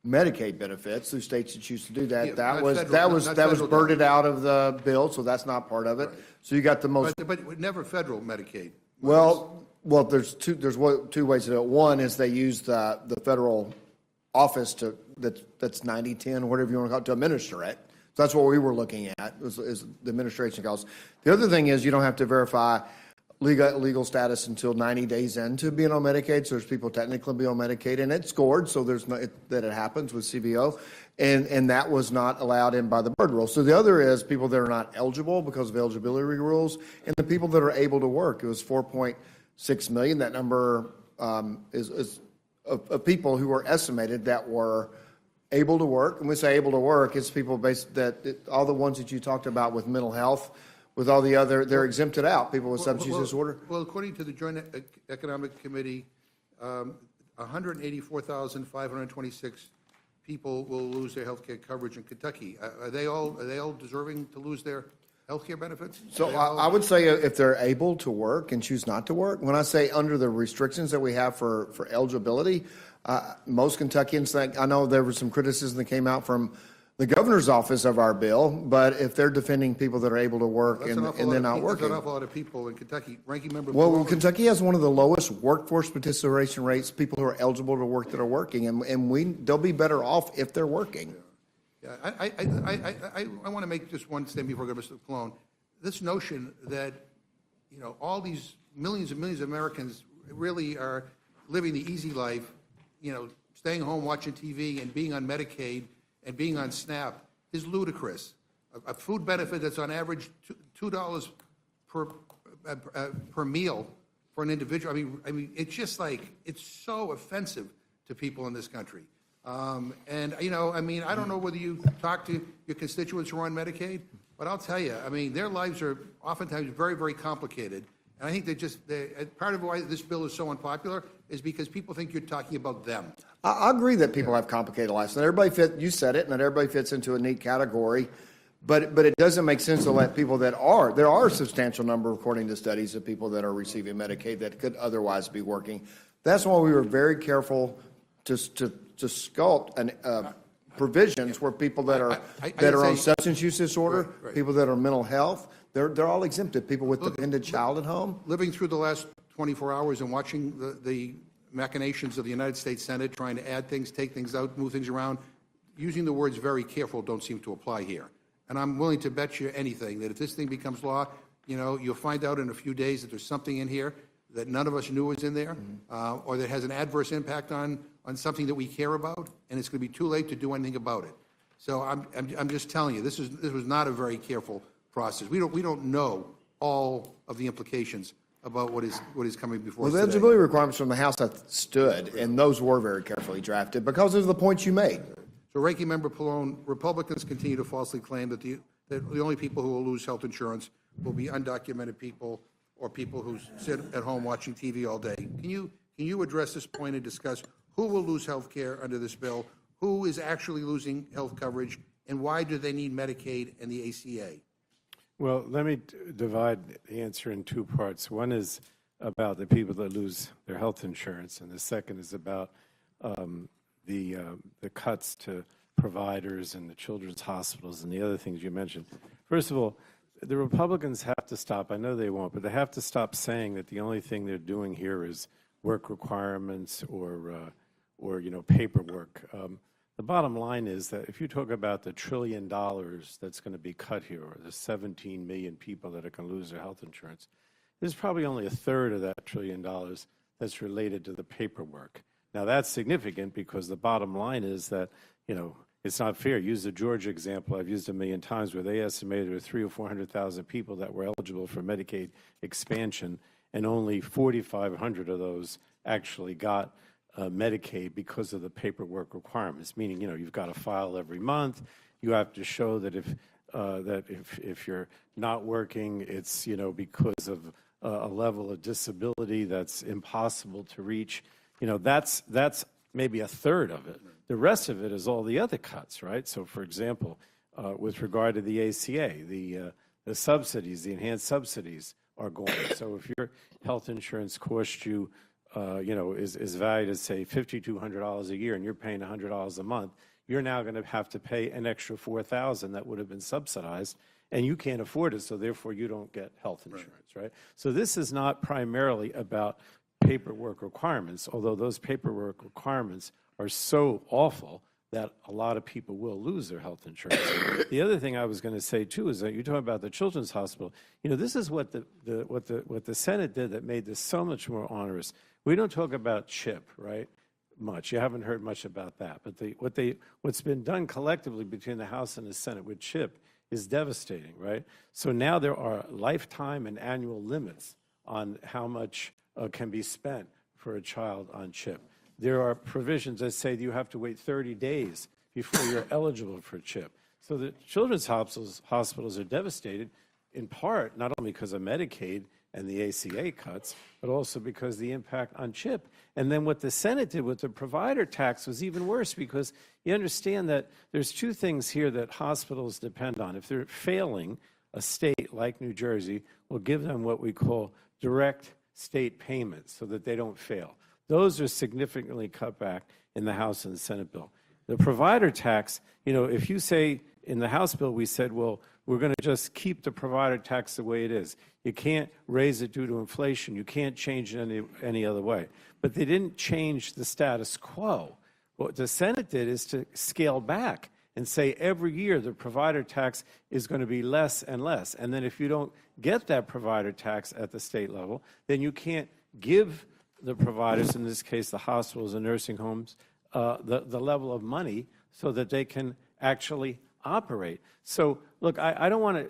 Medicaid benefits through states that choose to do that. Yeah, that not was federal- that not- was not that was federal birded out of the bill, so that's not part of it. So you got the most. But never federal Medicaid. Well, there's two ways to do it. One is they use the federal office that's 90/10, whatever you want to call it, to administer it. So that's what we were looking at, is the administration costs. The other thing is you don't have to verify legal status until 90 days into being on Medicaid. So there's people technically be on Medicaid, and it's scored, so there's no, that it happens with CBO. And that was not allowed in by the Byrd rule. So the other is people that are not eligible because of eligibility rules, and the people that are able to work. It was 4.6 million. That number is of people who were estimated that were able to work. And we say able to work, it's people all the ones that you talked about with mental health, with all the other, they're exempted out, people with substance use disorder. Well, according to the Joint Economic Committee, 184,526 people will lose their health care coverage in Kentucky. Are they all deserving to lose their health care benefits? So I would say if they're able to work and choose not to work, when I say under the restrictions that we have for eligibility, most Kentuckians think, I know there was some criticism that came out from the governor's office of our bill, but if they're defending people that are able to work and they're not working. That's an awful lot of people in Kentucky. Ranking Member. Well, Kentucky has one of the lowest workforce participation rates, people who are eligible to work that are working, and they'll be better off if they're working. Yeah, I want to make just one statement before I go to Mr. Colon. This notion that, all these millions and millions of Americans really are living the easy life, staying home watching TV and being on Medicaid and being on SNAP is ludicrous. A food benefit that's on average $2 per meal for an individual. I mean, it's just it's so offensive to people in this country. And I don't know whether you talk to your constituents who are on Medicaid, but I'll tell you, their lives are oftentimes very, very complicated. And I think part of why this bill is so unpopular is because people think you're talking about them. I agree that people have complicated lives. Not everybody you said it, not everybody fits into a neat category, but it doesn't make sense to let people there are a substantial number, according to studies, of people that are receiving Medicaid that could otherwise be working. That's why we were very careful to sculpt provisions where people that are on substance use disorder, right. people that are mental health, they're all exempted. People with dependent child at home. Living through the last 24 hours and watching the machinations of the United States Senate trying to add things, take things out, move things around, using the words very careful don't seem to apply here. And I'm willing to bet you anything that if this thing becomes law, you'll find out in a few days that there's something in here that none of us knew was in there, or that has an adverse impact on something that we care about, and it's going to be too late to do anything about it. So I'm just telling you, this was not a very careful process. We don't know all of the implications about what is coming before us The today. eligibility requirements from the House that stood, and those were very carefully drafted because of the points you made. So, Ranking Member Pallone, Republicans continue to falsely claim that the only people who will lose health insurance will be undocumented people or people who sit at home watching TV all day. Can you address this point and discuss who will lose health care under this bill, who is actually losing health coverage, and why do they need Medicaid and the ACA? Well, let me divide the answer in two parts. One is about the people that lose their health insurance, and the second is about the cuts to providers and the children's hospitals and the other things you mentioned. First of all, the Republicans have to stop. I know they won't, but they have to stop saying that the only thing they're doing here is work requirements or paperwork. The bottom line is that if you talk about the $1 trillion that's going to be cut here, or the 17 million people that are going to lose their health insurance, there's probably only a third of that $1 trillion that's related to the paperwork. Now, that's significant because the bottom line is that, it's not fair. Use the Georgia example I've used a million times, where they estimated there were 300,000 or 400,000 people that were eligible for Medicaid expansion, and only 4,500 of those actually got Medicaid because of the paperwork requirements, meaning, you've got to file every month. You have to show that if you're not working, it's, because of a level of disability that's impossible to reach. That's maybe a third of it. The rest of it is all the other cuts, right? So, for example, with regard to the ACA, the subsidies, the enhanced subsidies are gone. So if your health insurance costs you, is valued at, say, $5,200 a year and you're paying $100 a month, you're now going to have to pay an extra $4,000 that would have been subsidized, and you can't afford it, so therefore you don't get health insurance, right? So this is not primarily about paperwork requirements, although those paperwork requirements are so awful that a lot of people will lose their health insurance. The other thing I was going to say too is that you're talking about the Children's Hospital. This is what the Senate did that made this so much more onerous. We don't talk about CHIP, right? Much. You haven't heard much about that. But what's been done collectively between the House and the Senate with CHIP is devastating, right? So now there are lifetime and annual limits on how much can be spent for a child on CHIP. There are provisions that say you have to wait 30 days before you're eligible for CHIP. So the children's hospitals are devastated, in part, not only because of Medicaid and the ACA cuts, but also because of the impact on CHIP. And then what the Senate did with the provider tax was even worse, because you understand that there's two things here that hospitals depend on. If they're failing, a state like New Jersey will give them what we call direct state payments so that they don't fail. Those are significantly cut back in the House and the Senate bill. The provider tax, if you say in the House bill, we said, well, we're going to just keep the provider tax the way it is. You can't raise it due to inflation. You can't change it any other way. But they didn't change the status quo. What the Senate did is to scale back and say every year the provider tax is going to be less and less. And then if you don't get that provider tax at the state level, then you can't give the providers, in this case the hospitals and nursing homes, the level of money so that they can actually operate. So, look, I don't want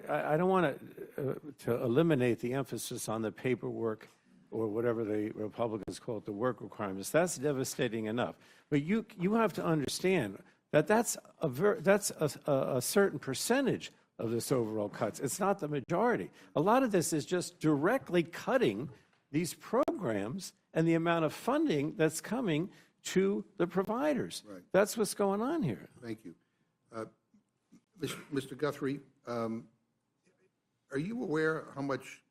to eliminate the emphasis on the paperwork or whatever the Republicans call it, the work requirements. That's devastating enough. But you have to understand that that's a certain percentage of this overall cuts. It's not the majority. A lot of this is just directly cutting these programs and the amount of funding that's coming to the providers. Right. That's what's going on here. Thank you. Mr. Guthrie, are you aware how much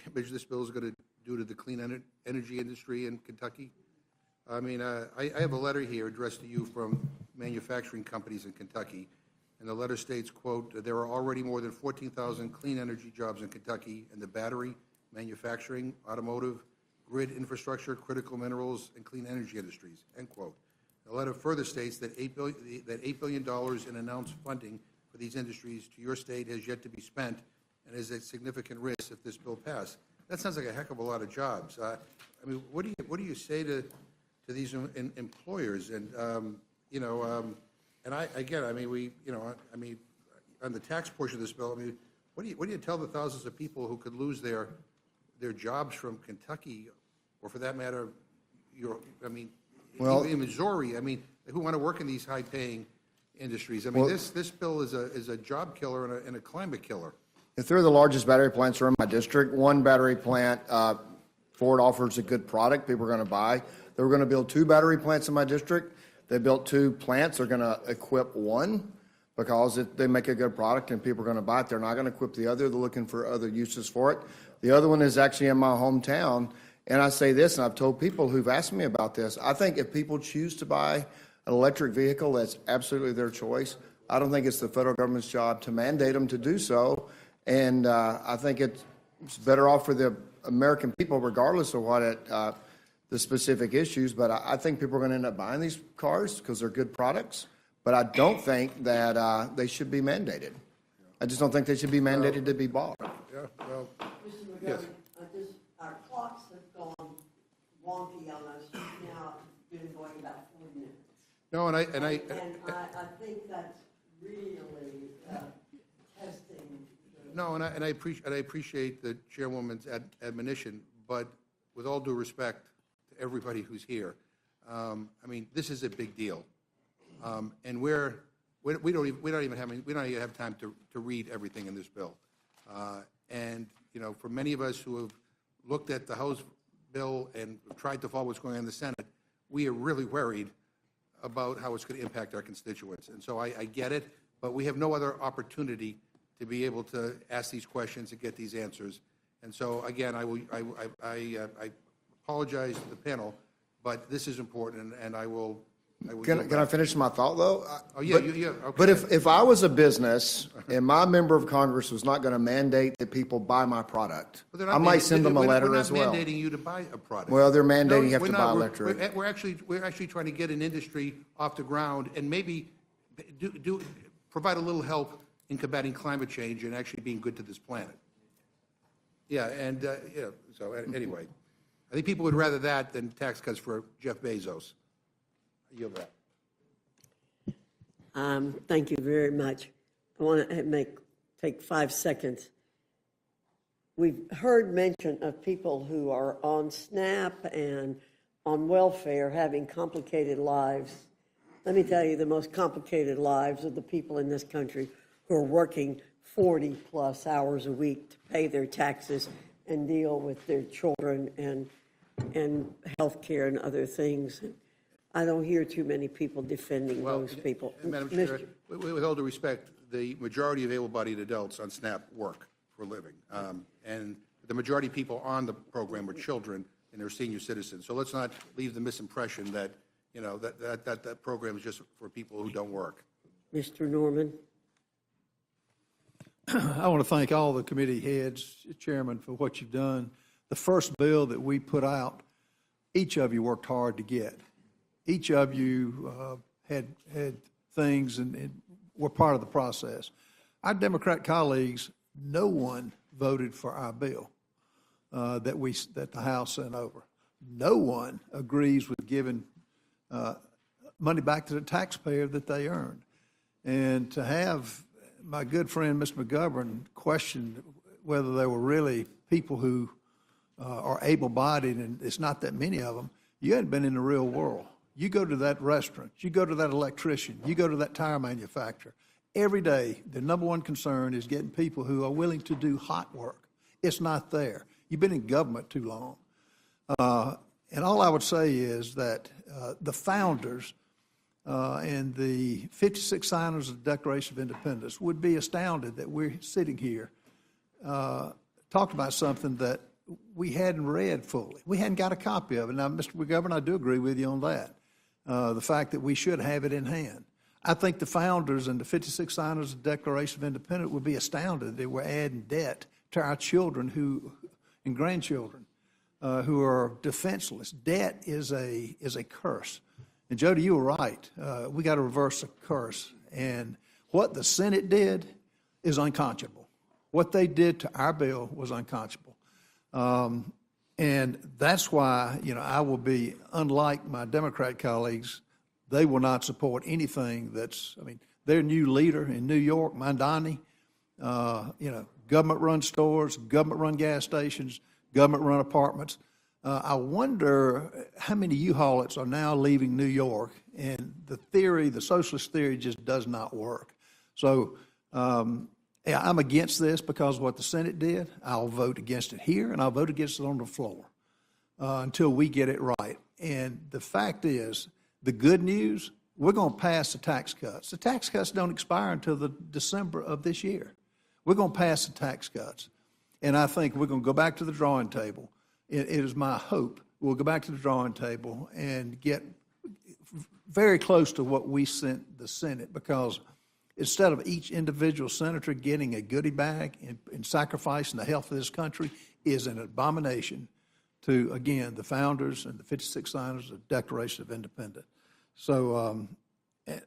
damage this bill is going to do to the clean energy industry in Kentucky? I mean, I have a letter here addressed to you from manufacturing companies in Kentucky, and the letter states, quote, there are already more than 14,000 clean energy jobs in Kentucky in the battery, manufacturing, automotive, grid infrastructure, critical minerals, and clean energy industries, end quote. The letter further states that $8 billion in announced funding for these industries to your state has yet to be spent and is a significant risk if this bill passed. That sounds like a heck of a lot of jobs. I mean, what do you say to these employers? And and I mean, on the tax portion of this bill, I mean, what do you tell the thousands of people who could lose their jobs from Kentucky, or for that matter, in Missouri? I mean, who want to work in these high-paying industries? I mean, this bill is a job killer and a climate killer. If they're the largest battery plants are in my district, one battery plant, Ford offers a good product people are going to buy. They were going to build 2 battery plants in my district. They built 2 plants. They're going to equip one because they make a good product and people are going to buy it. They're not going to equip the other. They're looking for other uses for it. The other one is actually in my hometown. And I say this, and I've told people who've asked me about this, I think if people choose to buy an electric vehicle, that's absolutely their choice. I don't think it's the federal government's job to mandate them to do so. And I think it's better off for the American people, regardless of what the specific issues. But I think people are going to end up buying these cars because they're good products. But I don't think that they should be mandated. I just don't think they should be mandated to be bought. Yeah, well, Mr. McGovern, our clocks have gone wonky on us now. It's been going about 4 minutes. no, and I think that's really testing. No, and I appreciate the chairwoman's admonition, but with all due respect to everybody who's here, I mean, this is a big deal, and we don't even have time to read everything in this bill, and for many of us who have looked at the House bill and tried to follow what's going on in the Senate, we are really worried about how it's going to impact our constituents. And so I get it, but we have no other opportunity to be able to ask these questions and get these answers. And so, again, I apologize to the panel, but this is important, and I will. Can I finish my thought, though? Oh, yeah, okay. But if I was a business and my member of Congress was not going to mandate that people buy my product, I might send them a letter as well. We're not mandating you to buy a product. Well, they're mandating you have we're to not. buy electric. We're actually trying to get an industry off the ground and maybe provide a little help in combating climate change and actually being good to this planet. Yeah, and so anyway, I think people would rather that than tax cuts for Jeff Bezos. I yield back. Thank you very much. I want to take 5 seconds. We've heard mention of people who are on SNAP and on welfare having complicated lives. Let me tell you, the most complicated lives of the people in this country who are working 40-plus hours a week to pay their taxes and deal with their children and health care and other things. I don't hear too many people defending those people. Madam Chair, with all due respect, the majority of able-bodied adults on SNAP work for a living. And the majority of people on the program are children and they're senior citizens. So let's not leave the misimpression that, that program is just for people who don't work. Mr. Norman. I want to thank all the committee heads, Chairman, for what you've done. The first bill that we put out, each of you worked hard to get. Each of you had things and were part of the process. Our Democrat colleagues, no one voted for our bill that the House sent over. No one agrees with giving money back to the taxpayer that they earned. And to have my good friend, Mr. McGovern, question whether there were really people who are able-bodied, and it's not that many of them, you hadn't been in the real world. You go to that restaurant, you go to that electrician, you go to that tire manufacturer. Every day, the number one concern is getting people who are willing to do hot work. It's not there. You've been in government too long. And all I would say is that the founders and the 56 signers of the Declaration of Independence would be astounded that we're sitting here talking about something that we hadn't read fully. We hadn't got a copy of it. Now, Mr. McGovern, I do agree with you on that. The fact that we should have it in hand. I think the founders and the 56 signers of the Declaration of Independence would be astounded that we're adding debt to our children and grandchildren who are defenseless. Debt is a curse. And Jody, you were right. We got to reverse the curse. And what the Senate did is unconscionable. What they did to our bill was unconscionable. And that's why, I will be, unlike my Democrat colleagues, they will not support anything their new leader in New York, Mandani, government-run stores, government-run gas stations, government-run apartments. I wonder how many U-Haulers are now leaving New York, and the socialist theory just does not work. So, I'm against this because of what the Senate did. I'll vote against it here, and I'll vote against it on the floor until we get it right. And the fact is, the good news, we're going to pass the tax cuts. The tax cuts don't expire until the December of this year. We're going to pass the tax cuts. And I think we're going to go back to the drawing table. It is my hope we'll go back to the drawing table and get very close to what we sent the Senate, because instead of each individual senator getting a goodie bag and sacrificing the health of this country is an abomination to, again, the founders and the 56 signers of the Declaration of Independence. So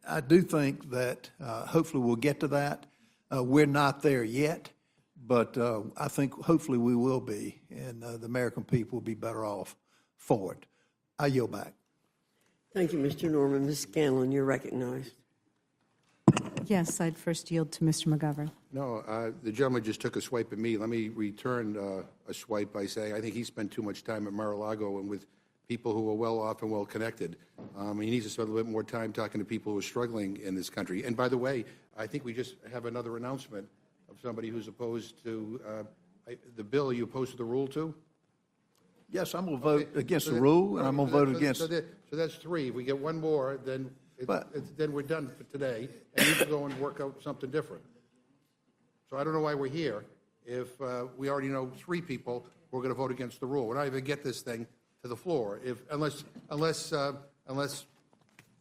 I do think that hopefully we'll get to that. We're not there yet, but I think hopefully we will be, and the American people will be better off for it. I yield back. Thank you, Mr. Norman. Ms. Scanlon, you're recognized. Yes, I'd first yield to Mr. McGovern. No, the gentleman just took a swipe at me. Let me return a swipe by saying I think he spent too much time at Mar-a-Lago and with people who are well off and well connected. He needs to spend a little bit more time talking to people who are struggling in this country. And by the way, I think we just have another announcement of somebody who's opposed to the bill. Are you opposed to the rule too? Yes, I'm going to vote against the rule, and I'm going to vote against. So that's three. If we get one more, then then we're done for today, and you can go and work out something different. So I don't know why we're here if we already know 3 people who are going to vote against the rule. We're not even get this thing to the floor, unless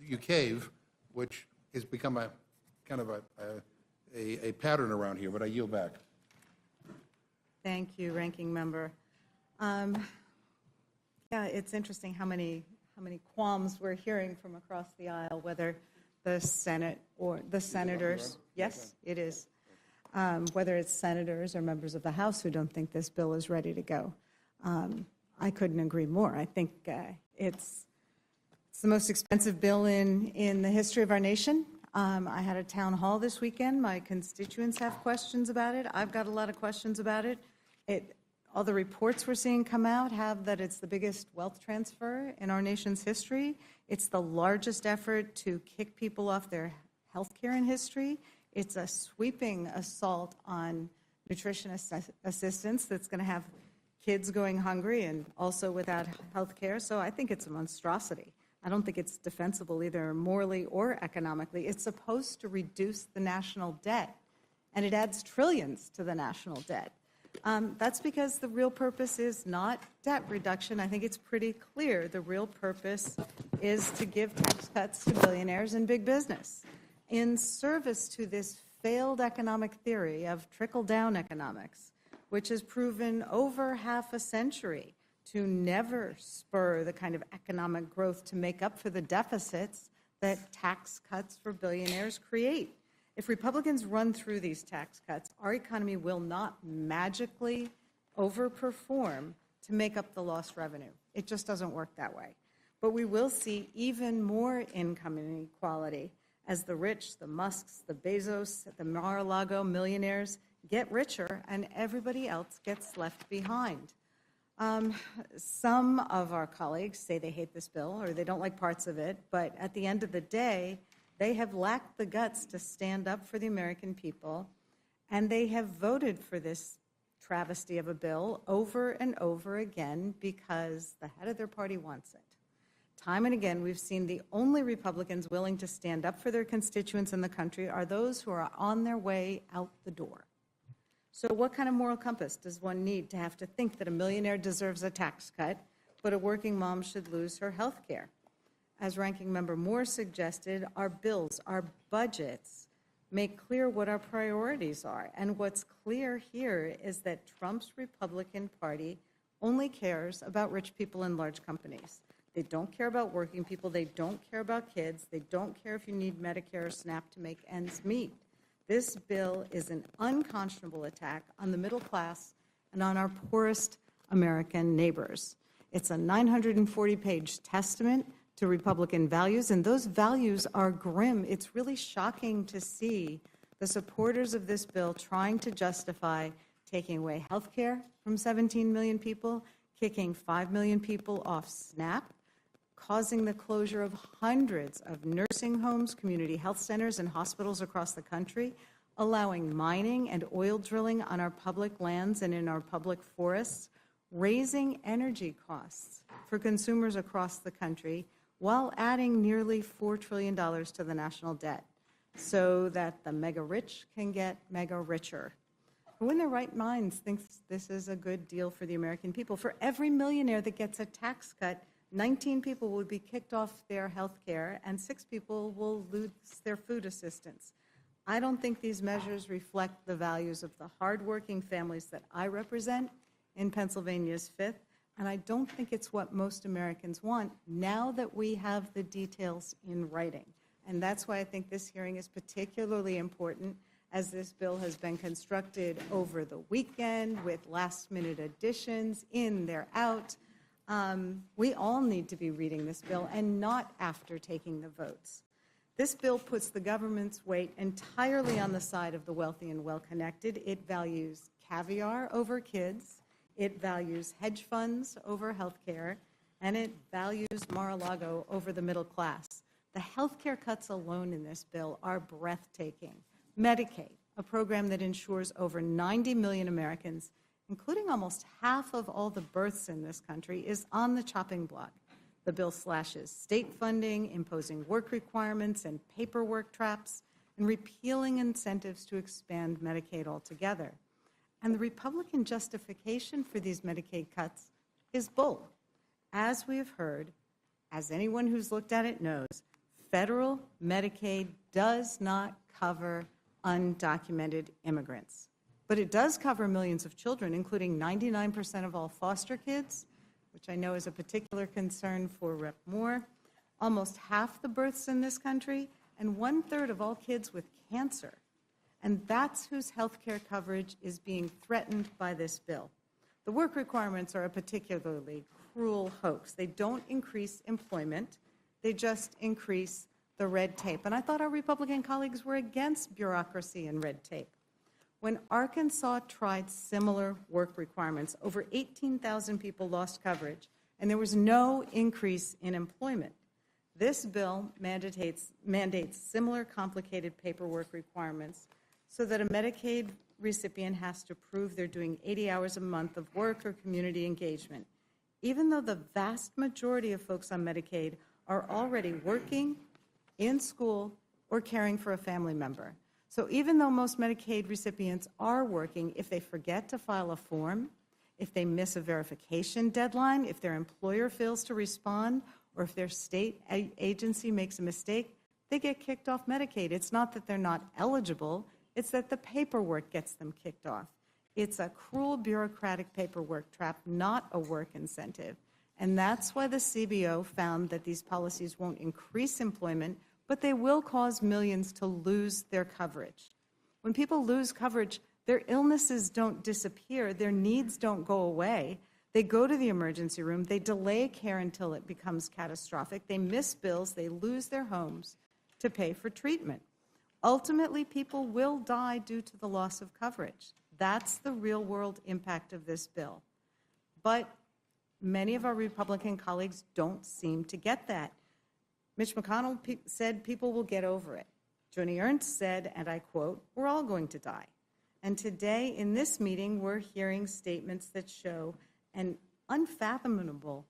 you cave, which has become a kind of a pattern around here, but I yield back. Thank you, Ranking Member. Yeah, it's interesting how many qualms we're hearing from across the aisle, whether the Senate or the senators. Yes, it is. Whether it's senators or members of the House who don't think this bill is ready to go. I couldn't agree more. I think it's the most expensive bill in the history of our nation. I had a town hall this weekend. My constituents have questions about it. I've got a lot of questions about it. All the reports we're seeing come out have that it's the biggest wealth transfer in our nation's history. It's the largest effort to kick people off their health care in history. It's a sweeping assault on nutrition assistance that's going to have kids going hungry and also without health care. So I think it's a monstrosity. I don't think it's defensible either morally or economically. It's supposed to reduce the national debt, and it adds trillions to the national debt. That's because the real purpose is not debt reduction. I think it's pretty clear. The real purpose is to give tax cuts to billionaires and big business in service to this failed economic theory of trickle-down economics, which has proven over half a century to never spur the kind of economic growth to make up for the deficits that tax cuts for billionaires create. If Republicans run through these tax cuts, our economy will not magically overperform to make up the lost revenue. It just doesn't work that way. But we will see even more income inequality as the rich, the Musks, the Bezos, the Mar-a-Lago millionaires get richer and everybody else gets left behind. Some of our colleagues say they hate this bill or they don't like parts of it, but at the end of the day, they have lacked the guts to stand up for the American people, and they have voted for this travesty of a bill over and over again because the head of their party wants it. Time and again, we've seen the only Republicans willing to stand up for their constituents in the country are those who are on their way out the door. So what kind of moral compass does one need to have to think that a millionaire deserves a tax cut, but a working mom should lose her health care? As Ranking Member Moore suggested, our bills, our budgets make clear what our priorities are. And what's clear here is that Trump's Republican Party only cares about rich people and large companies. They don't care about working people. They don't care about kids. They don't care if you need Medicare or SNAP to make ends meet. This bill is an unconscionable attack on the middle class and on our poorest American neighbors. It's a 940-page testament to Republican values, and those values are grim. It's really shocking to see the supporters of this bill trying to justify taking away health care from 17 million people, kicking 5 million people off SNAP, causing the closure of hundreds of nursing homes, community health centers, and hospitals across the country, allowing mining and oil drilling on our public lands and in our public forests, raising energy costs for consumers across the country, while adding nearly $4 trillion to the national debt so that the mega rich can get mega richer. Who in their right minds thinks this is a good deal for the American people? For every millionaire that gets a tax cut, 19 people will be kicked off their health care and 6 people will lose their food assistance. I don't think these measures reflect the values of the hardworking families that I represent in Pennsylvania's 5th. And I don't think it's what most Americans want now that we have the details in writing. And that's why I think this hearing is particularly important, as this bill has been constructed over the weekend with last-minute additions, in, they're out. We all need to be reading this bill and not after taking the votes. This bill puts the government's weight entirely on the side of the wealthy and well-connected. It values caviar over kids. It values hedge funds over health care, and it values Mar-a-Lago over the middle class. The health care cuts alone in this bill are breathtaking. Medicaid, a program that ensures over 90 million Americans, including almost half of all the births in this country, is on the chopping block. The bill slashes state funding, imposing work requirements and paperwork traps, and repealing incentives to expand Medicaid altogether. And the Republican justification for these Medicaid cuts is bull. As we have heard, as anyone who's looked at it knows, federal Medicaid does not cover undocumented immigrants. But it does cover millions of children, including 99% of all foster kids, which I know is a particular concern for Rep. Moore, almost half the births in this country, and 1/3 of all kids with cancer. And that's whose health care coverage is being threatened by this bill. The work requirements are a particularly cruel hoax. They don't increase employment, they just increase the red tape. And I thought our Republican colleagues were against bureaucracy and red tape. When Arkansas tried similar work requirements, over 18,000 people lost coverage, and there was no increase in employment. This bill mandates similar complicated paperwork requirements so that a Medicaid recipient has to prove they're doing 80 hours a month of work or community engagement, even though the vast majority of folks on Medicaid are already working, in school, or caring for a family member. So even though most Medicaid recipients are working, if they forget to file a form, if they miss a verification deadline, if their employer fails to respond, or if their state agency makes a mistake, they get kicked off Medicaid. It's not that they're not eligible, it's that the paperwork gets them kicked off. It's a cruel bureaucratic paperwork trap, not a work incentive. And that's why the CBO found that these policies won't increase employment, but they will cause millions to lose their coverage. When people lose coverage, their illnesses don't disappear, their needs don't go away. They go to the emergency room, they delay care until it becomes catastrophic, they miss bills, they lose their homes to pay for treatment. Ultimately, people will die due to the loss of coverage. That's the real-world impact of this bill. But many of our Republican colleagues don't seem to get that. Mitch McConnell said people will get over it. Joni Ernst said, and I quote, "We're all going to die." And today in this meeting, we're hearing statements that show an unfathomable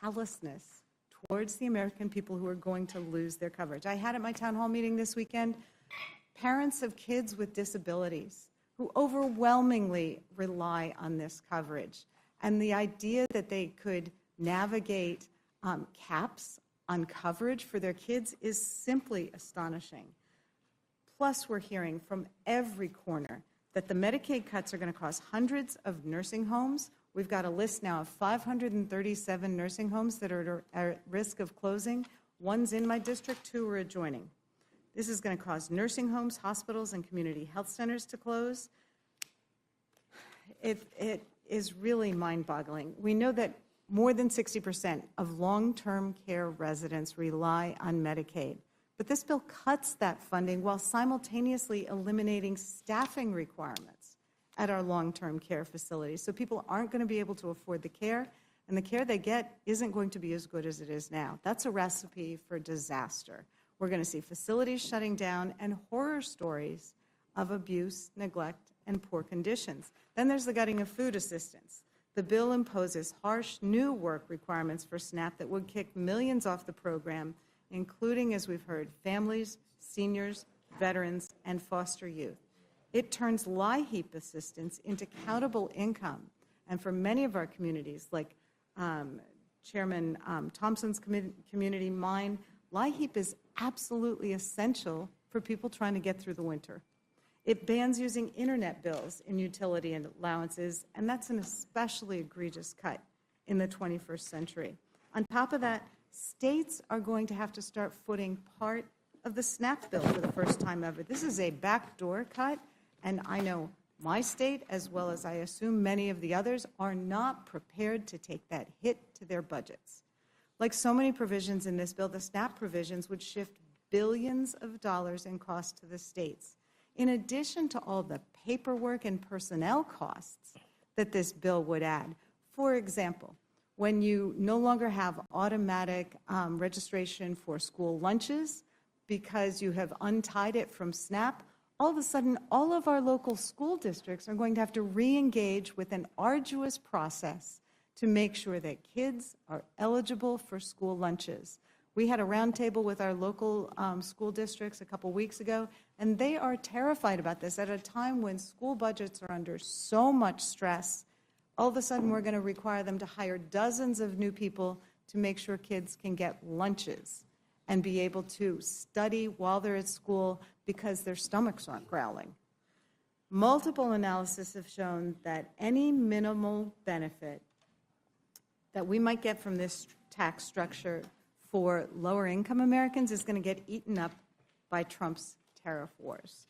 callousness towards the American people who are going to lose their coverage. I had at my town hall meeting this weekend parents of kids with disabilities who overwhelmingly rely on this coverage. And the idea that they could navigate caps on coverage for their kids is simply astonishing. Plus, we're hearing from every corner that the Medicaid cuts are going to cost hundreds of nursing homes. We've got a list now of 537 nursing homes that are at risk of closing. One's in my district, 2 are adjoining. This is going to cause nursing homes, hospitals, and community health centers to close. It is really mind-boggling. We know that more than 60% of long-term care residents rely on Medicaid. But this bill cuts that funding while simultaneously eliminating staffing requirements at our long-term care facilities. So people aren't going to be able to afford the care, and the care they get isn't going to be as good as it is now. That's a recipe for disaster. We're going to see facilities shutting down and horror stories of abuse, neglect, and poor conditions. Then there's the gutting of food assistance. The bill imposes harsh new work requirements for SNAP that would kick millions off the program, including, as we've heard, families, seniors, veterans, and foster youth. It turns LIHEAP assistance into countable income. And for many of our communities, like Chairman Thompson's community, mine, LIHEAP is absolutely essential for people trying to get through the winter. It bans using internet bills in utility and allowances, and that's an especially egregious cut in the 21st century. On top of that, states are going to have to start footing part of the SNAP bill for the first time ever. This is a backdoor cut, and I know my state, as well as I assume many of the others, are not prepared to take that hit to their budgets. Like so many provisions in this bill, the SNAP provisions would shift billions of dollars in cost to the states, in addition to all the paperwork and personnel costs that this bill would add. For example, when you no longer have automatic registration for school lunches because you have untied it from SNAP, all of a sudden all of our local school districts are going to have to re-engage with an arduous process to make sure that kids are eligible for school lunches. We had a roundtable with our local school districts a couple weeks ago, and they are terrified about this at a time when school budgets are under so much stress. All of a sudden, we're going to require them to hire dozens of new people to make sure kids can get lunches and be able to study while they're at school because their stomachs aren't growling. Multiple analyses have shown that any minimal benefit that we might get from this tax structure for lower income Americans is going to get eaten up by Trump's tariff wars.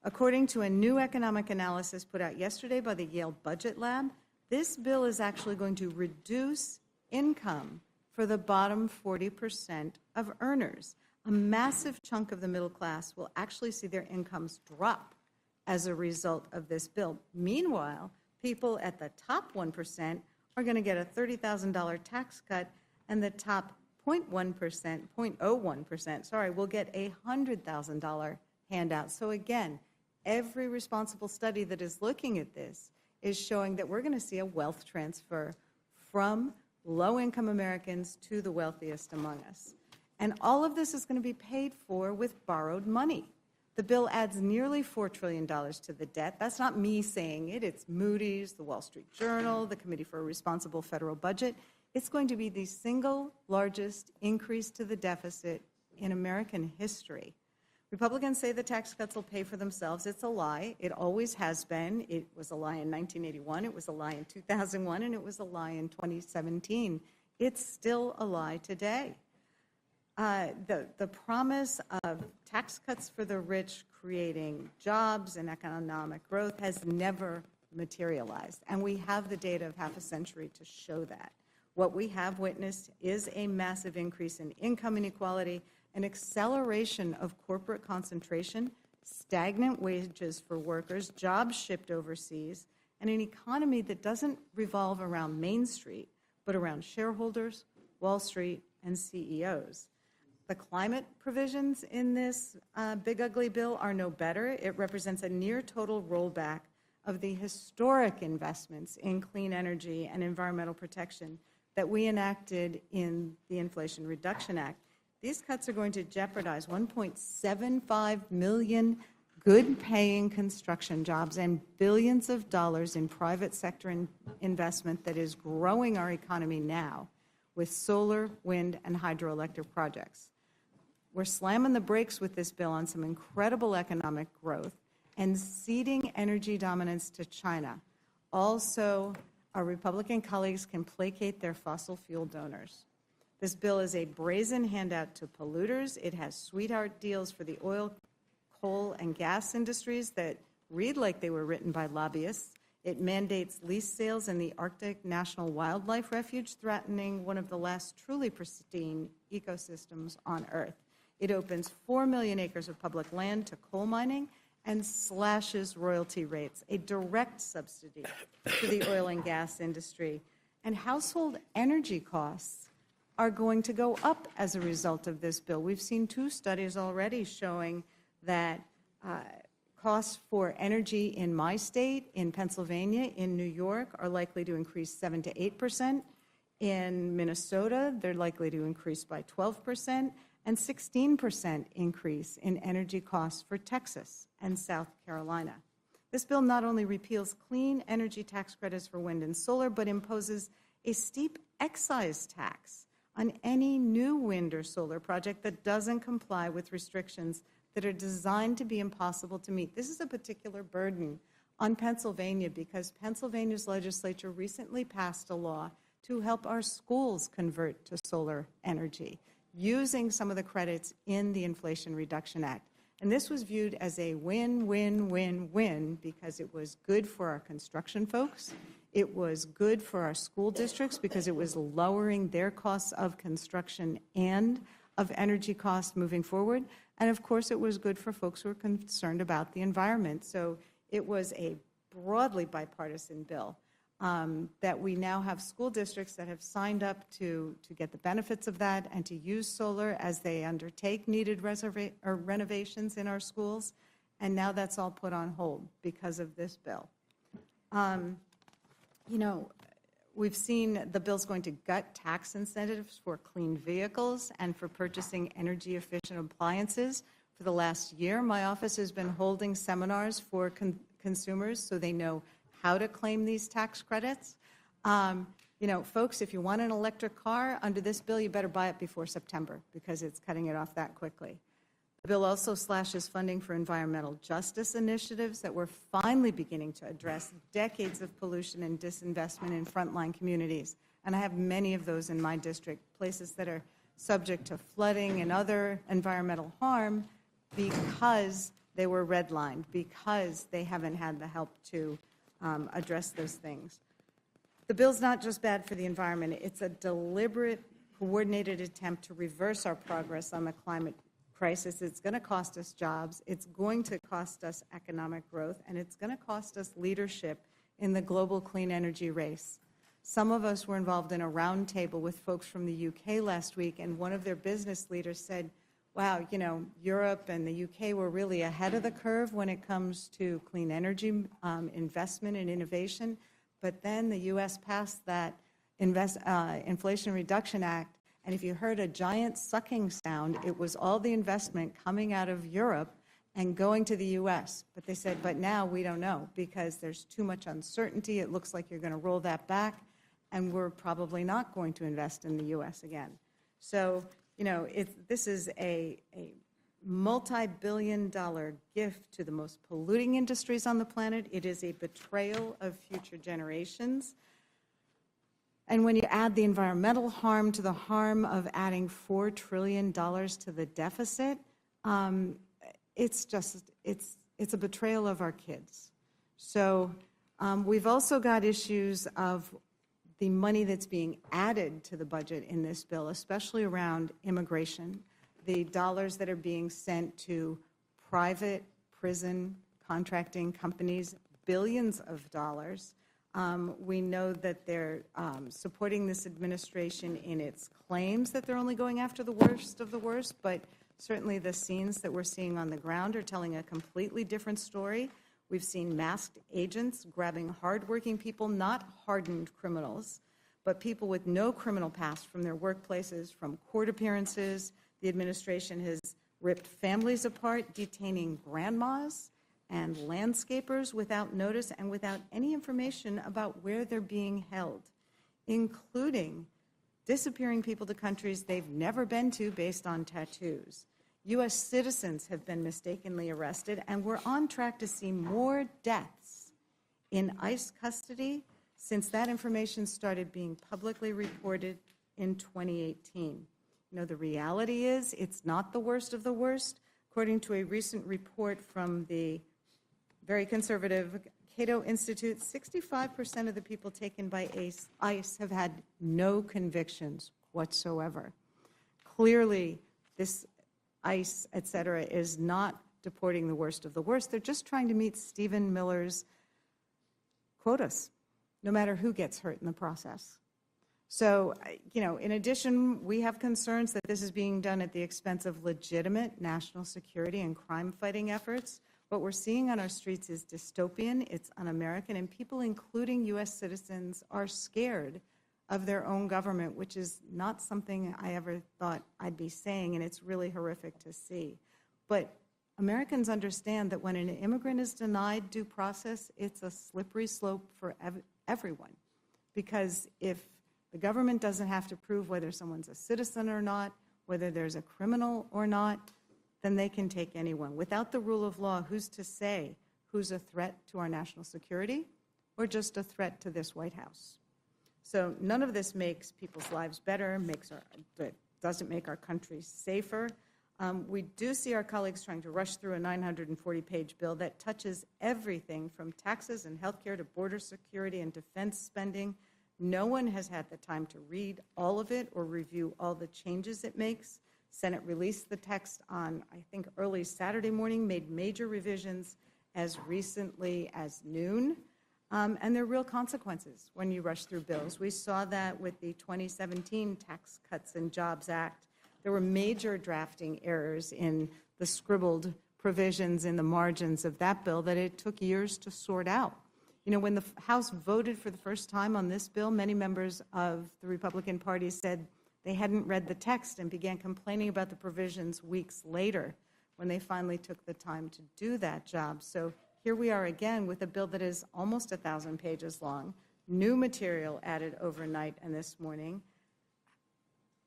According to a new economic analysis put out yesterday by the Yale Budget Lab, this bill is actually going to reduce income for the bottom 40% of earners. A massive chunk of the middle class will actually see their incomes drop as a result of this bill. Meanwhile, people at the top 1% are going to get a $30,000 tax cut, and the top 0.01%, will get a $100,000 handout. So again, every responsible study that is looking at this is showing that we're going to see a wealth transfer from low-income Americans to the wealthiest among us. And all of this is going to be paid for with borrowed money. The bill adds nearly $4 trillion to the debt. That's not me saying it. It's Moody's, the Wall Street Journal, the Committee for a Responsible Federal Budget. It's going to be the single largest increase to the deficit in American history. Republicans say the tax cuts will pay for themselves. It's a lie. It always has been. It was a lie in 1981, it was a lie in 2001, and it was a lie in 2017. It's still a lie today. The promise of tax cuts for the rich creating jobs and economic growth has never materialized, and we have the data of half a century to show that. What we have witnessed is a massive increase in income inequality, an acceleration of corporate concentration, stagnant wages for workers, jobs shipped overseas, and an economy that doesn't revolve around Main Street, but around shareholders, Wall Street, and CEOs. The climate provisions in this big ugly bill are no better. It represents a near total rollback of the historic investments in clean energy and environmental protection that we enacted in the Inflation Reduction Act. These cuts are going to jeopardize 1.75 million good-paying construction jobs and billions of dollars in private sector investment that is growing our economy now with solar, wind, and hydroelectric projects. We're slamming the brakes with this bill on some incredible economic growth and ceding energy dominance to China. Also, our Republican colleagues can placate their fossil fuel donors. This bill is a brazen handout to polluters. It has sweetheart deals for the oil, coal, and gas industries that read like they were written by lobbyists. It mandates lease sales in the Arctic National Wildlife Refuge, threatening one of the last truly pristine ecosystems on Earth. It opens 4 million acres of public land to coal mining and slashes royalty rates, a direct subsidy to the oil and gas industry. And household energy costs are going to go up as a result of this bill. We've seen 2 studies already showing that costs for energy in my state, in Pennsylvania, in New York, are likely to increase 7 to 8%. In Minnesota, they're likely to increase by 12%, and 16% increase in energy costs for Texas and South Carolina. This bill not only repeals clean energy tax credits for wind and solar, but imposes a steep excise tax on any new wind or solar project that doesn't comply with restrictions that are designed to be impossible to meet. This is a particular burden on Pennsylvania because Pennsylvania's legislature recently passed a law to help our schools convert to solar energy, using some of the credits in the Inflation Reduction Act. And this was viewed as a win-win-win-win because it was good for our construction folks, it was good for our school districts because it was lowering their costs of construction and of energy costs moving forward, and of course it was good for folks who are concerned about the environment. So it was a broadly bipartisan bill. That we now have school districts that have signed up to get the benefits of that and to use solar as they undertake needed renovations in our schools, and now that's all put on hold because of this bill. You know, we've seen the bill's going to gut tax incentives for clean vehicles and for purchasing energy-efficient appliances. For the last year, my office has been holding seminars for consumers so they know how to claim these tax credits. You know, folks, if you want an electric car under this bill, you better buy it before September because it's cutting it off that quickly. The bill also slashes funding for environmental justice initiatives that we're finally beginning to address decades of pollution and disinvestment in frontline communities. And I have many of those in my district, places that are subject to flooding and other environmental harm because they were redlined, because they haven't had the help to address those things. The bill's not just bad for the environment, it's a deliberate, coordinated attempt to reverse our progress on the climate crisis. It's going to cost us jobs, it's going to cost us economic growth, and it's going to cost us leadership in the global clean energy race. Some of us were involved in a roundtable with folks from the UK last week, and one of their business leaders said, wow, you know, Europe and the UK were really ahead of the curve when it comes to clean energy investment and innovation. But then the U.S. passed that Inflation Reduction Act, and if you heard a giant sucking sound, it was all the investment coming out of Europe and going to the U.S. But they said, but now we don't know because there's too much uncertainty. It looks like you're going to roll that back, and we're probably not going to invest in the U.S. again. So, you know, this is a multi-billion-dollar gift to the most polluting industries on the planet. It is a betrayal of future generations. And when you add the environmental harm to the harm of adding $4 trillion to the deficit, it's a betrayal of our kids. So we've also got issues of the money that's being added to the budget in this bill, especially around immigration, the dollars that are being sent to private prison contracting companies, billions of dollars. We know that they're supporting this administration in its claims that they're only going after the worst of the worst, but certainly the scenes that we're seeing on the ground are telling a completely different story. We've seen masked agents grabbing hardworking people, not hardened criminals, but people with no criminal past from their workplaces, from court appearances. The administration has ripped families apart, detaining grandmas and landscapers without notice and without any information about where they're being held, including disappearing people to countries they've never been to based on tattoos. U.S. citizens have been mistakenly arrested, and we're on track to see more deaths in ICE custody since that information started being publicly reported in 2018. You know, the reality is it's not the worst of the worst. According to a recent report from the very conservative Cato Institute, 65% of the people taken by ICE have had no convictions whatsoever. Clearly, this ICE, et cetera, is not deporting the worst of the worst. They're just trying to meet Stephen Miller's quotas, no matter who gets hurt in the process. So, you know, in addition, we have concerns that this is being done at the expense of legitimate national security and crime-fighting efforts. What we're seeing on our streets is dystopian, it's un-American, and people, including U.S. citizens, are scared of their own government, which is not something I ever thought I'd be saying, and it's really horrific to see. But Americans understand that when an immigrant is denied due process, it's a slippery slope for everyone. Because if the government doesn't have to prove whether someone's a citizen or not, whether there's a criminal or not, then they can take anyone. Without the rule of law, who's to say who's a threat to our national security or just a threat to this White House? So none of this makes people's lives better, doesn't make our country safer. We do see our colleagues trying to rush through a 940-page bill that touches everything from taxes and health care to border security and defense spending. No one has had the time to read all of it or review all the changes it makes. Senate released the text on, I think, early Saturday morning, made major revisions as recently as noon. And there are real consequences when you rush through bills. We saw that with the 2017 Tax Cuts and Jobs Act. There were major drafting errors in the scribbled provisions in the margins of that bill that it took years to sort out. You know, when the House voted for the first time on this bill, many members of the Republican Party said they hadn't read the text and began complaining about the provisions weeks later when they finally took the time to do that job. So here we are again with a bill that is almost 1,000 pages long, new material added overnight and this morning.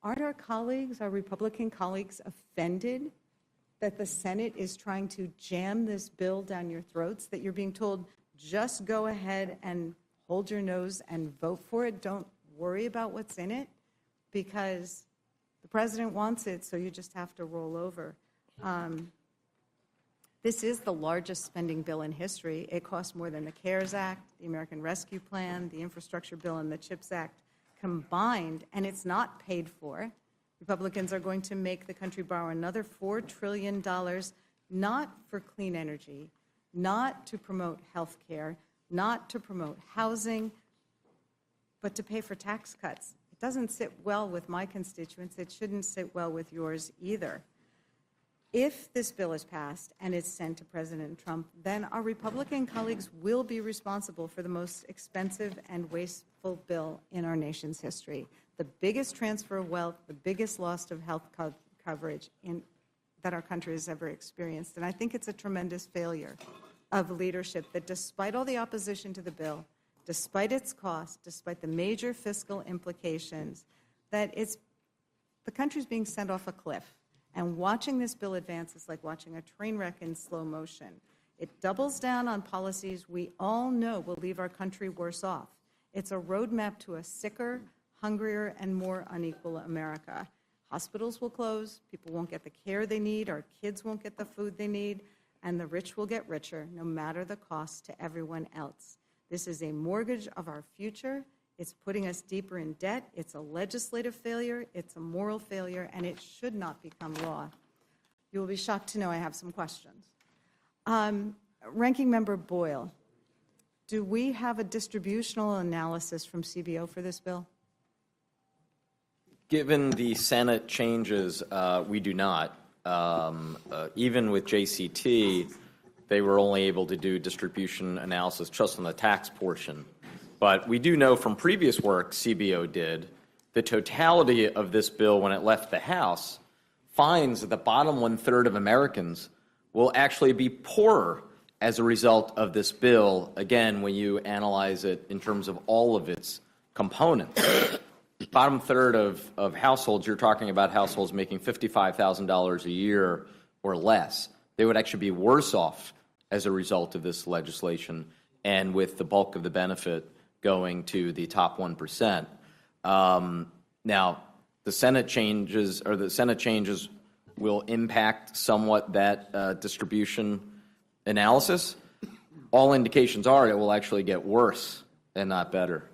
Aren't our colleagues, our Republican colleagues, offended that the Senate is trying to jam this bill down your throats, that you're being told, just go ahead and hold your nose and vote for it, don't worry about what's in it, because the president wants it, so you just have to roll over. This is the largest spending bill in history. It costs more than the CARES Act, the American Rescue Plan, the Infrastructure Bill, and the CHIPS Act combined, and it's not paid for. Republicans are going to make the country borrow another $4 trillion, not for clean energy, not to promote health care, not to promote housing, but to pay for tax cuts. It doesn't sit well with my constituents. It shouldn't sit well with yours either. If this bill is passed and it's sent to President Trump, then our Republican colleagues will be responsible for the most expensive and wasteful bill in our nation's history. The biggest transfer of wealth, the biggest loss of health coverage that our country has ever experienced. And I think it's a tremendous failure of leadership that despite all the opposition to the bill, despite its cost, despite the major fiscal implications, that the country's being sent off a cliff. And watching this bill advance is like watching a train wreck in slow motion. It doubles down on policies we all know will leave our country worse off. It's a roadmap to a sicker, hungrier, and more unequal America. Hospitals will close, people won't get the care they need, our kids won't get the food they need, and the rich will get richer, no matter the cost to everyone else. This is a mortgage of our future. It's putting us deeper in debt. It's a legislative failure. It's a moral failure, and it should not become law. You will be shocked to know I have some questions. Ranking Member Boyle, do we have a distributional analysis from CBO for this bill? Given the Senate changes, we do not. Even with JCT, they were only able to do distribution analysis just on the tax portion. But we do know from previous work CBO did, the totality of this bill when it left the House finds that the bottom 1/3 of Americans will actually be poorer as a result of this bill, again, when you analyze it in terms of all of its components. Bottom third of households, you're talking about households making $55,000 a year or less. They would actually be worse off as a result of this legislation, and with the bulk of the benefit going to the top 1%. Now, the Senate changes will impact somewhat that distribution analysis. All indications are it will actually get worse and not better.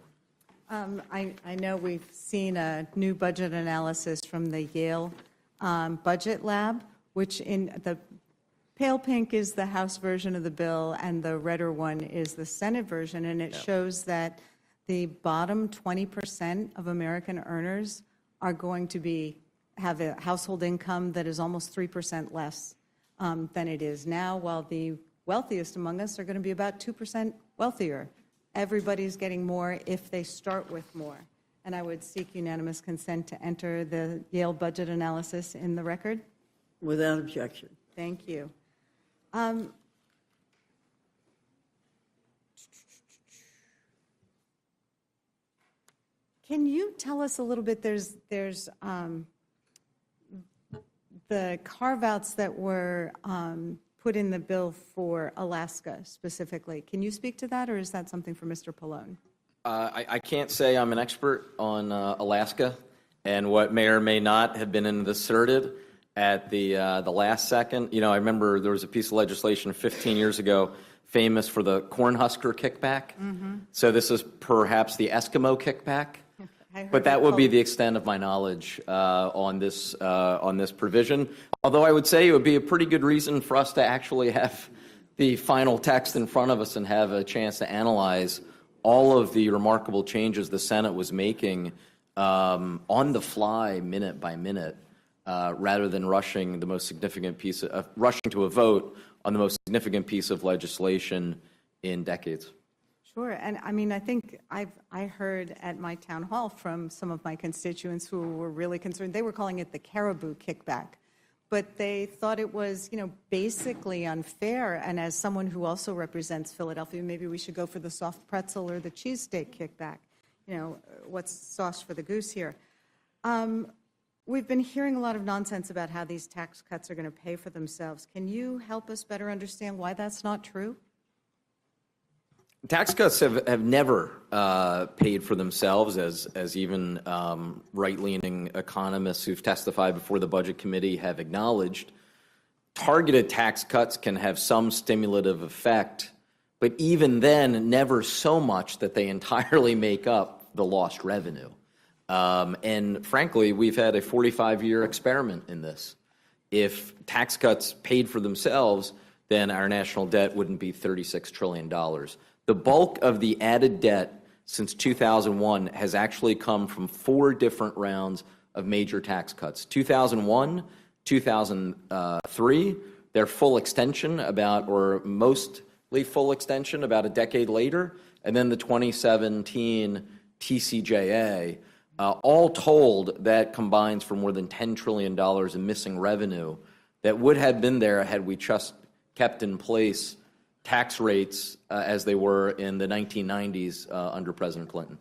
I know we've seen a new budget analysis from the Yale Budget Lab, which in the pale pink is the House version of the bill and the redder one is the Senate version, and it shows that the bottom 20% of American earners are going to have a household income that is almost 3% less than it is now, while the wealthiest among us are going to be about 2% wealthier. Everybody's getting more if they start with more. And I would seek unanimous consent to enter the Yale budget analysis in the record. Without objection. Thank you. Can you tell us a little bit, there's the carve-outs that were put in the bill for Alaska specifically. Can you speak to that, or is that something for Mr. Pallone? I can't say I'm an expert on Alaska and what may or may not have been inserted at the last second. You know, I remember there was a piece of legislation 15 years ago famous for the Cornhusker kickback. Mm-hmm. So this is perhaps the Eskimo kickback. But that would be the extent of my knowledge on this provision. Although I would say it would be a pretty good reason for us to actually have the final text in front of us and have a chance to analyze all of the remarkable changes the Senate was making on the fly, minute by minute, rather than rushing to a vote on the most significant piece of legislation in decades. Sure, and I mean, I think I heard at my town hall from some of my constituents who were really concerned. They were calling it the caribou kickback, but they thought it was, basically unfair. And as someone who also represents Philadelphia, maybe we should go for the soft pretzel or the cheesesteak kickback. What's sauce for the goose here? We've been hearing a lot of nonsense about how these tax cuts are going to pay for themselves. Can you help us better understand why that's not true? Tax cuts have never paid for themselves, as even right-leaning economists who've testified before the Budget Committee have acknowledged. Targeted tax cuts can have some stimulative effect, but even then, never so much that they entirely make up the lost revenue. And frankly, we've had a 45-year experiment in this. If tax cuts paid for themselves, then our national debt wouldn't be $36 trillion. The bulk of the added debt since 2001 has actually come from 4 different rounds of major tax cuts. 2001, 2003, their full extension or mostly full extension about a decade later, and then the 2017 TCJA. All told, that combines for more than $10 trillion in missing revenue that would have been there had we just kept in place tax rates as they were in the 1990s under President Clinton.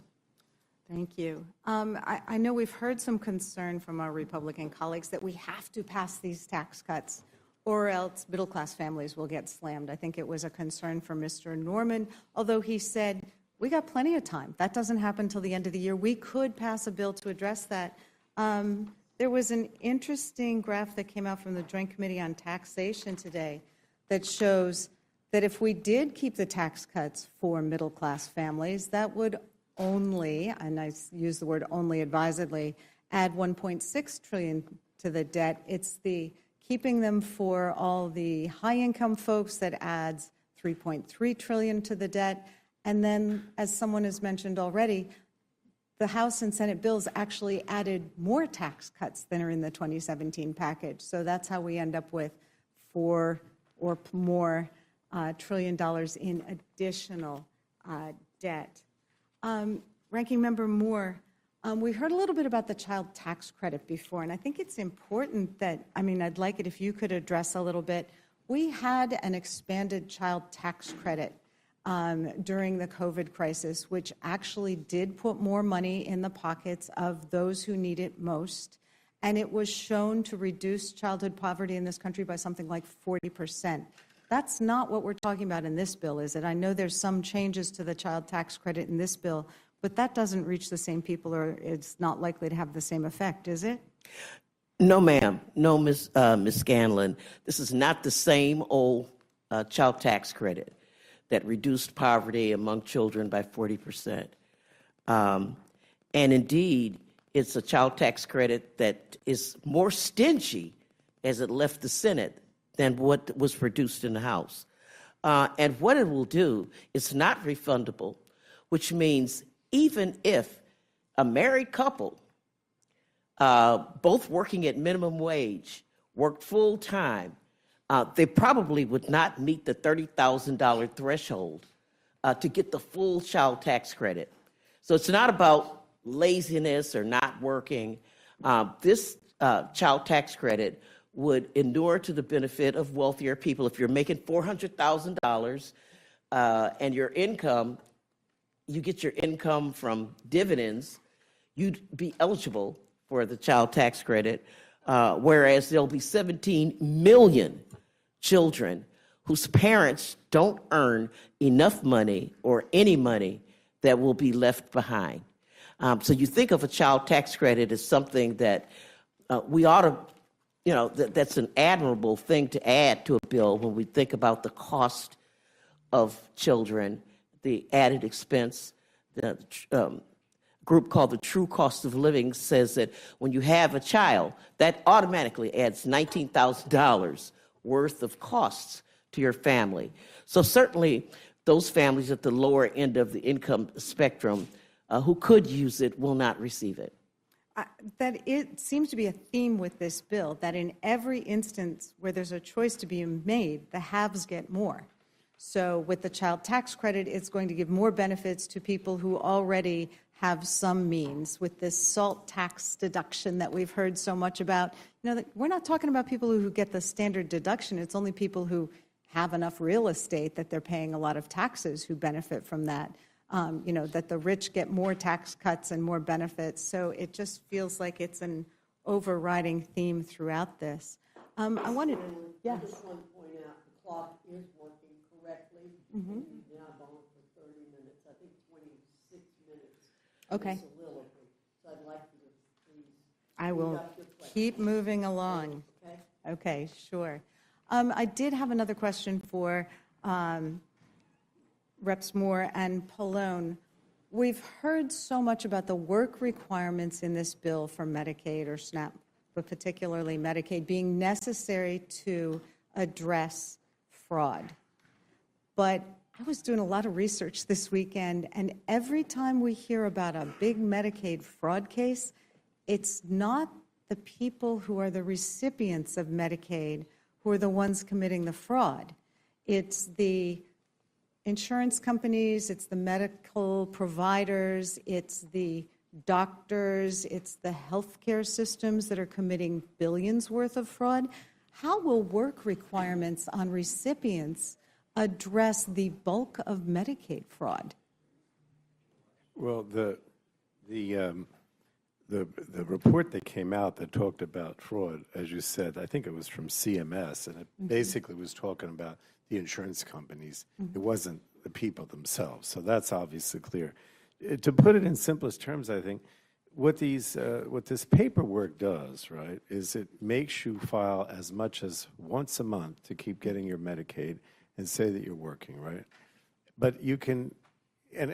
Thank you. I know we've heard some concern from our Republican colleagues that we have to pass these tax cuts or else middle-class families will get slammed. I think it was a concern for Mr. Norman, although he said, we got plenty of time. That doesn't happen until the end of the year. We could pass a bill to address that. There was an interesting graph that came out from the Joint Committee on Taxation today that shows that if we did keep the tax cuts for middle-class families, that would only, and I use the word only advisedly, add $1.6 trillion to the debt. It's the keeping them for all the high-income folks that adds $3.3 trillion to the debt. And then, as someone has mentioned already, the House and Senate bills actually added more tax cuts than are in the 2017 package. So that's how we end up with $4 or more trillion in additional debt. Ranking Member Moore, we heard a little bit about the child tax credit before, and I think it's important that, I'd like it if you could address a little bit. We had an expanded child tax credit during the COVID crisis, which actually did put more money in the pockets of those who need it most. And it was shown to reduce childhood poverty in this country by something like 40%. That's not what we're talking about in this bill, is it? I know there's some changes to the child tax credit in this bill, but that doesn't reach the same people, or it's not likely to have the same effect, is it? No, ma'am. No, Ms. Scanlon. This is not the same old child tax credit that reduced poverty among children by 40%. And indeed, it's a child tax credit that is more stingy as it left the Senate than what was produced in the House. And what it will do, it's not refundable, which means even if a married couple, both working at minimum wage, worked full time, they probably would not meet the $30,000 threshold to get the full child tax credit. So it's not about laziness or not working. This child tax credit would inure to the benefit of wealthier people. If you're making $400,000 and your income, you get your income from dividends, you'd be eligible for the child tax credit, whereas there'll be 17 million children whose parents don't earn enough money or any money that will be left behind. So you think of a child tax credit as something that we ought to, that's an admirable thing to add to a bill when we think about the cost of children, the added expense. The group called the True Cost of Living says that when you have a child, that automatically adds $19,000 worth of costs to your family. So certainly those families at the lower end of the income spectrum who could use it will not receive it. That it seems to be a theme with this bill, that in every instance where there's a choice to be made, the haves get more. So with the child tax credit, it's going to give more benefits to people who already have some means. With this SALT tax deduction that we've heard so much about, we're not talking about people who get the standard deduction. It's only people who have enough real estate that they're paying a lot of taxes who benefit from that. That the rich get more tax cuts and more benefits. So it just feels like it's an overriding theme throughout this. I wanted, yes. I just want to point out the clock is working correctly. We've now gone for 30 minutes, I think 26 minutes. Okay. Soliloquy. So I'd like you to please. I will keep moving along. Okay, sure. I did have another question for Reps Moore and Pallone. We've heard so much about the work requirements in this bill for Medicaid or SNAP, but particularly Medicaid, being necessary to address fraud. But I was doing a lot of research this weekend, and every time we hear about a big Medicaid fraud case, it's not the people who are the recipients of Medicaid who are the ones committing the fraud. It's the insurance companies, it's the medical providers, it's the doctors, it's the healthcare systems that are committing billions worth of fraud. How will work requirements on recipients address the bulk of Medicaid fraud? Well, the report that came out that talked about fraud, as you said, I think it was from CMS, and it basically was talking about the insurance companies. It wasn't the people themselves. So that's obviously clear. To put it in simplest terms, I think what this paperwork does, right, is it makes you file as much as once a month to keep getting your Medicaid and say that you're working, right? But you can, and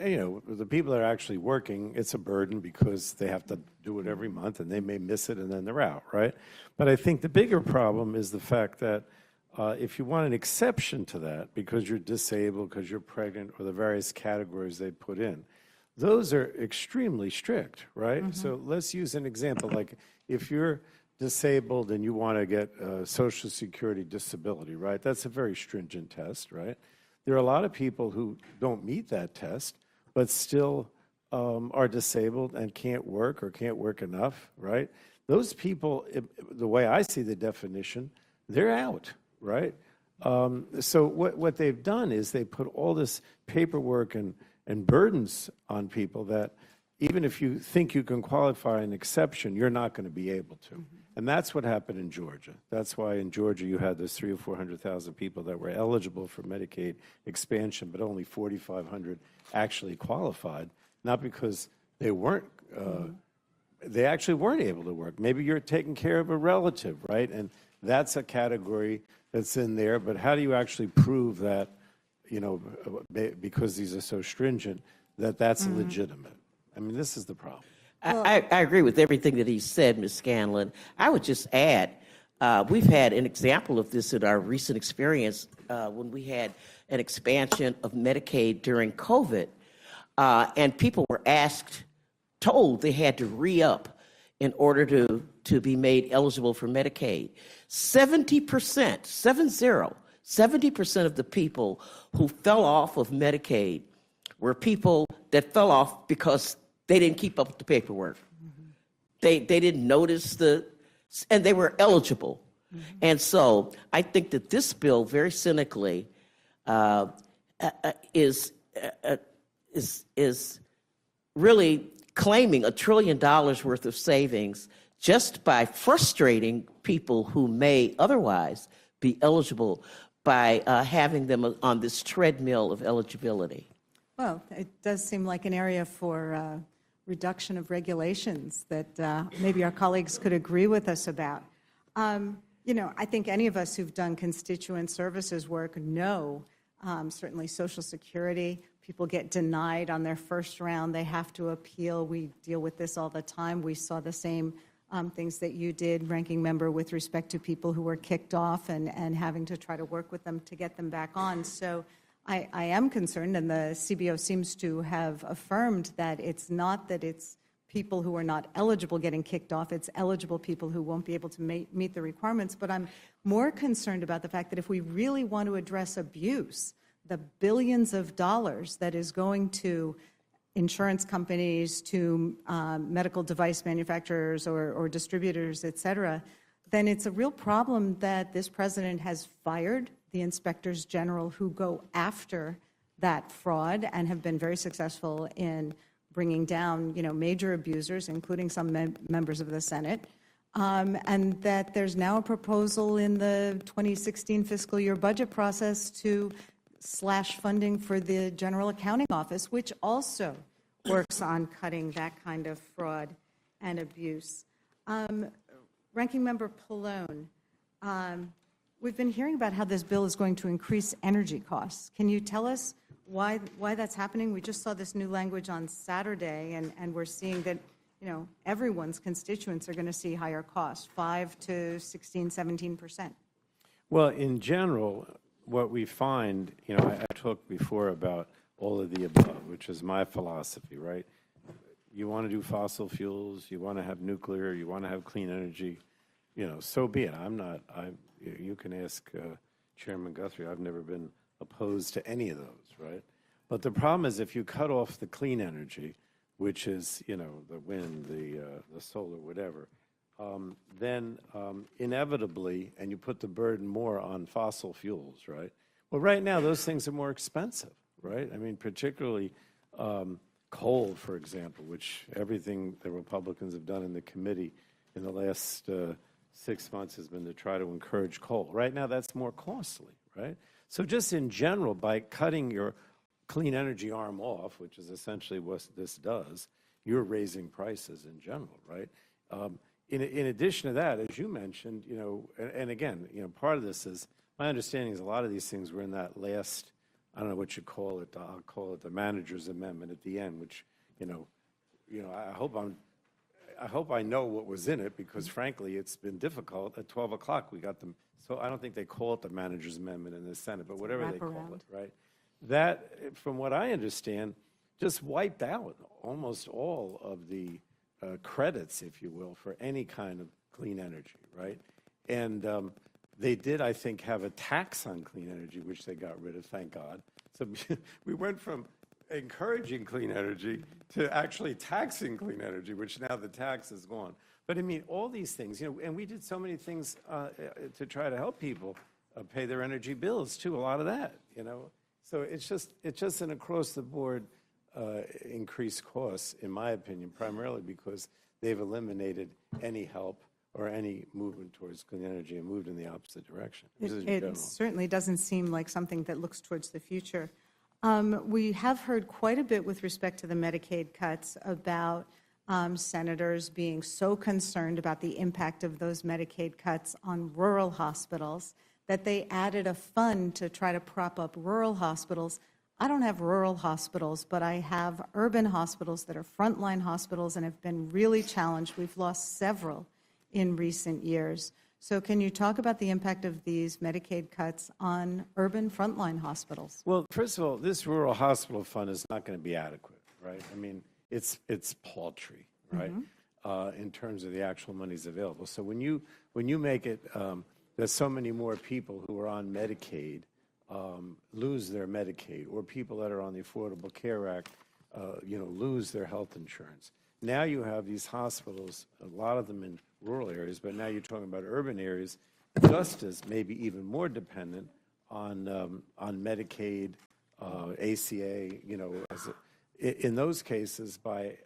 the people that are actually working, it's a burden because they have to do it every month and they may miss it and then they're out, right? But I think the bigger problem is the fact that if you want an exception to that because you're disabled, because you're pregnant, or the various categories they put in, those are extremely strict, right? So let's use an example. Like if you're disabled and you want to get Social Security disability, right? That's a very stringent test, right? There are a lot of people who don't meet that test, but still are disabled and can't work or can't work enough, right? Those people, the way I see the definition, they're out, right? So what they've done is they put all this paperwork and burdens on people that even if you think you can qualify an exception, you're not going to be able to. And that's what happened in Georgia. That's why in Georgia you had those 300,000 or 400,000 people that were eligible for Medicaid expansion, but only 4,500 actually qualified, not because they weren't, they actually weren't able to work. Maybe you're taking care of a relative, right? And that's a category that's in there, but how do you actually prove that, because these are so stringent, that that's legitimate? I mean, this is the problem. I agree with everything that he said, Ms. Scanlon. I would just add, we've had an example of this in our recent experience when we had an expansion of Medicaid during COVID, and people were told they had to re-up in order to be made eligible for Medicaid. 70% of the people who fell off of Medicaid were people that fell off because they didn't keep up with the paperwork. They didn't notice and they were eligible. And so I think that this bill, very cynically, is really claiming $1 trillion worth of savings just by frustrating people who may otherwise be eligible by having them on this treadmill of eligibility. Well, it does seem like an area for reduction of regulations that maybe our colleagues could agree with us about. I think any of us who've done constituent services work know, certainly Social Security, people get denied on their first round. They have to appeal. We deal with this all the time. We saw the same things that you did, Ranking Member, with respect to people who were kicked off and having to try to work with them to get them back on. So I am concerned, and the CBO seems to have affirmed that it's not that it's people who are not eligible getting kicked off, it's eligible people who won't be able to meet the requirements. But I'm more concerned about the fact that if we really want to address abuse, the billions of dollars that is going to insurance companies, to medical device manufacturers or distributors, et cetera, then it's a real problem that this president has fired the inspectors general who go after that fraud and have been very successful in bringing down, major abusers, including some members of the Senate, and that there's now a proposal in the 2016 fiscal year budget process to slash funding for the General Accounting Office, which also works on cutting that kind of fraud and abuse. Ranking Member Pallone, we've been hearing about how this bill is going to increase energy costs. Can you tell us why that's happening? We just saw this new language on Saturday, and we're seeing that everyone's constituents are going to see higher costs, 5 to 16, 17%. Well, in general, what we find, I talked before about all of the above, which is my philosophy, right? You want to do fossil fuels, you want to have nuclear, you want to have clean energy, so be it. You can ask Chairman Guthrie, I've never been opposed to any of those, right? But the problem is if you cut off the clean energy, which is, the wind, the solar, whatever, then inevitably, and you put the burden more on fossil fuels, right? Well, right now, those things are more expensive, right? I mean, particularly coal, for example, which everything the Republicans have done in the committee in the last 6 months has been to try to encourage coal. Right now, that's more costly, right? So just in general, by cutting your clean energy arm off, which is essentially what this does, you're raising prices in general, right? In addition to that, as you mentioned, and again, part of this is, my understanding is a lot of these things were in that last, I don't know what you call it, I'll call it the manager's amendment at the end, which, I hope I know what was in it, because frankly, it's been difficult. At 12 o'clock, we got them. So I don't think they call it the manager's amendment in the Senate, but whatever they call it, right? That, from what I understand, just wiped out almost all of the credits, if you will, for any kind of clean energy, right? And they did, I think, have a tax on clean energy, which they got rid of, thank God. So we went from encouraging clean energy to actually taxing clean energy, which now the tax is gone. But I mean, all these things, and we did so many things to try to help people pay their energy bills too, a lot of that, So it's just an across-the-board increased costs, in my opinion, primarily because they've eliminated any help or any movement towards clean energy and moved in the opposite direction. It certainly doesn't seem like something that looks towards the future. We have heard quite a bit with respect to the Medicaid cuts about senators being so concerned about the impact of those Medicaid cuts on rural hospitals that they added a fund to try to prop up rural hospitals. I don't have rural hospitals, but I have urban hospitals that are frontline hospitals and have been really challenged. We've lost several in recent years. So can you talk about the impact of these Medicaid cuts on urban frontline hospitals? Well, first of all, this rural hospital fund is not going to be adequate, right? I mean, it's paltry, right, in terms of the actual monies available. So when you make it, there's so many more people who are on Medicaid lose their Medicaid, or people that are on the Affordable Care Act, lose their health insurance. Now you have these hospitals, a lot of them in rural areas, but now you're talking about urban areas, just as maybe even more dependent on Medicaid, ACA. In those cases, by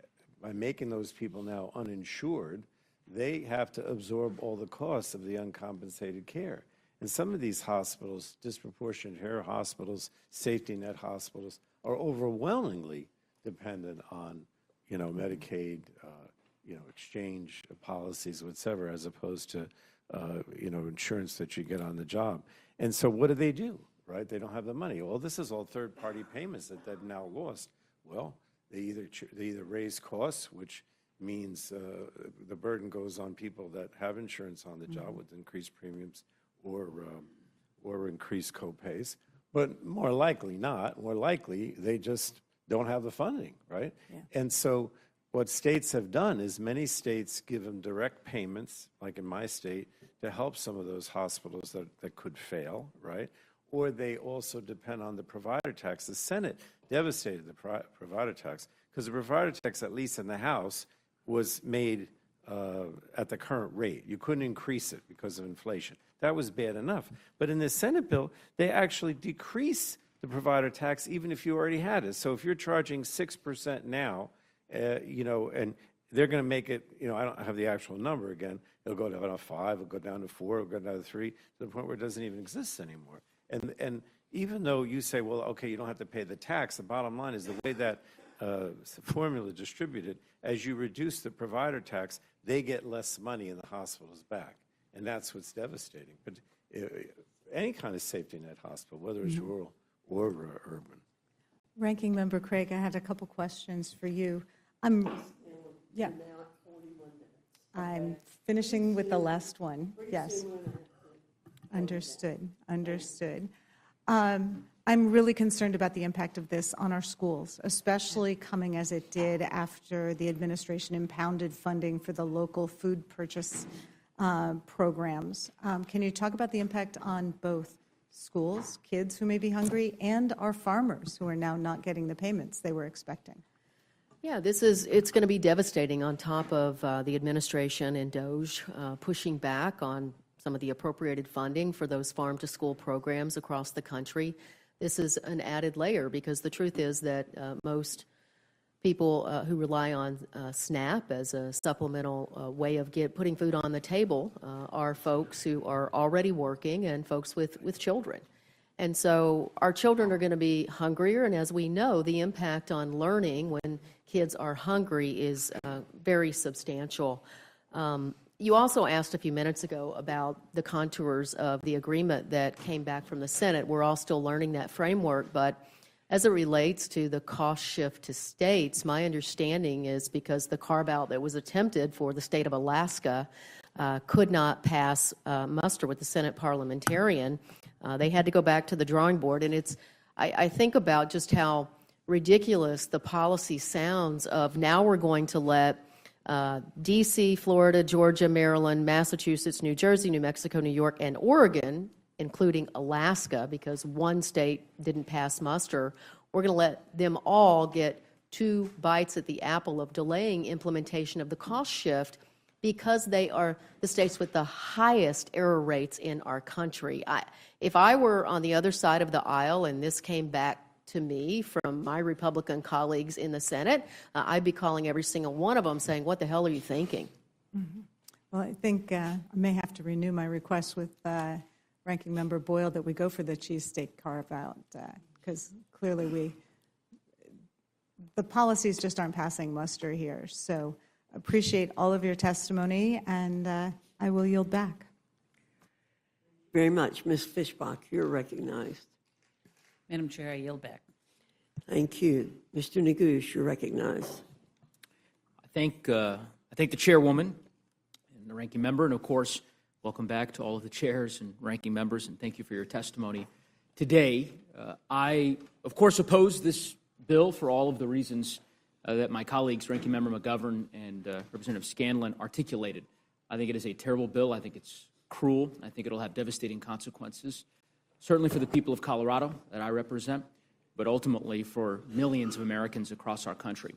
making those people now uninsured, they have to absorb all the costs of the uncompensated care. And some of these hospitals, disproportionate care hospitals, safety net hospitals, are overwhelmingly dependent on, Medicaid, exchange policies, whatever, as opposed to, insurance that you get on the job. And so what do? Right? They don't have the money. Well, this is all third-party payments that they've now lost. Well, they either raise costs, which means the burden goes on people that have insurance on the job with increased premiums or increased co-pays. But more likely not. More likely, they just don't have the funding, right? Yeah. And so what states have done is many states give them direct payments, like in my state, to help some of those hospitals that could fail, right? or they also depend on the provider tax. The Senate devastated the provider tax because the provider tax, at least in the House, was made at the current rate. You couldn't increase it because of inflation. That was bad enough. But in the Senate bill, they actually decrease the provider tax even if you already had it. So if you're charging 6% now, and they're going to make it, I don't have the actual number again. It'll go down to 5, it'll go down to 4, it'll go down to 3, to the point where it doesn't even exist anymore. And even though you say, well, okay, you don't have to pay the tax, the bottom line is the way that formula is distributed, as you reduce the provider tax, they get less money in the hospital's back. And that's what's devastating. But any kind of safety net hospital, whether it's rural or urban. Ranking Member Craig, I had a couple questions for you. I'm finishing with the last one. Yes. Understood. I'm really concerned about the impact of this on our schools, especially coming as it did after the administration impounded funding for the local food purchase programs. Can you talk about the impact on both schools, kids who may be hungry, and our farmers who are now not getting the payments they were expecting? Yeah, it's going to be devastating on top of the administration and DOGE pushing back on some of the appropriated funding for those farm-to-school programs across the country. This is an added layer because the truth is that most people who rely on SNAP as a supplemental way of putting food on the table are folks who are already working and folks with children. And so our children are going to be hungrier, and as we know, the impact on learning when kids are hungry is very substantial. You also asked a few minutes ago about the contours of the agreement that came back from the Senate. We're all still learning that framework, but as it relates to the cost shift to states, my understanding is because the carve-out that was attempted for the state of Alaska could not pass muster with the Senate parliamentarian, they had to go back to the drawing board. And I think about just how ridiculous the policy sounds of now we're going to let D.C., Florida, Georgia, Maryland, Massachusetts, New Jersey, New Mexico, New York, and Oregon, including Alaska, because one state didn't pass muster, we're going to let them all get 2 bites at the apple of delaying implementation of the cost shift because they are the states with the highest error rates in our country. If I were on the other side of the aisle and this came back to me from my Republican colleagues in the Senate, I'd be calling every single one of them saying, what the hell are you thinking? Mm-hmm. Well, I think I may have to renew my request with Ranking Member Boyle that we go for the cheesesteak carve-out because clearly the policies just aren't passing muster here. So appreciate all of your testimony, and I will yield back. Very much. Ms. Fishbach, you're recognized. Madam Chair, I yield back. Thank you. Mr. Neguse, you're recognized. I thank the chairwoman and the ranking member, and of course, welcome back to all of the chairs and ranking members, and thank you for your testimony today. I, of course, oppose this bill for all of the reasons that my colleagues, Ranking Member McGovern and Representative Scanlon, articulated. I think it is a terrible bill. I think it's cruel. I think it'll have devastating consequences, certainly for the people of Colorado that I represent, but ultimately for millions of Americans across our country.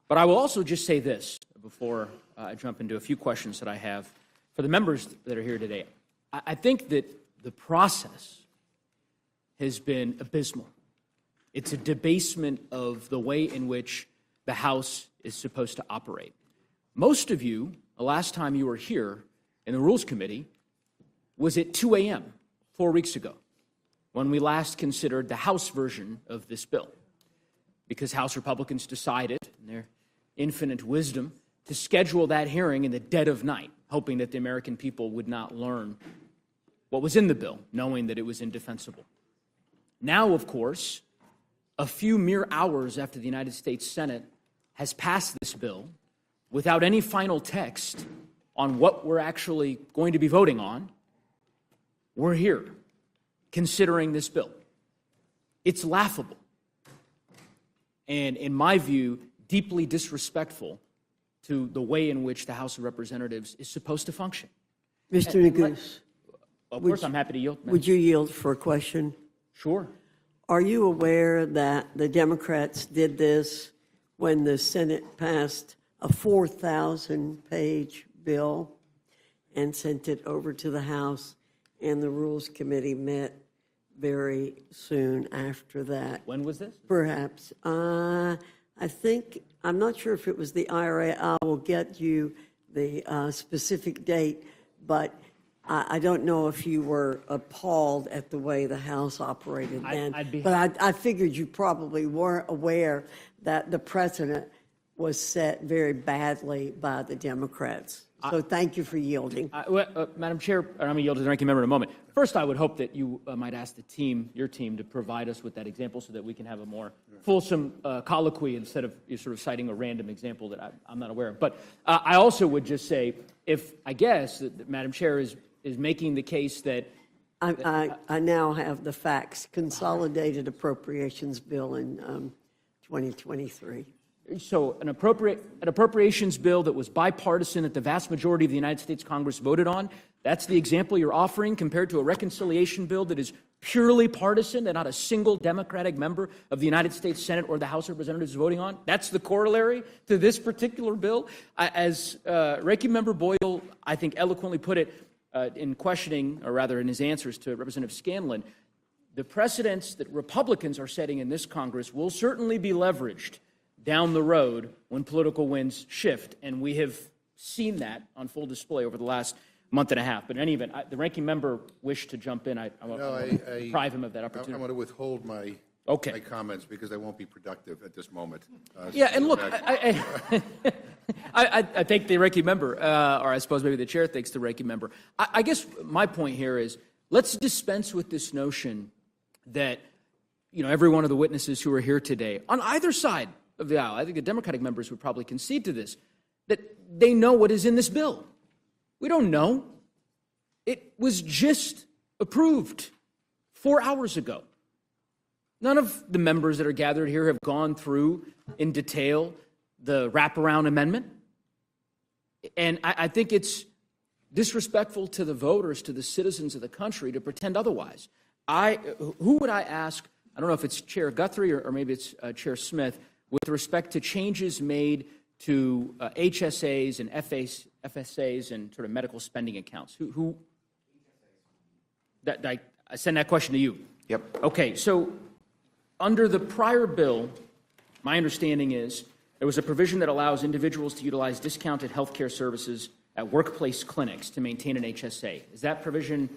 But I will also just say this before I jump into a few questions that I have for the members that are here today. I think that the process has been abysmal. It's a debasement of the way in which the House is supposed to operate. Most of you, the last time you were here in the Rules Committee was at 2 a.m. 4 weeks ago, when we last considered the House version of this bill, because House Republicans decided, in their infinite wisdom, to schedule that hearing in the dead of night, hoping that the American people would not learn what was in the bill, knowing that it was indefensible. Now, of course, a few mere hours after the United States Senate has passed this bill without any final text on what we're actually going to be voting on, we're here considering this bill. It's laughable and, in my view, deeply disrespectful to the way in which the House of Representatives is supposed to function. Mr. Neguse. Of course, I'm happy to yield. Would you yield for a question? Sure. Are you aware that the Democrats did this when the Senate passed a 4,000-page bill and sent it over to the House, and the Rules Committee met very soon after that? When was this? Perhaps. I think, I'm not sure if it was the IRA. I will get you the specific date, but I don't know if you were appalled at the way the House operated then. But I figured you probably weren't aware that the precedent was set very badly by the Democrats. So thank you for yielding. Madam Chair, I'm going to yield to the ranking member in a moment. First, I would hope that you might ask the team, your team, to provide us with that example so that we can have a more fulsome colloquy instead of you sort of citing a random example that I'm not aware of. But I also would just say, if I guess that Madam Chair is making the case that I now have the facts. Consolidated Appropriations Bill in 2023. So an appropriations bill that was bipartisan that the vast majority of the United States Congress voted on, that's the example you're offering compared to a reconciliation bill that is purely partisan that not a single Democratic member of the United States Senate or the House of Representatives is voting on? That's the corollary to this particular bill? As Ranking Member Boyle, I think, eloquently put it in questioning, or rather in his answers to Representative Scanlon, the precedents that Republicans are setting in this Congress will certainly be leveraged down the road when political winds shift, and we have seen that on full display over the last month and a half. But in any event, the ranking member wished to jump in. I want to deprive him of that opportunity. I want to withhold my comments because they won't be productive at this moment. And look, I thank the ranking member, or I suppose maybe the chair thanks the ranking member. I guess my point here is let's dispense with this notion that every one of the witnesses who are here today, on either side of the aisle, I think the Democratic members would probably concede to this, that they know what is in this bill. We don't know. It was just approved 4 hours ago. None of the members that are gathered here have gone through in detail the wraparound amendment. And I think it's disrespectful to the voters, to the citizens of the country, to pretend otherwise. Who would I ask? I don't know if it's Chair Guthrie or maybe it's Chair Smith, with respect to changes made to HSAs and FSAs and sort of medical spending accounts. I send that question to you. Yep. Okay, so under the prior bill, my understanding is there was a provision that allows individuals to utilize discounted health care services at workplace clinics to maintain an HSA. Is that provision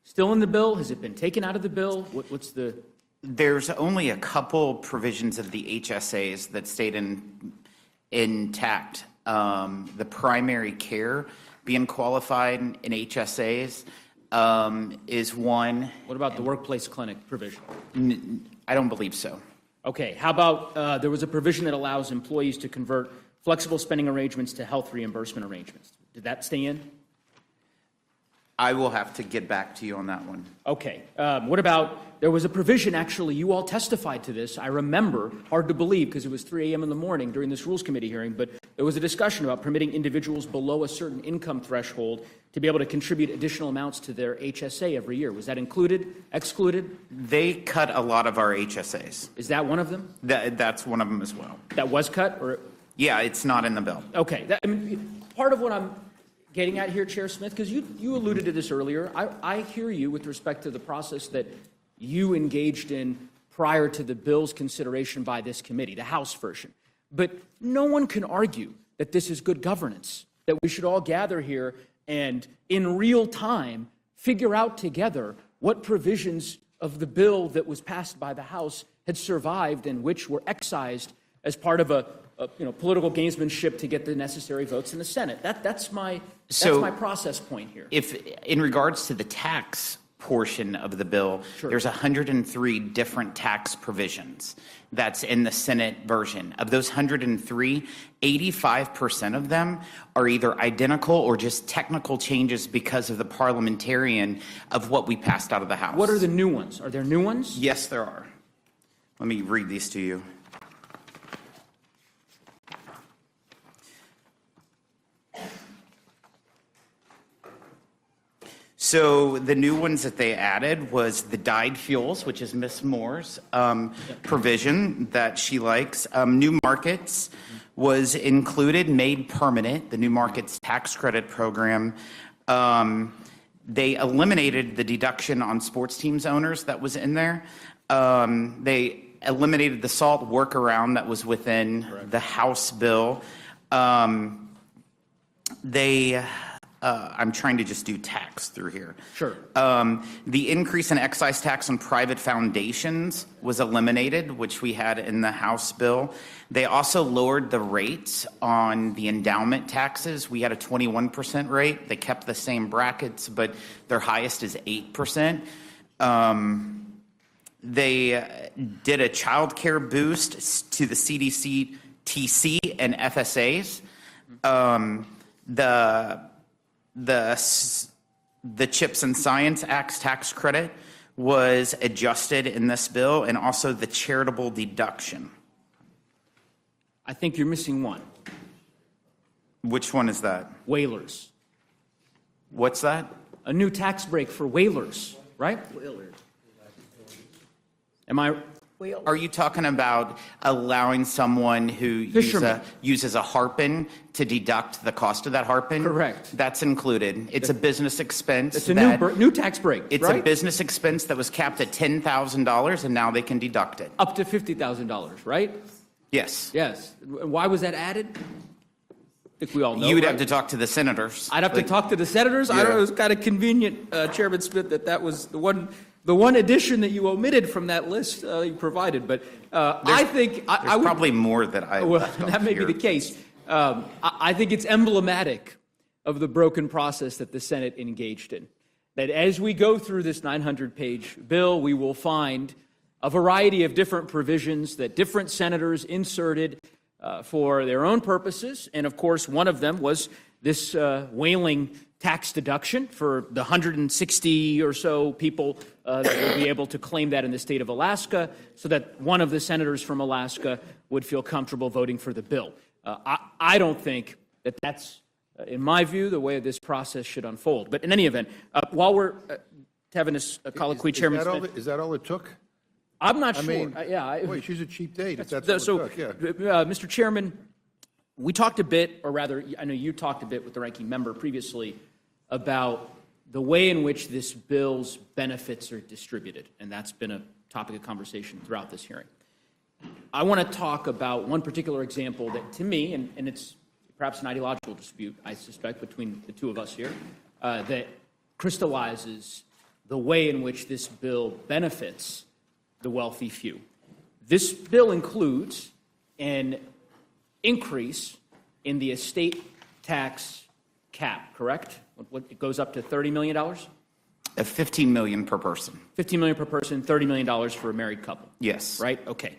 still in the bill? Has it been taken out of the bill? What's the... There's only a couple provisions of the HSAs that stayed intact. The primary care being qualified in HSAs is one. What about the workplace clinic provision? I don't believe so. Okay, how about there was a provision that allows employees to convert flexible spending arrangements to health reimbursement arrangements. Did that stay in? I will have to get back to you on that one. Okay. What about, there was a provision, actually, you all testified to this. I remember, hard to believe because it was 3 a.m. in the morning during this Rules Committee hearing, but there was a discussion about permitting individuals below a certain income threshold to be able to contribute additional amounts to their HSA every year. Was that included, excluded? They cut a lot of our HSAs. Is that one of them? That's one of them as well. That was cut? Or? Yeah, it's not in the bill. Okay. Part of what I'm getting at here, Chair Smith, because you alluded to this earlier. I hear you with respect to the process that you engaged in prior to the bill's consideration by this committee, the House version. But no one can argue that this is good governance, that we should all gather here and in real time figure out together what provisions of the bill that was passed by the House had survived and which were excised as part of a political gamesmanship to get the necessary votes in the Senate. That's my process point here. If in regards to the tax portion of the bill, there's 103 different tax provisions that's in the Senate version. Of those 103, 85% of them are either identical or just technical changes because of the parliamentarian of what we passed out of the House. What are the new ones? Are there new ones? Yes, there are. Let me read these to you. So the new ones that they added was the dyed fuels, which is Miss Moore's provision that she likes. New markets was included, made permanent, the new markets tax credit program. They eliminated the deduction on sports teams owners that was in there. They eliminated the SALT workaround that was within the House bill. I'm trying to just do tax through here. Sure. The increase in excise tax on private foundations was eliminated, which we had in the House bill. They also lowered the rates on the endowment taxes. We had a 21% rate. They kept the same brackets, but their highest is 8%. They did a child care boost to the CDC, TC, and FSAs. The CHIPS and Science Act's tax credit was adjusted in this bill, and also the charitable deduction. I think you're missing one. Which one is that? Whalers. What's that? A new tax break for whalers, right? Am I? Are you talking about allowing someone who uses a harpin to deduct the cost of that harpin? Correct. That's included. It's a business expense. It's a new tax break, It's right? a business expense that was capped at $10,000, and now they can deduct it. Up to $50,000, right? Yes. Yes. Why was that added? I think we all know. You would right? have to talk to the senators. I'd have to talk to the senators. I don't know. It was kind of convenient, Chairman Smith, that was the one addition that you omitted from that list you provided. But I think I would probably more that I. Well, that may be the case. I think it's emblematic of the broken process that the Senate engaged in. That as we go through this 900-page bill, we will find a variety of different provisions that different senators inserted for their own purposes. And of course, one of them was this whaling tax deduction for the 160 or so people that will be able to claim that in the state of Alaska, so that one of the senators from Alaska would feel comfortable voting for the bill. I don't think that that's, in my view, the way this process should unfold. But in any event, while we're having this colloquy, Chairman Smith, Is that all it took? I'm not I sure. mean, boy, she's a cheap date, if that's all it took, yeah. Mr. Chairman, we talked a bit, or rather, I know you talked a bit with the ranking member previously about the way in which this bill's benefits are distributed, and that's been a topic of conversation throughout this hearing. I want to talk about one particular example that, to me, and it's perhaps an ideological dispute, I suspect, between the two of us here, that crystallizes the way in which this bill benefits the wealthy few. This bill includes an increase in the estate tax cap, correct? It goes up to $30 million? $15 million per person. $15 million per person, $30 million for a married couple. Yes. Right? Okay.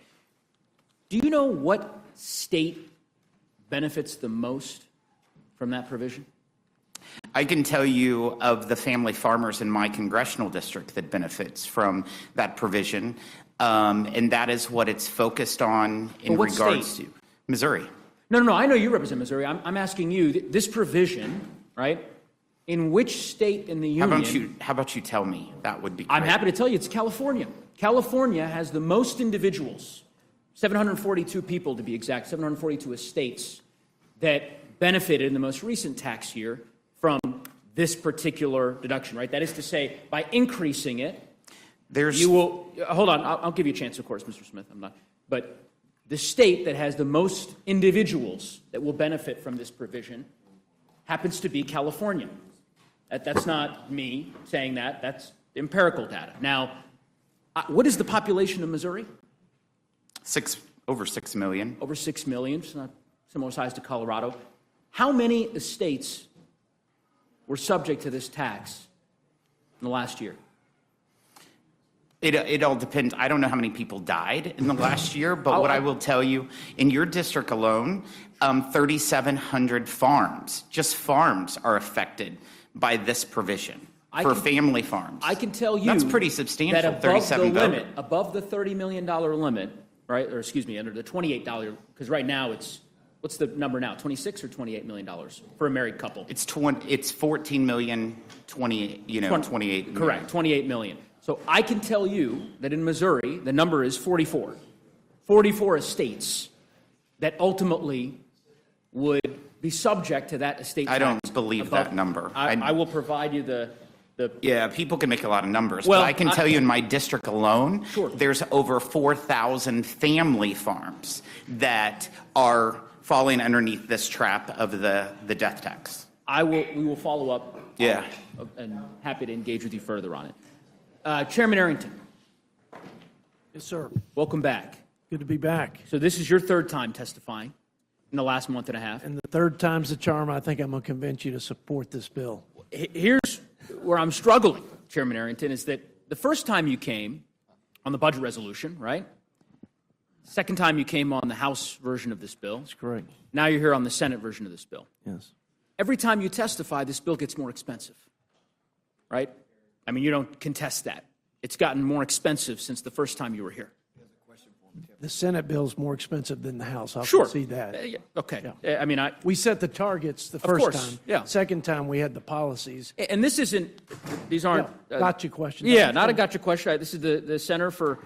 Do you know what state benefits the most from that provision? I can tell you of the family farmers in my congressional district that benefits from that provision, and that is what it's focused on in regards to Missouri. No. I know you represent Missouri. I'm asking you, this provision, right? In which state in the union? How about you tell me? That would be great. I'm happy to tell you it's California. California has the most individuals, 742 people to be exact, 742 estates that benefited in the most recent tax year from this particular deduction, right? That is to say, by increasing it, you will, hold on, I'll give you a chance, of course, Mr. Smith, but the state that has the most individuals that will benefit from this provision happens to be California. That's not me saying that, that's empirical data. Now, what is the population of Missouri? Over 6 million. Over 6 million, it's not similar size to Colorado. How many estates were subject to this tax in the last year? It all depends. I don't know how many people died in the last year, but what I will tell you, in your district alone, 3,700 farms, just farms, are affected by this provision for family farms. I can tell you that's pretty substantial. That above the limit, above the $30 million limit, right? Or excuse me, under the $28, because right now it's What's the number now? 26 or 28 million dollars for a married couple? It's 14 million, 28 million. Correct, 28 million. So I can tell you that in Missouri, the number is 44. 44 estates that ultimately would be subject to that estate tax. I don't believe that number. I will provide you the Yeah, people can make a lot of numbers, Well, but I can tell you in my district alone, Sure. there's over 4,000 family farms that are falling underneath this trap of the death tax. we will follow up. Yeah. And happy to engage with you further on it. Chairman Arrington, Yes, sir. welcome back. Good to be back. So this is your third time testifying in the last month and a half. And the third time's the charm. I think I'm going to convince you to support this bill. Here's where I'm struggling, Chairman Arrington, is that the first time you came on the budget resolution, right? Second time you came on the House version of this bill. That's correct. Now you're here on the Senate version of this bill. Yes. Every time you testify, this bill gets more expensive, right? I mean, you don't contest that. It's gotten more expensive since the first time you were here. The Senate bill's more expensive than the House. I'll Sure. concede that. Yeah, okay. Yeah. I mean, We set the targets the Of first course, time. yeah. Second time, we had the policies. and this isn't, these aren't. Gotcha questions. Yeah, not a gotcha question. This is the Center for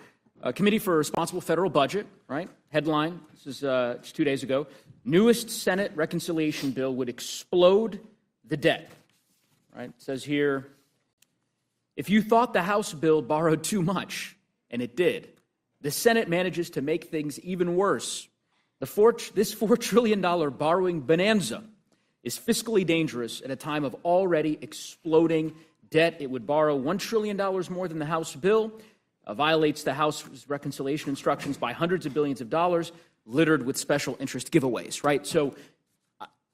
Committee for Responsible Federal Budget, right? Headline, this is just 2 days ago. Newest Senate reconciliation bill would explode the debt, right? It says here, if you thought the House bill borrowed too much, and it did, the Senate manages to make things even worse. This $4 trillion borrowing bonanza is fiscally dangerous at a time of already exploding debt. It would borrow $1 trillion more than the House bill, violates the House's reconciliation instructions by hundreds of billions of dollars, littered with special interest giveaways, right? So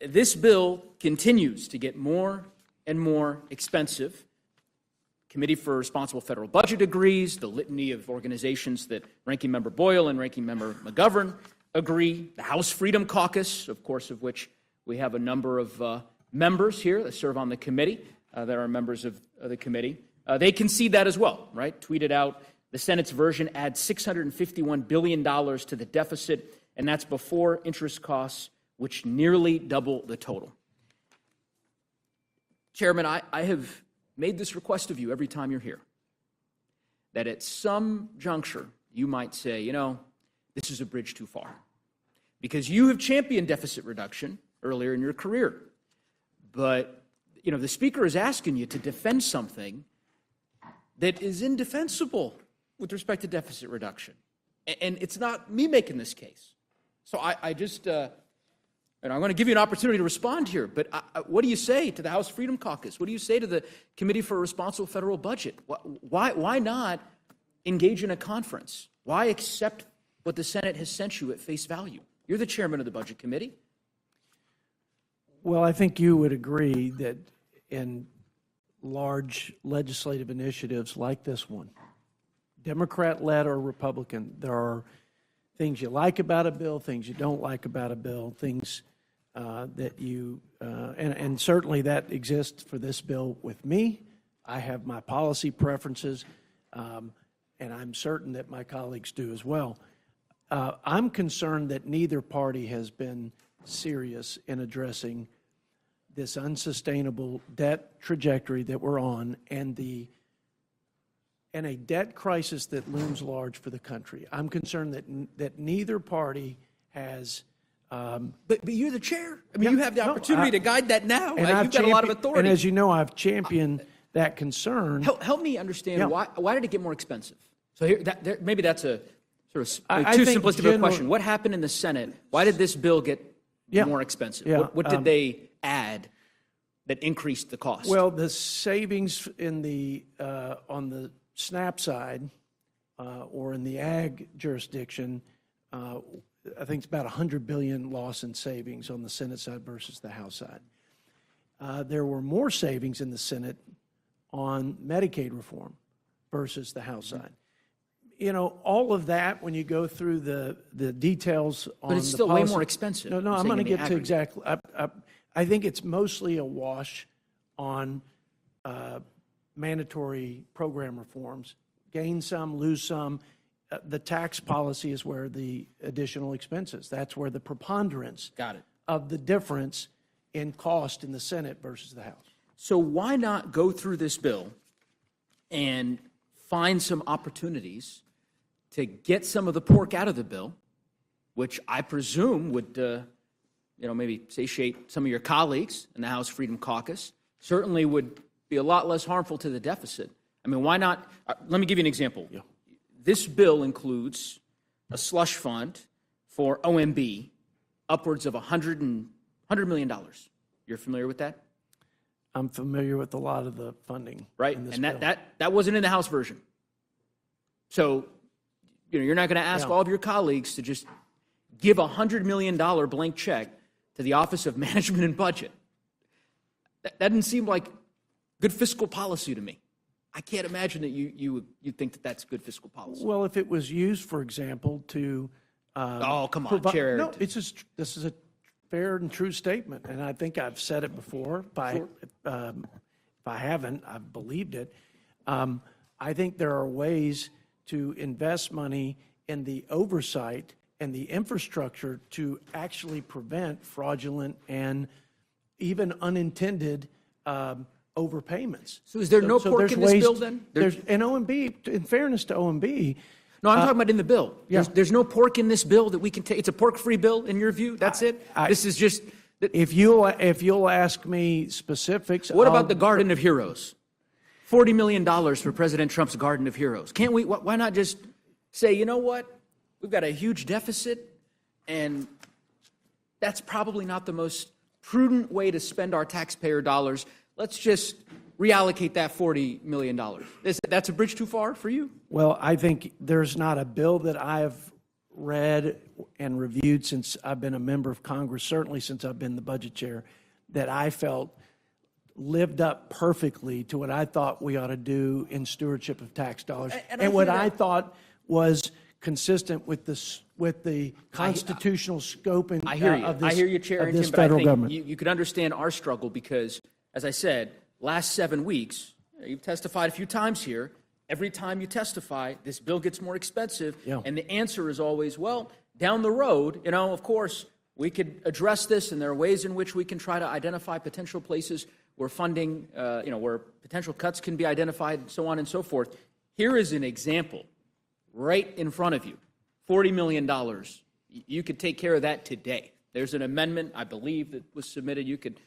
this bill continues to get more and more expensive. Committee for Responsible Federal Budget agrees. The litany of organizations that Ranking Member Boyle and Ranking Member McGovern agree. The House Freedom Caucus, of course, of which we have a number of members here that serve on the committee, that are members of the committee. They concede that as well, right? Tweeted out, the Senate's version adds $651 billion to the deficit, and that's before interest costs, which nearly double the total. Chairman, I have made this request of you every time you're here, that at some juncture you might say, this is a bridge too far. Because you have championed deficit reduction earlier in your career. But, the Speaker is asking you to defend something that is indefensible with respect to deficit reduction. And it's not me making this case. So I just, and I'm going to give you an opportunity to respond here, but what do you say to the House Freedom Caucus? What do you say to the Committee for Responsible Federal Budget? Why not engage in a conference? Why accept what the Senate has sent you at face value? You're the chairman of the Budget Committee. Well, I think you would agree that in large legislative initiatives like this one, Democrat-led or Republican, there are things you like about a bill, things you don't like about a bill, things that you, and certainly that exists for this bill with me. I have my policy preferences, and I'm certain that my colleagues do as well. I'm concerned that neither party has been serious in addressing this unsustainable debt trajectory that we're on and a debt crisis that looms large for the country. I'm concerned that neither party has. But you're the chair. I mean, you have the opportunity to guide that now. And You've got a lot of authority. And as you know, I've championed that concern. Help me understand why did it get more expensive? So here, maybe that's a sort of I too think simplistic of a question. What happened in the Senate? Why did this bill get more expensive? Yeah. What did they add that increased the cost? Well, the savings in the on the SNAP side or in the ag jurisdiction, I think it's about $100 billion loss in savings on the Senate side versus the House side. There were more savings in the Senate on Medicaid reform versus the House side. All of that, when you go through the details on but it's the still policy, way more expensive. No, I'm going to get to exactly. I think it's mostly a wash on mandatory program reforms. Gain some, lose some. the tax policy is where the additional expenses, that's where the preponderance Got it. of the difference in cost in the Senate versus the House. So why not go through this bill and find some opportunities to get some of the pork out of the bill, which I presume would, maybe satiate some of your colleagues in the House Freedom Caucus, certainly would be a lot less harmful to the deficit. I mean, why not? Let me give you an example. Yeah. This bill includes a slush fund for OMB, upwards of $100 million. You're familiar with that? I'm familiar with a lot of the funding. Right, in this and bill. that wasn't in the House version. So, you're not going to ask all of your colleagues to just give a $100 million blank check to the Office of Management and Budget. That doesn't seem like good fiscal policy to me. I can't imagine that you think that that's good fiscal policy. Well, if it was used, for example, to oh, come on, Chair. No, this is a fair and true statement, and I think I've said it before. If I haven't, I've believed it. I think there are ways to invest money in the oversight and the infrastructure to actually prevent fraudulent and even unintended overpayments. So is there no pork there's in this ways bill then? There's in OMB, in fairness to OMB. No, I'm talking about in the bill. Yeah. There's no pork in this bill that we can take. It's a pork-free bill in your view? That's it? This is just... If you'll ask me specifics... What about the Garden of Heroes? $40 million for President Trump's Garden of Heroes. Can't we, why not just say, you know what? We've got a huge deficit, and that's probably not the most prudent way to spend our taxpayer dollars. Let's just reallocate that $40 million. That's a bridge too far for you? Well, I think there's not a bill that I've read and reviewed since I've been a member of Congress, certainly since I've been the budget chair, that I felt lived up perfectly to what I thought we ought to do in stewardship of tax dollars, and what I thought was consistent with the constitutional scope and I hear you. of this, I hear you, Chair of this Arrington, but I federal think government. you could understand our struggle because, as I said, last 7 weeks, you've testified a few times here. Every time you testify, this bill gets more expensive, and the answer is always, well, down the road, of course, we could address this, and there are ways in which we can try to identify potential places where funding, where potential cuts can be identified, and so on and so forth. Here is an example right in front of you. $40 million. You could take care of that today. There's an amendment, I believe, that was submitted. You could